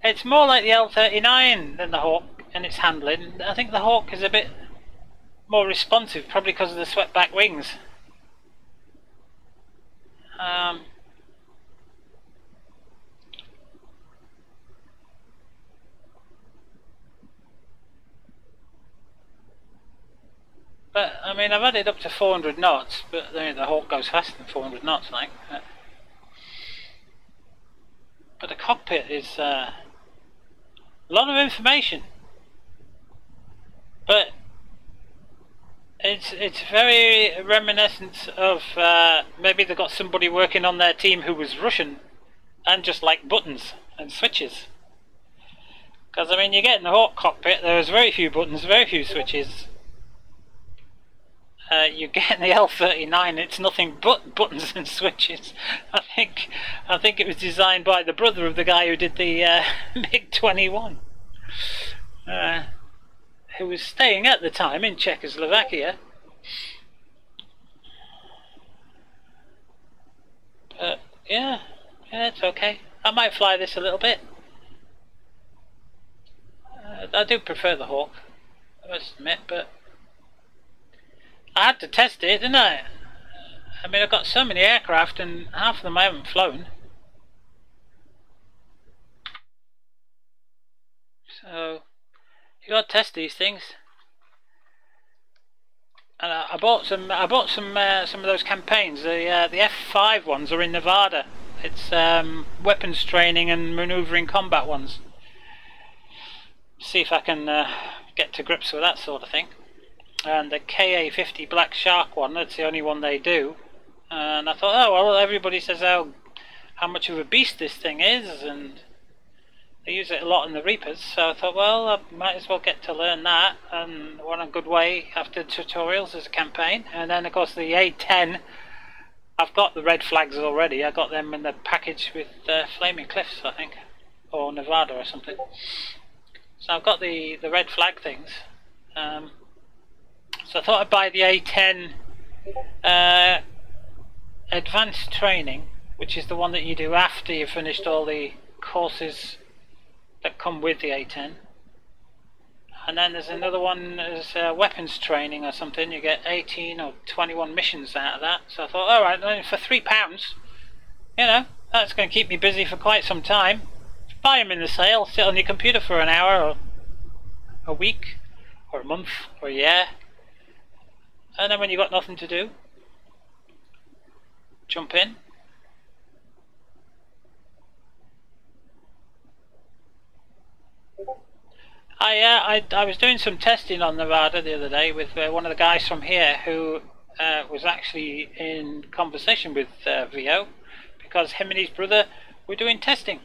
It's more like the L39 than the Hawk in its handling. I think the Hawk is a bit more responsive, probably because of the swept back wings. But I mean, I've had it up to 400 knots, but the Hawk goes faster than 400 knots, like. But the cockpit is a lot of information. But it's very reminiscent of maybe they got somebody working on their team who was Russian and just liked buttons and switches. Because I mean, you get in the Hawk cockpit, there's very few buttons, very few switches. You get in the L39, it's nothing but buttons and switches. I think it was designed by the brother of the guy who did the MiG-21, who was staying at the time in Czechoslovakia. But yeah, it's okay. I might fly this a little bit. I do prefer the Hawk, I must admit, but I had to test it, didn't I? I mean, I've got so many aircraft and half of them I haven't flown. So, you got to test these things. And I bought some of those campaigns. The F5 ones are in Nevada. It's weapons training and manoeuvring combat ones. See if I can get to grips with that sort of thing. And the KA-50 Black Shark one, that's the only one they do. And I thought, oh well, everybody says how much of a beast this thing is, and they use it a lot in the Reapers, so I thought, well, I might as well get to learn that, and one a good way after tutorials is a campaign. And then of course the A10, I've got the red flags already. I got them in the package with Flaming Cliffs, I think, or Nevada or something. So I've got the red flag things. So I thought I'd buy the A10 Advanced Training, which is the one that you do after you've finished all the courses that come with the A10. And then there's another one as Weapons Training or something. You get 18 or 21 missions out of that. So I thought, alright, for £3, you know, that's going to keep me busy for quite some time. Buy them in the sale, sit on your computer for an hour or a week or a month or a year. And then when you've got nothing to do, jump in. I was doing some testing on Nevada the other day with one of the guys from here who was actually in conversation with VO, because him and his brother were doing testing.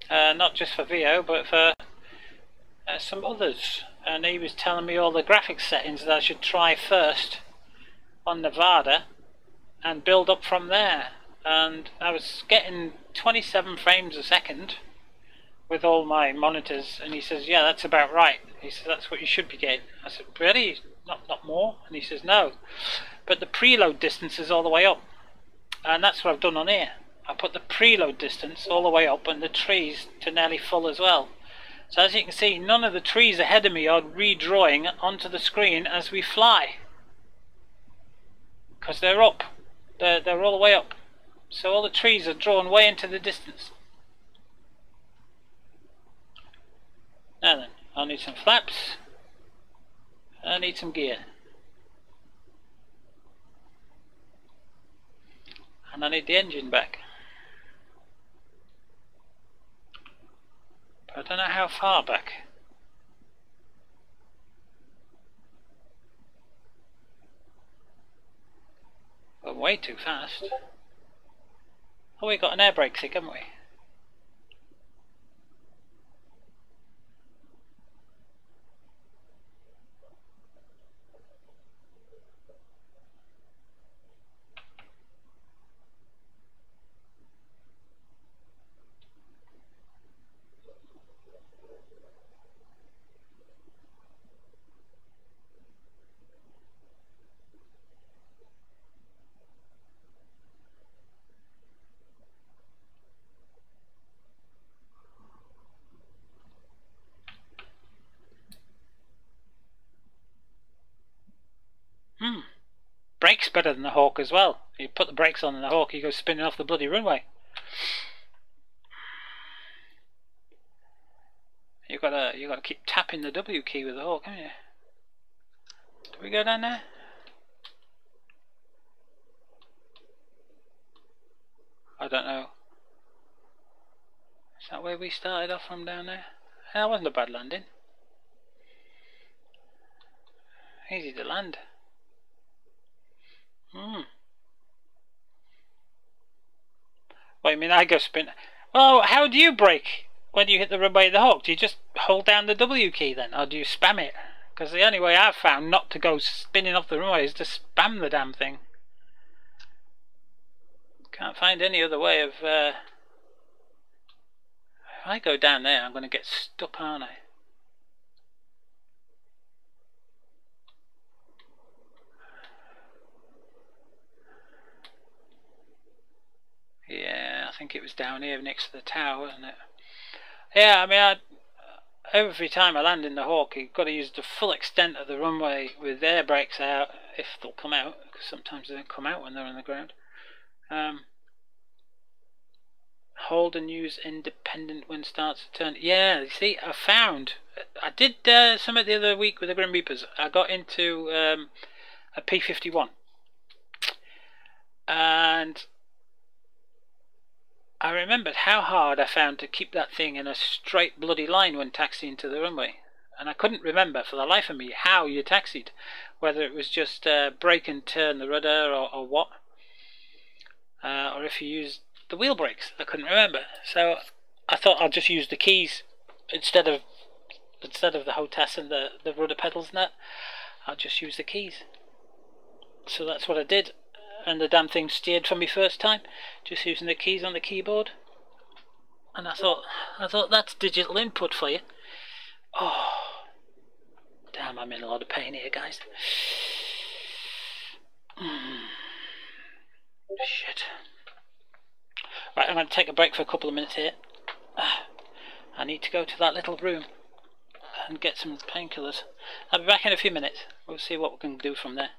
Not just for VO, but for some others. And he was telling me all the graphics settings that I should try first on Nevada and build up from there. And I was getting 27 frames a second with all my monitors, and he says, yeah, that's about right. He says, that's what you should be getting. I said, really? Not more? And he says, no. But the preload distance is all the way up. And that's what I've done on here. I put the preload distance all the way up and the trees to nearly full as well. So as you can see, none of the trees ahead of me are redrawing onto the screen as we fly. Because they're up. They're all the way up. So all the trees are drawn way into the distance. Now then, I'll need some flaps. I need some gear. And I need the engine back. But I don't know how far back. We're way too fast. Oh, we got an air brake stick, haven't we? Brakes better than the Hawk as well. You put the brakes on and the Hawk, he goes spinning off the bloody runway. You gotta keep tapping the W key with the Hawk, haven't you? Do we go down there? I don't know. Is that where we started off from down there? That wasn't a bad landing. Easy to land. What, you mean I go spin? Well, how do you brake when you hit the runway of the Hawk? Do you just hold down the W key then, or do you spam it? Because the only way I've found not to go spinning off the runway is to spam the damn thing. Can't find any other way of... If I go down there, I'm going to get stuck, aren't I? Yeah, I think it was down here next to the tower, wasn't it? Yeah, I mean, every time I land in the Hawk, you've got to use the full extent of the runway with air brakes out, if they'll come out, because sometimes they don't come out when they're on the ground. Hold and use independent when starts to turn. Yeah, you see, I found, I did some of the other week with the Grim Reapers. I got into a P51, and I remembered how hard I found to keep that thing in a straight bloody line when taxiing to the runway. And I couldn't remember for the life of me how you taxied. Whether it was just brake and turn the rudder or what. Or if you used the wheel brakes. I couldn't remember. So I thought I'd just use the keys instead of the HOTAS and the rudder pedals and that. I'll just use the keys. So that's what I did. And the damn thing steered for me first time, just using the keys on the keyboard. And I thought that's digital input for you. Oh, damn! I'm in a lot of pain here, guys. Shit. Right, I'm going to take a break for a couple of minutes here. I need to go to that little room and get some painkillers. I'll be back in a few minutes. We'll see what we can do from there.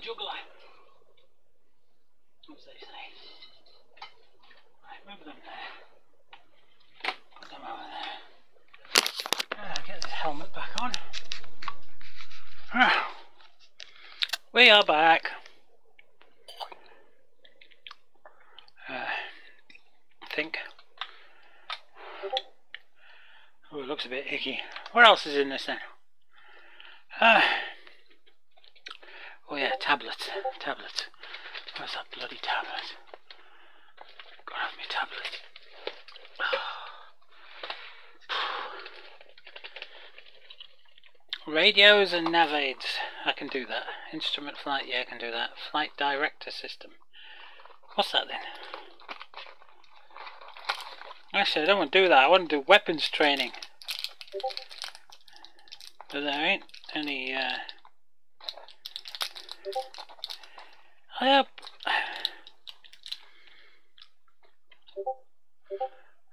juggler. As they say. Right, move them there. Put them over there. Get this helmet back on. We are back. I think. Oh, it looks a bit icky. What else is in this then? Oh yeah, tablets. Tablets. Where's that bloody tablet? Got off my tablet. Radios and nav aids. I can do that. Instrument flight, yeah, I can do that. Flight director system. What's that then? Actually, I don't want to do that. I want to do weapons training. But there ain't any.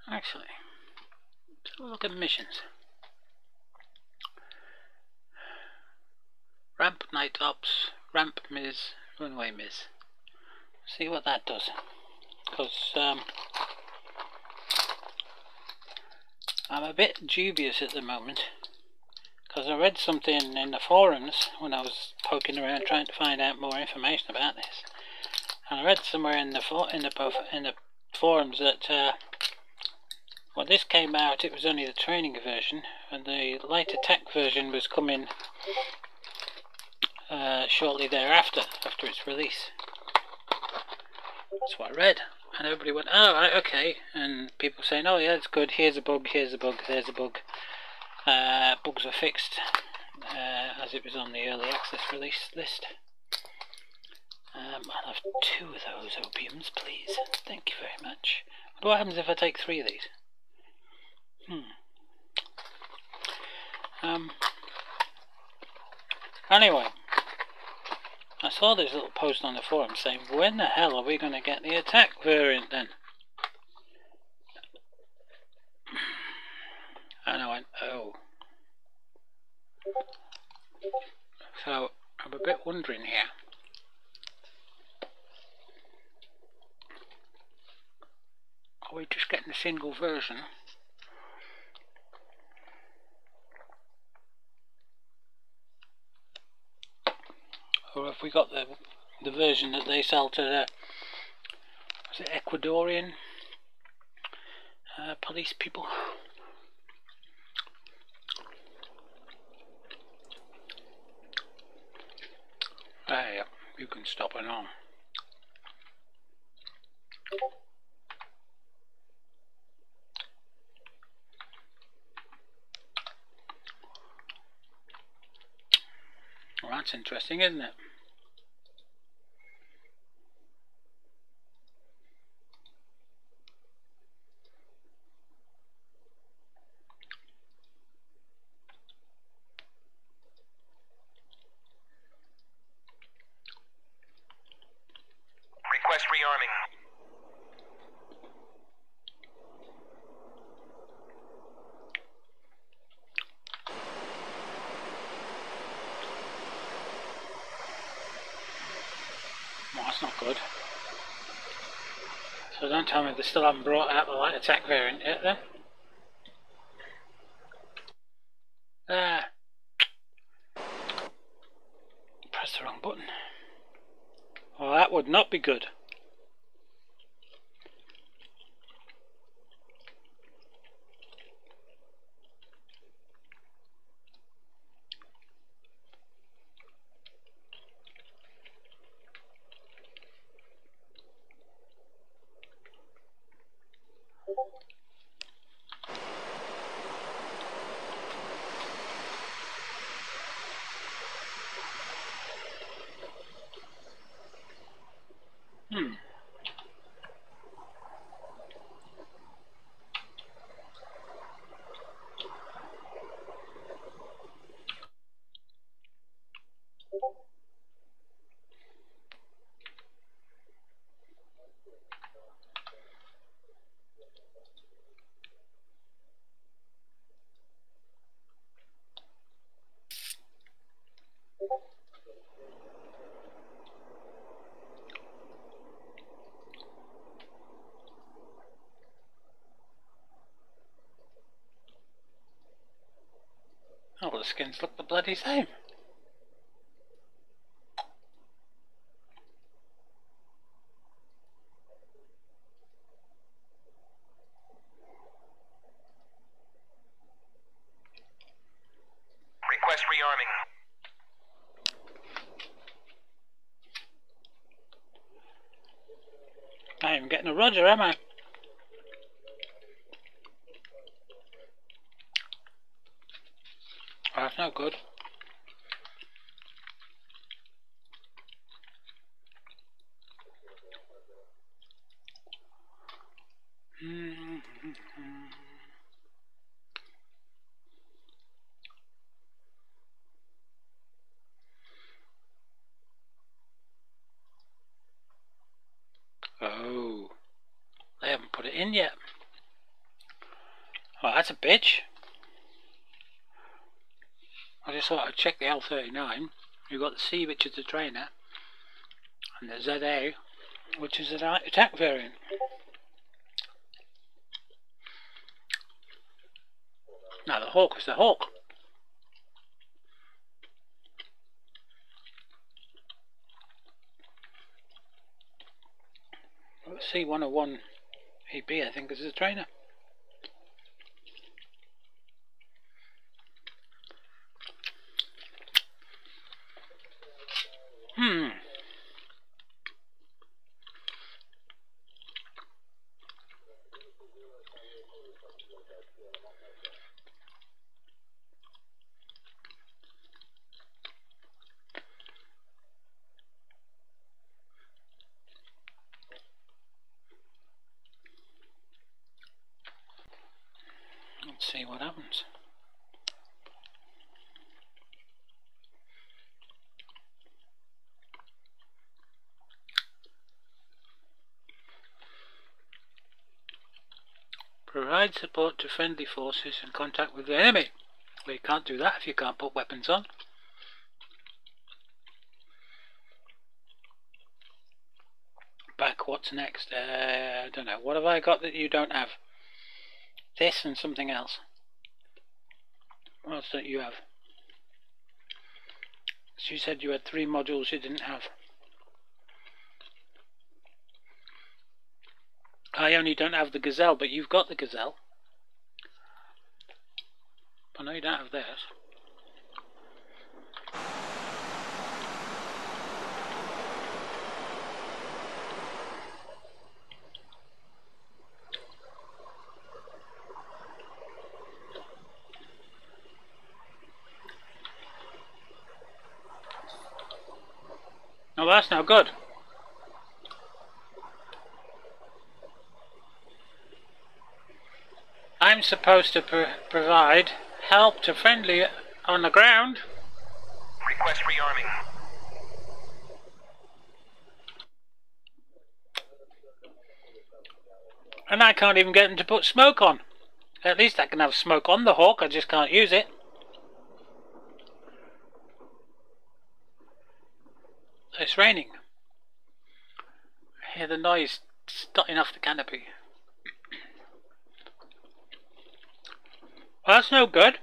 Actually, let's have a look at missions. Ramp night ops, ramp miss, runway miss. See what that does. Because I'm a bit dubious at the moment. Because I read something in the forums when I was poking around trying to find out more information about this. And I read somewhere in the forums that when this came out, it was only the training version, and the light attack version was coming shortly thereafter, after its release. That's what I read, and everybody went, "Oh, right, okay," and people saying, "Oh yeah, it's good. Here's a bug. Here's a bug. There's a bug." Bugs were fixed as it was on the early access release list. I'll have 2 of those opiums, please. Thank you very much. What happens if I take 3 of these? Anyway, I saw this little post on the forum saying, when the hell are we going to get the attack variant then? And I went, oh. So, I'm a bit wondering here. Are we just getting a single version? Or have we got the version that they sell to the, was it Ecuadorian police people? Hey, you can stop it on. Well, that's interesting, isn't it? Request rearming. Well, that's not good. So don't tell me they still haven't brought out the light attack variant yet then? Press the wrong button. Well, that would not be good. the skins look the bloody same. Request rearming. I am getting a Roger, am I? Oh, that's no good. Oh, they haven't put it in yet. Oh, that's a bitch. I just thought I'd check the L39. You've got the C, which is the trainer, and the ZA, which is an attack variant. Now the Hawk is the Hawk. C101 AB, I think, is the trainer. Let's see what happens. Provide support to friendly forces in contact with the enemy. Well, you can't do that if you can't put weapons on. Back, what's next? I don't know. What have I got that you don't have? This and something else. What else don't you have? You said you had 3 modules you didn't have. I only don't have the Gazelle, but you've got the Gazelle. I know you don't have this. Oh, that's no good. I'm supposed to provide help to friendly on the ground. Request rearming. And I can't even get them to put smoke on. At least I can have smoke on the Hawk, I just can't use it. It's raining. I hear the noise starting off the canopy. Well, that's no good.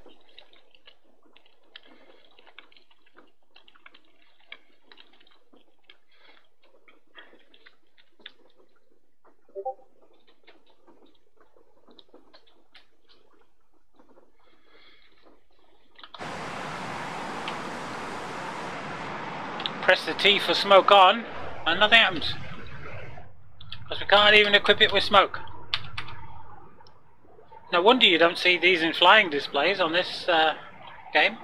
Press the T for smoke on and nothing happens. Because we can't even equip it with smoke. No wonder you don't see these in flying displays on this game.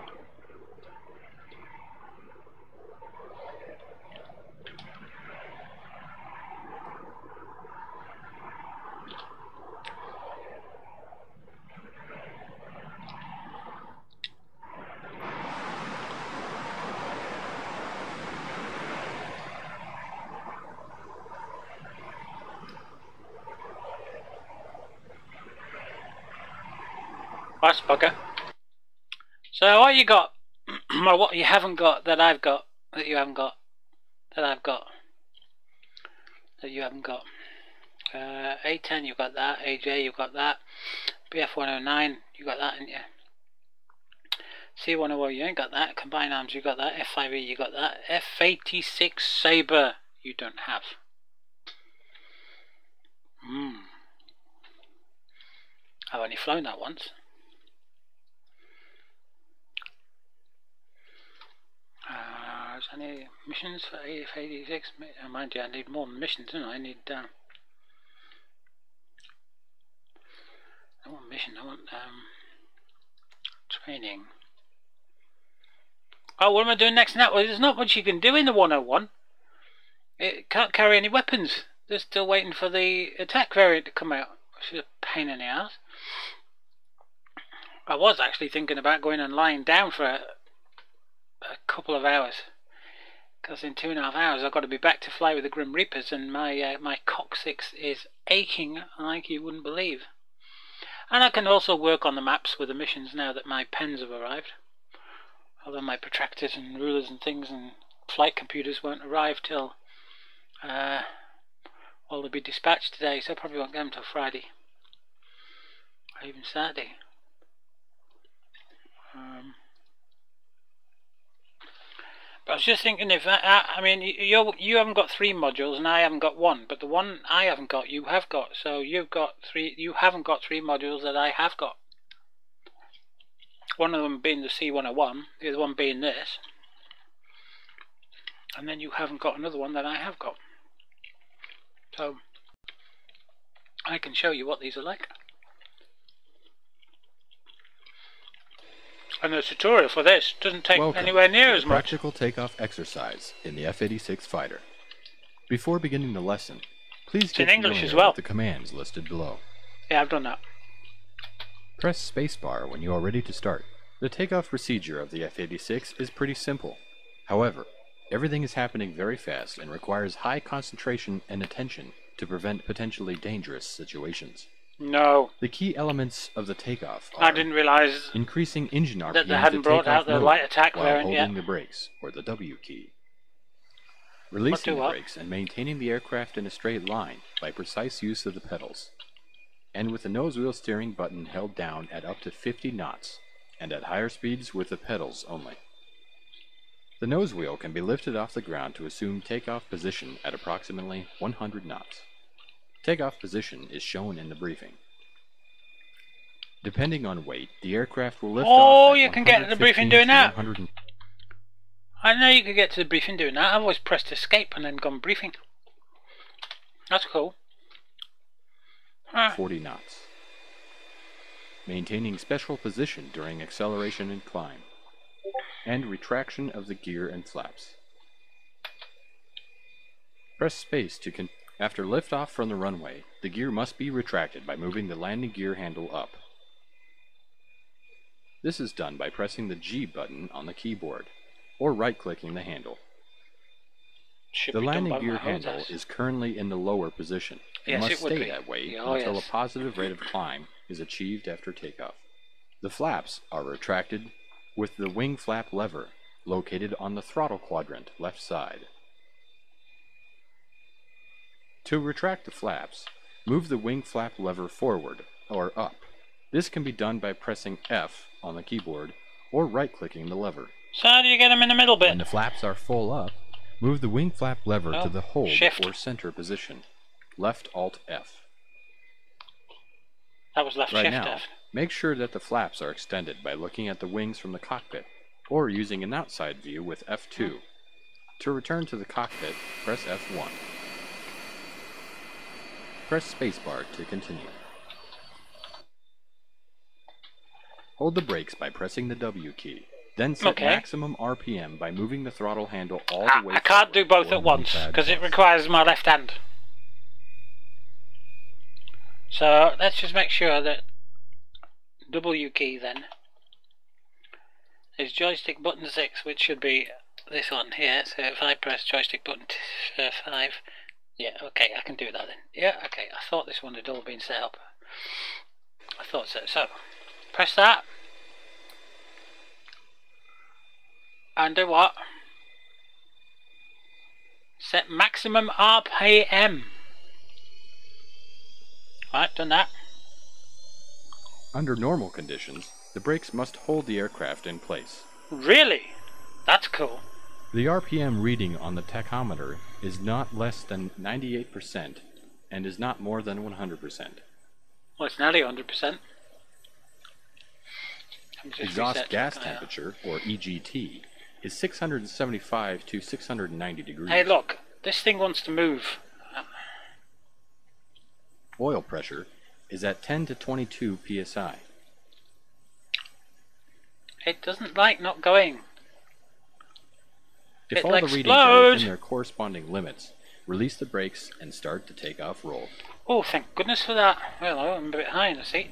That's bugger. So what you got? Or what you haven't got that I've got, that you haven't got, that I've got, that you haven't got. A10 you've got that, AJ you've got that, BF109 you got that, didn't you? C101, you ain't got that. Combined arms, you got that. F5E, you got that. F86 Sabre, you don't have. I've only flown that once. Is any missions for F86? Mind you, I need more missions, don't I? I need I want mission, I want training. Oh, what am I doing next now? Well, there's not much you can do in the 101. It can't carry any weapons. They're still waiting for the attack variant to come out, which is a pain in the ass. I was actually thinking about going and lying down for a couple of hours, because in 2.5 hours I've got to be back to fly with the Grim Reapers, and my coccyx is aching like you wouldn't believe. And I can also work on the maps with the missions now that my pens have arrived. Although my protractors and rulers and things and flight computers won't arrive till well, they'll be dispatched today, so I probably won't get them till Friday or even Saturday. But I was just thinking, if I mean, you haven't got 3 modules and I haven't got 1, but the one I haven't got, you have got. So you've got 3. You haven't got 3 modules that I have got. One of them being the C101, the other one being this, and then you haven't got another one that I have got. So I can show you what these are like. And the tutorial for this doesn't take anywhere near as much. Practical takeoff exercise in the F-86 fighter. Before beginning the lesson, please get English familiar as well with the commands listed below. Yeah, I've done that. Press spacebar when you are ready to start. The takeoff procedure of the F-86 is pretty simple. However, everything is happening very fast and requires high concentration and attention to prevent potentially dangerous situations. No. The key elements of the takeoff are I didn't realise increasing engine RPM that they hadn't to brought takeoff out the mode light attack while variant holding yet. the brakes, or the W key. Releasing the what? brakes and maintaining the aircraft in a straight line by precise use of the pedals. And with the nose wheel steering button held down at up to 50 knots, and at higher speeds with the pedals only. The nose wheel can be lifted off the ground to assume takeoff position at approximately 100 knots. Takeoff position is shown in the briefing. Depending on weight, the aircraft will lift off. Oh, you can get to the briefing doing that. 100... I know you could get to the briefing doing that. I've always pressed escape and then gone briefing. That's cool. 40 knots. Maintaining special position during acceleration and climb. And retraction of the gear and flaps. Press space to after liftoff from the runway, the gear must be retracted by moving the landing gear handle up. This is done by pressing the G button on the keyboard, or right-clicking the handle. The landing gear handle is currently in the lower position. It must stay that way until a positive rate of climb is achieved after takeoff. The flaps are retracted with the wing flap lever located on the throttle quadrant left side. To retract the flaps, move the wing flap lever forward or up. This can be done by pressing F on the keyboard or right-clicking the lever. So how do you get them in the middle bit? When the flaps are full up, move the wing flap lever to the hold shift or center position. Left Alt F. That was left Right shift now, F. make sure that the flaps are extended by looking at the wings from the cockpit, or using an outside view with F2. To return to the cockpit, press F1. Press spacebar to continue. Hold the brakes by pressing the W key. Then set maximum RPM by moving the throttle handle all the way I can't do both at once, because it requires my left hand. So let's just make sure that W key then is joystick button 6, which should be this one here. So if I press joystick button 5, yeah, okay, I can do that then. Yeah, okay, I thought this one had all been set up. I thought so. So press that. And do what? Set maximum RPM. Right, done that. Under normal conditions, The brakes must hold the aircraft in place. Really? That's cool. The RPM reading on the tachometer is not less than 98% and is not more than 100%. Well, it's nearly 100%. Exhaust gas temperature, or EGT, is 675 to 690 degrees. Hey, look, this thing wants to move. Oil pressure is at 10 to 22 psi. It doesn't like not going. If all the readings are within their corresponding limits, release the brakes and start the takeoff roll. Oh, thank goodness for that. Well, I'm a bit high in the seat.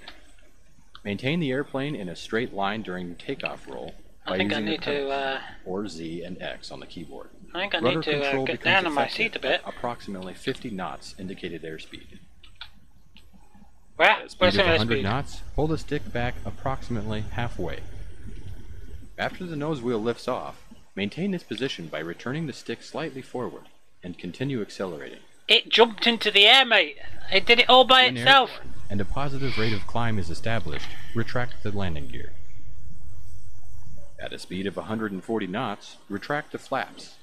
Maintain the airplane in a straight line during the takeoff roll by using the pedals, or Z and X on the keyboard. I think I need to get down on my seat a bit. Approximately 50 knots indicated airspeed. Where? Where's the 100 airspeed? knots, pull the stick back approximately halfway. After the nose wheel lifts off, maintain this position by returning the stick slightly forward and continue accelerating. It jumped into the air, mate. It did it all by itself. And a positive rate of climb is established, retract the landing gear. At a speed of 140 knots, retract the flaps.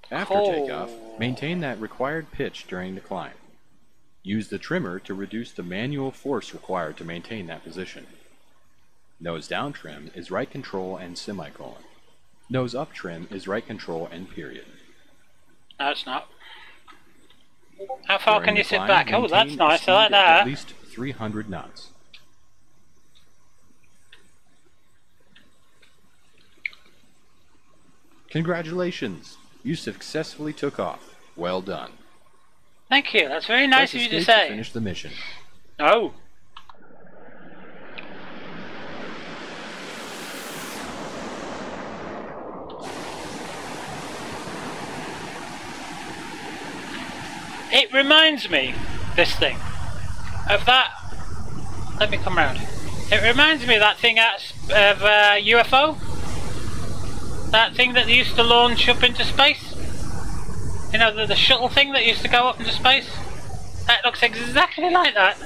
After takeoff, maintain that required pitch during the climb. Use the trimmer to reduce the manual force required to maintain that position. Nose down trim is right control and semicolon. Nose up trim is right control and period. No, it's not. How far can you sit back? Oh, that's nice. I like that. At least 300 knots. Congratulations! You successfully took off. Well done. Thank you. That's very nice of you to say. Finish the mission. Oh. It reminds me, this thing, of that. Let me come round. It reminds me of that thing out of UFO. That thing that they used to launch up into space. You know, the shuttle thing that used to go up into space. That looks exactly like that,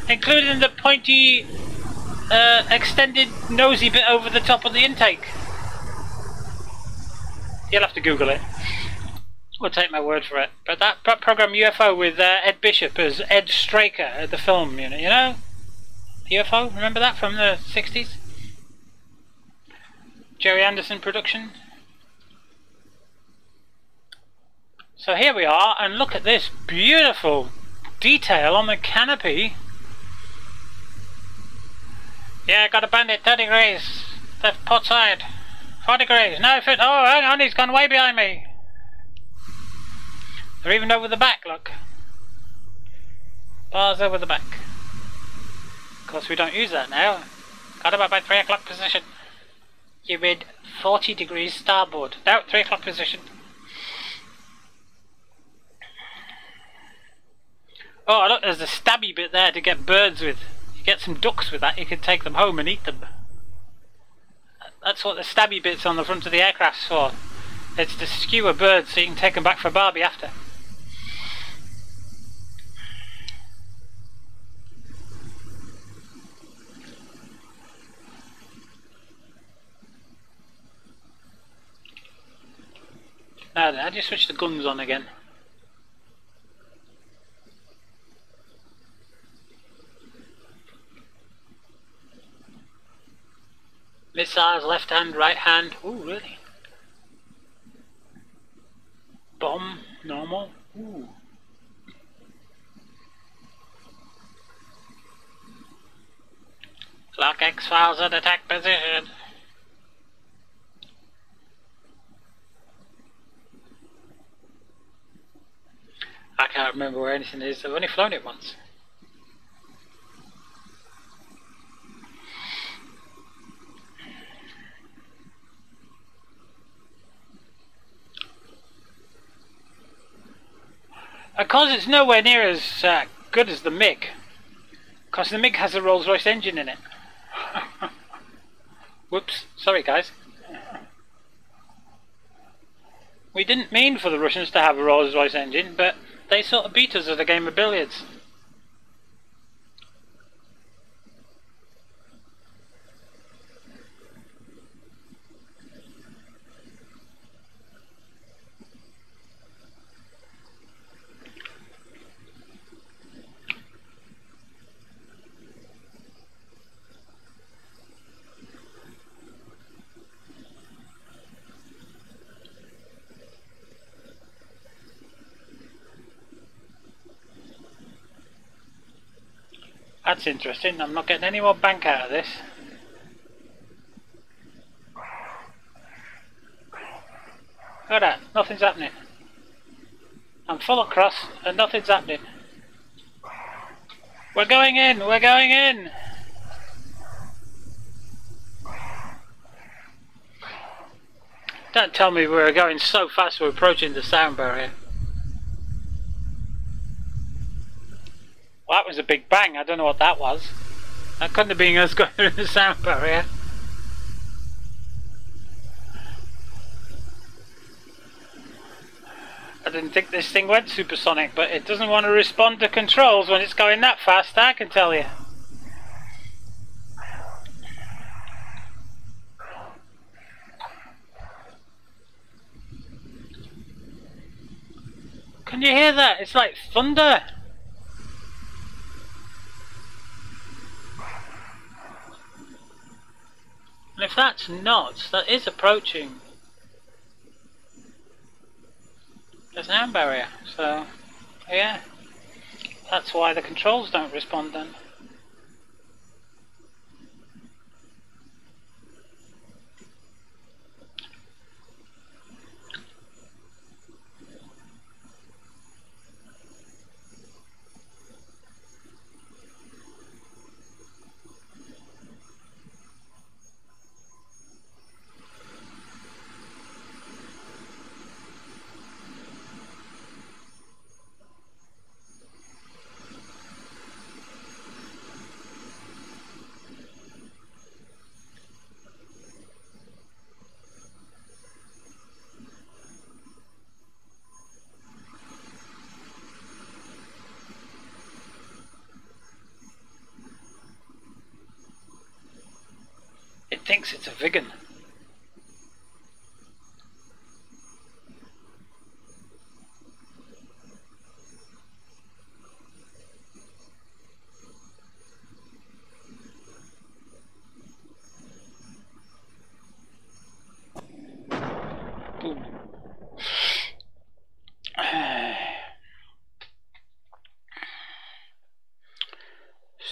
including the pointy, extended nosy bit over the top of the intake. You'll have to Google it. We'll take my word for it. But that program UFO with Ed Bishop as Ed Straker at the film, you know? UFO, remember that from the 60s? Jerry Anderson production. So here we are, and look at this beautiful detail on the canopy. Yeah, got a bandit, 30 degrees. Left port side. 4 degrees. No, oh, hang on, he's gone way behind me. They're even over the back, look. Bars over the back. Of course, we don't use that now. Got about by 3 o'clock position. You read 40 degrees starboard. No, 3 o'clock position. Oh, look, there's a stabby bit there to get birds with. You get some ducks with that, you can take them home and eat them. That's what the stabby bit's on the front of the aircraft's for. It's to skewer birds so you can take them back for Barbie after. Now then, how do you switch the guns on again? Missiles, left hand, right hand. Ooh, really? Bomb, normal. Ooh. Lock X-Files at attack position. I can't remember where anything is. I've only flown it once. Of course, it's nowhere near as good as the MiG. Because the MiG has a Rolls-Royce engine in it. Whoops, sorry guys. We didn't mean for the Russians to have a Rolls-Royce engine, but they sort of beat us at a game of billiards. That's interesting. I'm not getting any more bank out of this. Look at that. Nothing's happening. I'm full across and nothing's happening. We're going in! We're going in! Don't tell me we're going so fast we're approaching the sound barrier. Well, that was a big bang. I don't know what that was. That couldn't have been us going through the sound barrier. I didn't think this thing went supersonic, but it doesn't want to respond to controls when it's going that fast, I can tell you. Can you hear that? It's like thunder. And if that's not, that is approaching the sound barrier. So, yeah, that's why the controls don't respond then. It thinks it's a vegan. Boom.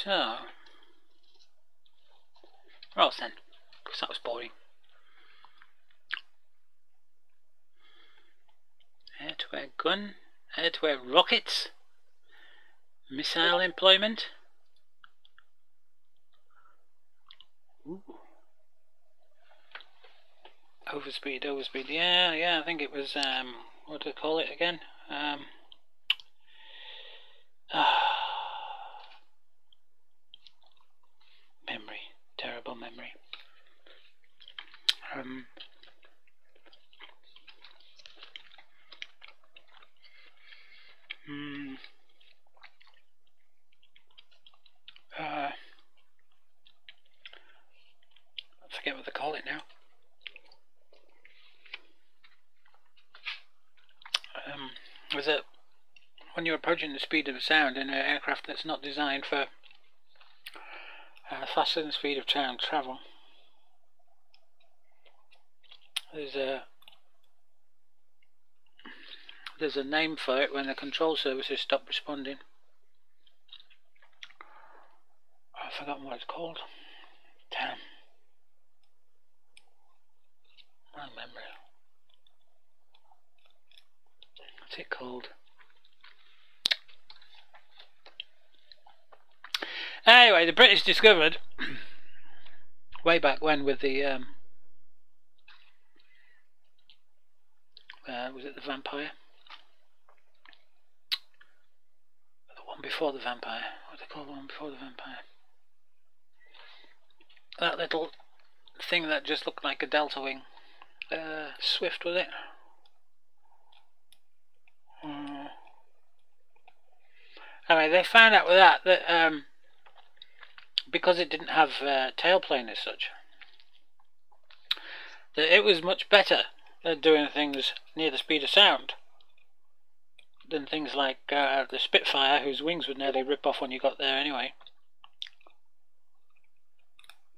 So, right then, because that was boring. Air-to-air gun, air-to-air rockets, missile employment. Ooh. Overspeed, overspeed. Yeah, I think it was, what do they call it again? Memory, terrible memory. I forget what they call it now. Was it when you're approaching the speed of sound in an aircraft that's not designed for faster than the speed of sound travel? There's a name for it when the control services stop responding. I've forgotten what it's called. Damn. My memory. What's it called? Anyway, the British discovered way back when with the was it the Vampire? The one before the Vampire. What do they call the one before the Vampire? That little thing that just looked like a delta wing. Swift, was it? Anyway, they found out with that because it didn't have tailplane as such, that it was much better at doing things near the speed of sound than things like the Spitfire, whose wings would nearly rip off when you got there anyway.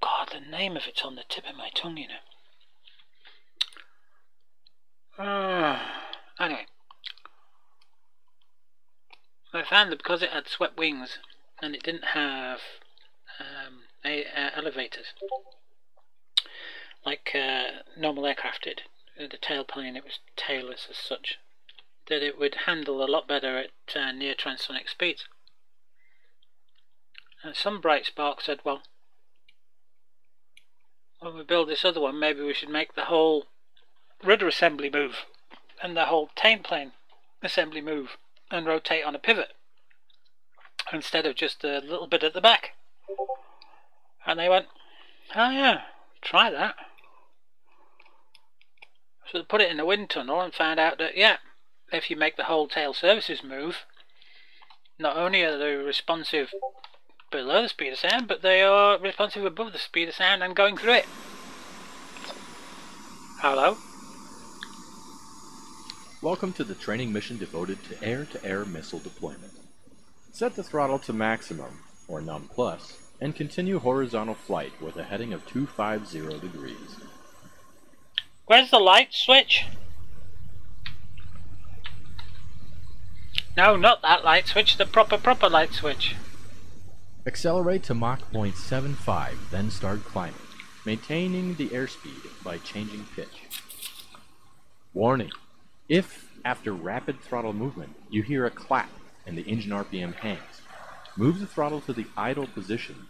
God, the name of it's on the tip of my tongue, you know. Anyway, I found that because it had swept wings, and it didn't have elevators like normal aircraft did. The tailplane, it was tailless as such, that it would handle a lot better at near transonic speeds. And some bright spark said, well, when we build this other one, maybe we should make the whole rudder assembly move and the whole tailplane assembly move and rotate on a pivot instead of just a little bit at the back. And they went, oh yeah, try that. So they put it in a wind tunnel and found out that, yeah, if you make the whole tail services move, not only are they responsive below the speed of sound, but they are responsive above the speed of sound and going through it. Hello? Welcome to the training mission devoted to air-to-air missile deployment. Set the throttle to maximum, or num+, and continue horizontal flight with a heading of 250 degrees. Where's the light switch? No, not that light switch, the proper light switch. Accelerate to Mach 0.75, then start climbing, maintaining the airspeed by changing pitch. Warning: if, after rapid throttle movement, you hear a clap and the engine RPM hangs, move the throttle to the idle position,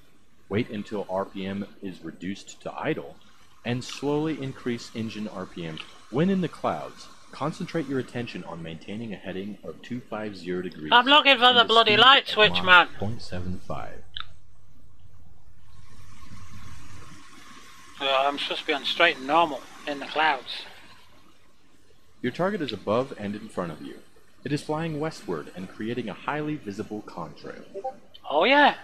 wait until RPM is reduced to idle, and slowly increase engine RPM. When in the clouds, concentrate your attention on maintaining a heading of 250 degrees. I'm looking for the bloody light switch, man. 0.75. I'm supposed to be on straight and normal in the clouds. Your target is above and in front of you. It is flying westward and creating a highly visible contrail. Oh yeah.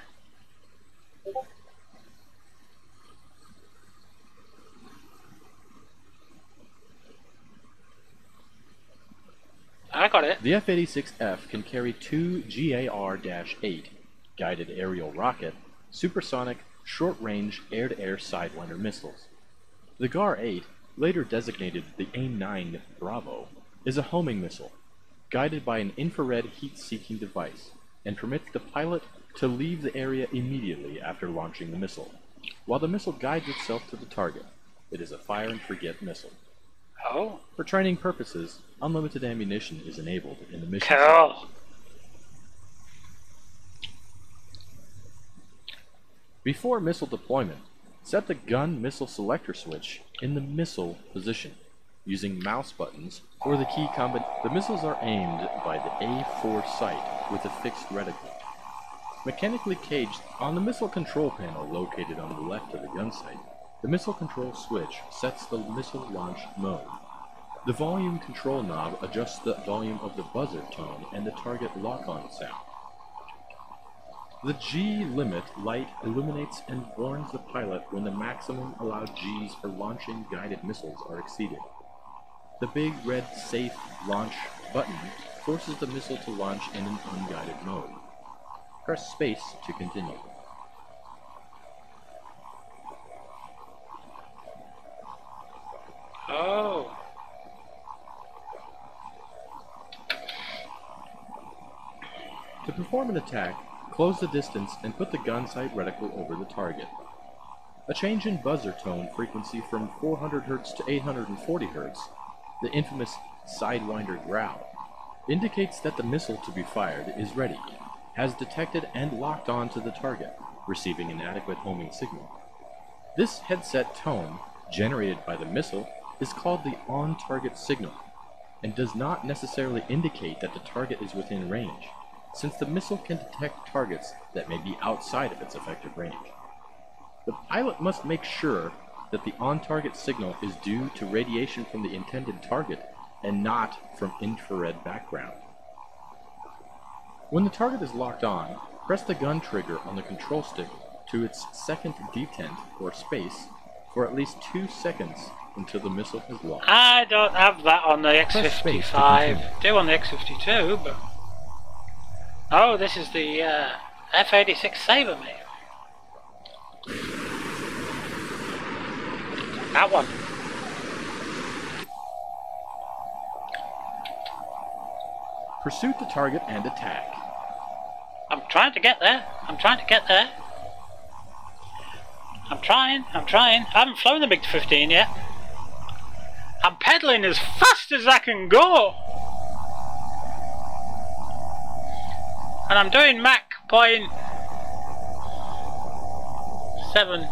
I got it. The F-86F can carry two GAR-8 guided aerial rocket, supersonic, short-range air-to-air Sidewinder missiles. The GAR-8, later designated the AIM-9 Bravo, is a homing missile, guided by an infrared heat-seeking device, and permits the pilot to leave the area immediately after launching the missile. While the missile guides itself to the target, it is a fire-and-forget missile. Oh. For training purposes, unlimited ammunition is enabled in the mission. Cool. Before missile deployment, set the gun missile selector switch in the missile position. Using mouse buttons or the key combination, the missiles are aimed by the A4 sight with a fixed reticle. Mechanically caged on the missile control panel located on the left of the gun sight, the missile control switch sets the missile launch mode. The volume control knob adjusts the volume of the buzzer tone and the target lock-on sound. The G limit light illuminates and warns the pilot when the maximum allowed Gs for launching guided missiles are exceeded. The big red safe launch button forces the missile to launch in an unguided mode. Press space to continue. Oh. To perform an attack, close the distance and put the gun sight reticle over the target. A change in buzzer tone frequency from 400 Hz to 840 Hz, the infamous Sidewinder growl, indicates that the missile to be fired is ready, has detected and locked on to the target, receiving an adequate homing signal. This headset tone, generated by the missile, is called the on-target signal, and does not necessarily indicate that the target is within range, since the missile can detect targets that may be outside of its effective range. The pilot must make sure that the on-target signal is due to radiation from the intended target and not from infrared background. When the target is locked on, press the gun trigger on the control stick to its second detent or space for at least 2 seconds until the missile has launched. I don't have that on the X-55. Do on the X-52, but... Oh, this is the F-86 Sabre, mate. That one. Pursuit the target and attack. I'm trying to get there. I'm trying to get there. I'm trying. I haven't flown the MiG-15 yet. I'm pedaling as fast as I can go. And I'm doing Mach 0.7.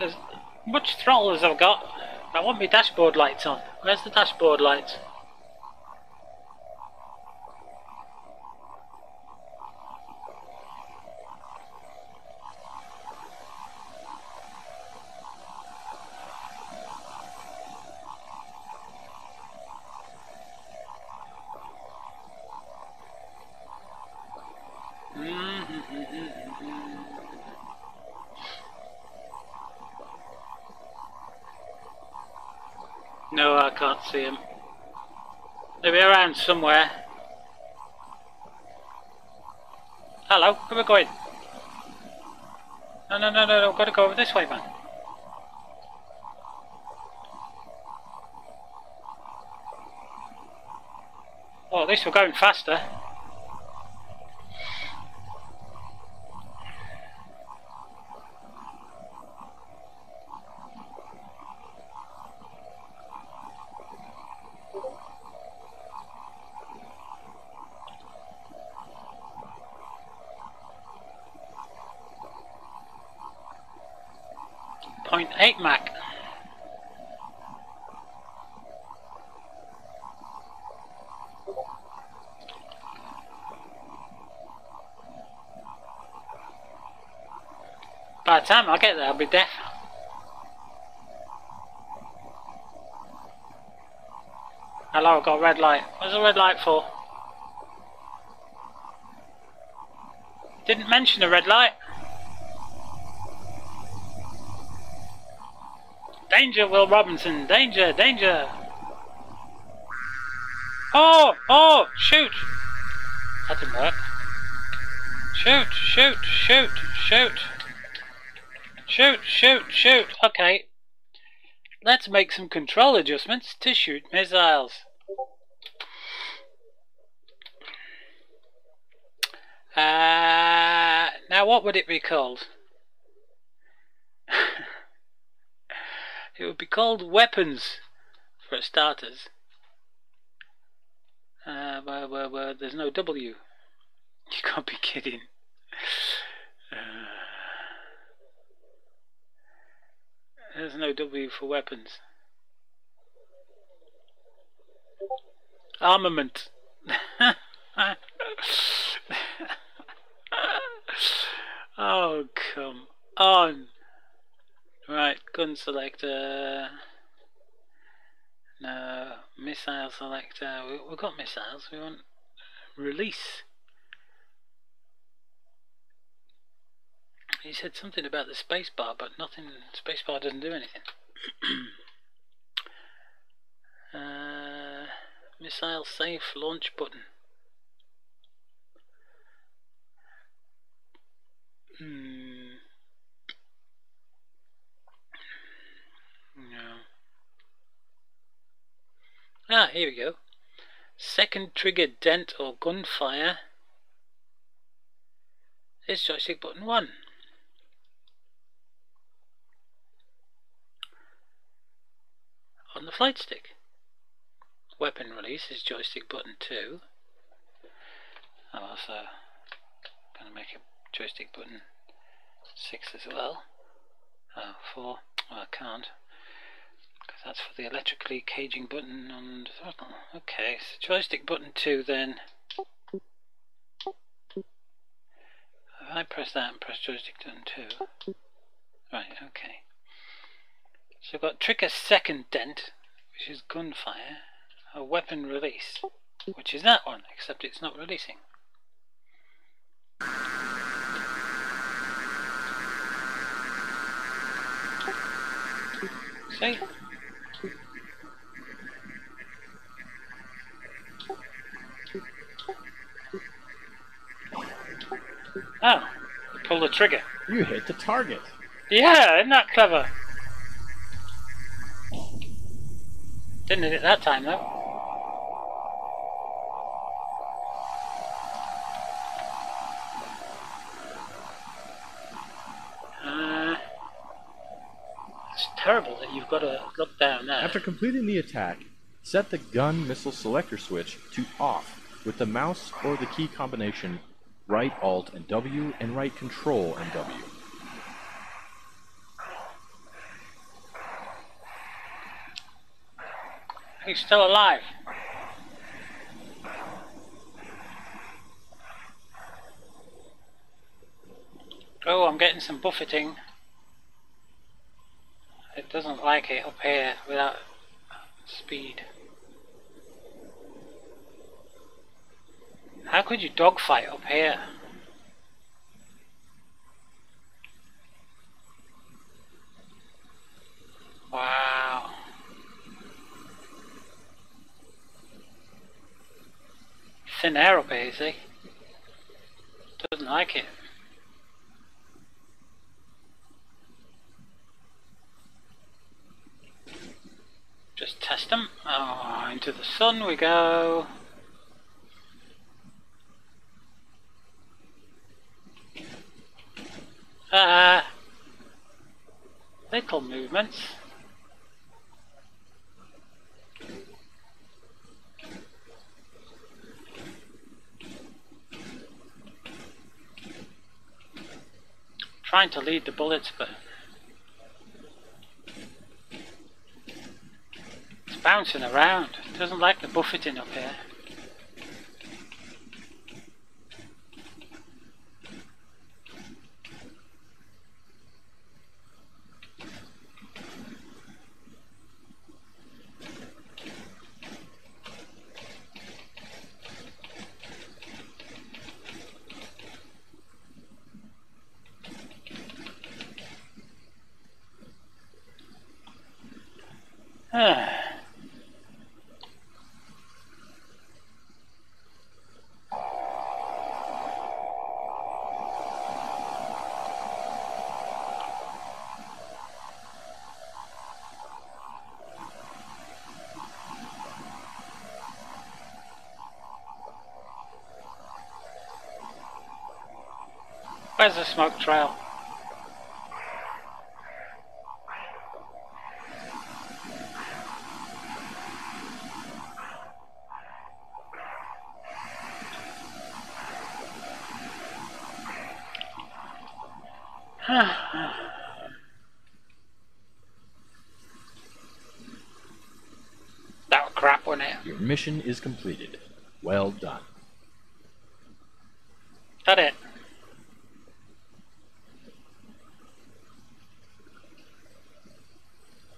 As much throttle as I've got, I want my dashboard lights on. Where's the dashboard lights? No, I can't see him. They'll be around somewhere. Hello, where are we going? No, I've got to go over this way, man. Oh, at least we're going faster. .8 Mach. By the time I get there, I'll be deaf. Hello, I've got a red light. What's the red light for? Didn't mention a red light. Danger, Will Robinson! Danger! Danger! Oh! Oh! Shoot! That didn't work. Shoot! Shoot! Shoot! Shoot! Shoot! Shoot! Shoot! Okay. Let's make some control adjustments to shoot missiles. Now what would it be called? It would be called weapons, for starters. Well, there's no W. You can't be kidding. There's no W for weapons. Armament. Oh, come on. Right, gun selector. No, missile selector. We've got missiles. We want release. He said something about the spacebar, but nothing. Spacebar doesn't do anything. Missile safe launch button. No. Ah, here we go. Second trigger dent or gunfire is joystick button 1. On the flight stick. Weapon release is joystick button 2. I'm also going to make a joystick button 6 as well. 4. Well, I can't, because that's for the electrically caging button on the throttle. Okay, so joystick button 2 then. If I press that and press joystick button 2. Right, okay. So I've got trigger second dent, which is gunfire, a weapon release, which is that one, except it's not releasing. See? Oh, pull the trigger. You hit the target. Yeah, isn't that clever? Didn't hit it that time though. It's terrible that you've got to look down there. After completing the attack, set the gun missile selector switch to off with the mouse or the key combination right Alt and W and right Control and W. He's still alive. Oh, I'm getting some buffeting. It doesn't like it up here without speed. How could you dogfight up here? Wow. Thin air up here, you see? Doesn't like it. Just test them. Oh, into the sun we go. Little movements. Trying to lead the bullets, but it's bouncing around. It doesn't like the buffeting up here. Where's the smoke trail? That was crap, wasn't it? Your mission is completed. Well done. That it?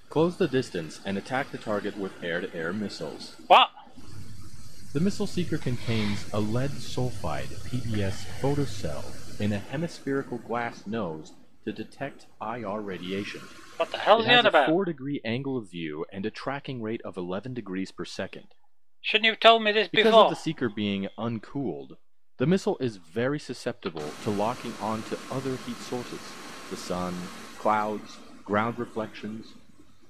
Close the distance and attack the target with air-to-air missiles. What? The missile seeker contains a lead sulfide PBS photocell in a hemispherical glass nose to detect IR radiation. What the hell is that about? It has a 4-degree angle of view and a tracking rate of 11 degrees per second. Shouldn't you have told me this before? Because of the seeker being uncooled, the missile is very susceptible to locking onto other heat sources, the sun, clouds, ground reflections.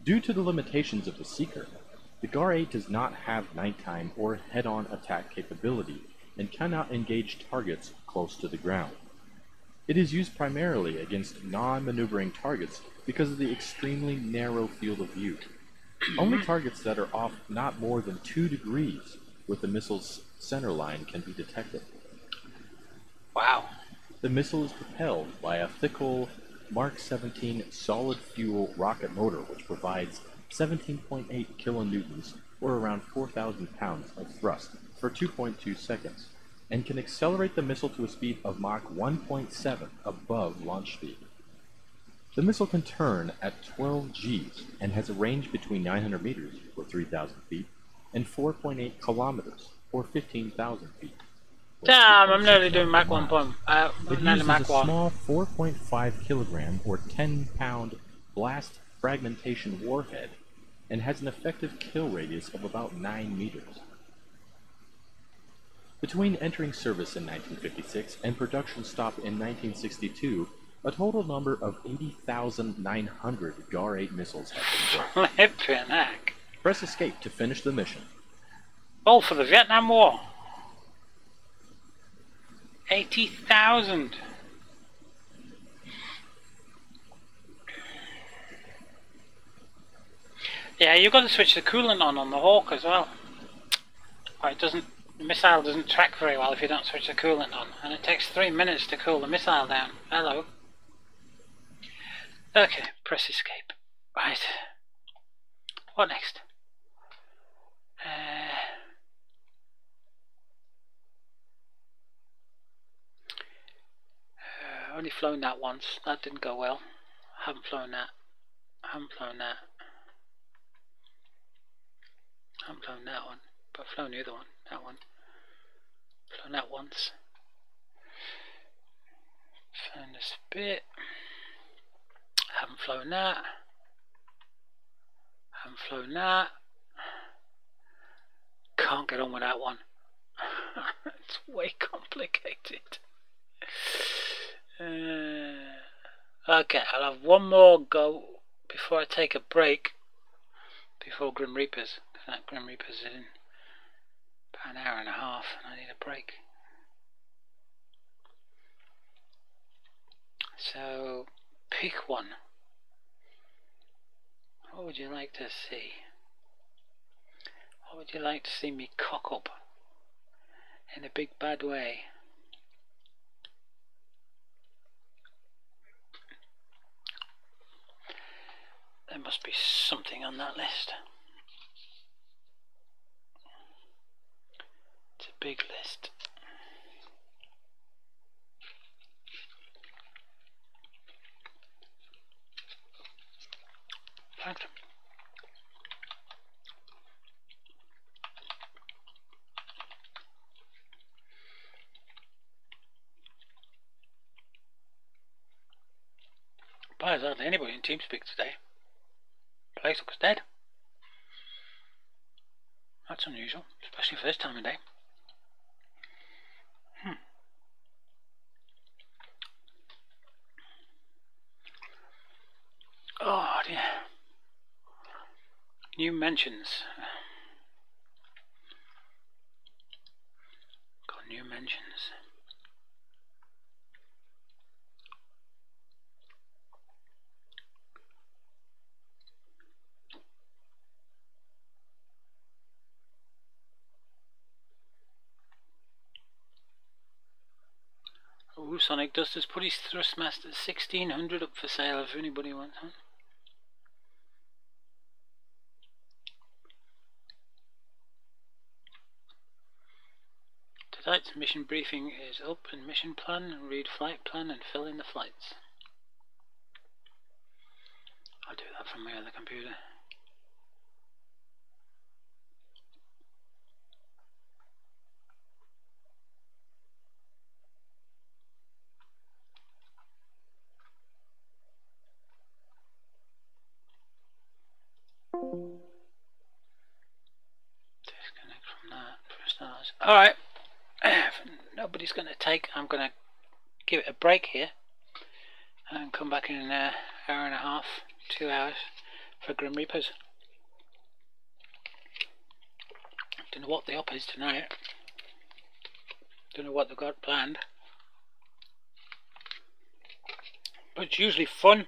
Due to the limitations of the seeker, the GAR-8 does not have nighttime or head-on attack capability and cannot engage targets close to the ground. It is used primarily against non-maneuvering targets because of the extremely narrow field of view. Only targets that are off not more than 2 degrees with the missile's center line can be detected. Wow. The missile is propelled by a Thickle Mark 17 solid fuel rocket motor, which provides 17.8 kilonewtons, or around 4,000 pounds of thrust, for 2.2 seconds, and can accelerate the missile to a speed of Mach 1.7 above launch speed. The missile can turn at 12 Gs and has a range between 900 meters, or 3,000 feet, and 4.8 kilometers, or 15,000 feet. Damn, I'm nearly doing Mach 1. It uses a small 4.5 kilogram or 10-pound blast fragmentation warhead and has an effective kill radius of about 9 meters. Between entering service in 1956 and production stop in 1962, a total number of 80,900 GAR-8 missiles have been built. Flippin' heck. Press escape to finish the mission. All for the Vietnam War. 80,000. Yeah, you've got to switch the coolant on the Hawk as well. Or it doesn't. The missile doesn't track very well if you don't switch the coolant on, and it takes 3 minutes to cool the missile down. Hello. Okay, press escape. Right. What next? Only flown that once. That didn't go well. Haven't flown that. Haven't flown that. Haven't flown that one. But I've flown the other one. That one. Flown that once. Flown this bit. Haven't flown that. Haven't flown that. Can't get on with that one. It's way complicated. Okay, I'll have one more go before I take a break before Grim Reapers. That Grim Reapers is in about an hour and a half and I need a break. So pick one. What would you like to see? What would you like to see me cock up in a big bad way? There must be something on that list. It's a big list. Plankton. But there's hardly anybody in TeamSpeak today. Place looks dead. That's unusual, especially for this time of day. Oh dear. New mentions. Got new mentions. Oh, Sonic Duster's put his Thrustmaster 1600 up for sale if anybody wants one. Tonight's mission briefing is open mission plan, read flight plan and fill in the flights. I'll do that from my other computer. Disconnect from that for starters. Alright, if nobody's going to take, I'm going to give it a break here and come back in an hour and a half, 2 hours for Grim Reapers. Don't know what the op is tonight. Don't know what they've got planned. But it's usually fun.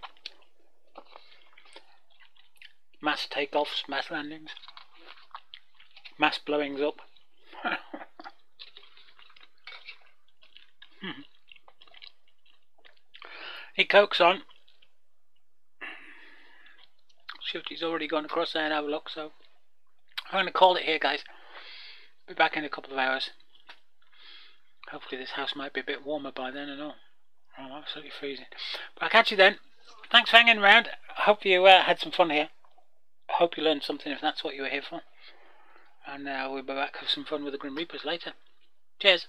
Mass takeoffs, mass landings, mass blowings up. He cokes on. Shifty's already gone across there and have a look, so I'm going to call it here, guys. Be back in a couple of hours. Hopefully this house might be a bit warmer by then and all. I'm absolutely freezing. But I'll catch you then. Thanks for hanging around. I hope you had some fun here. I hope you learned something if that's what you were here for. And we'll be back with some fun with the Grim Reapers later. Cheers.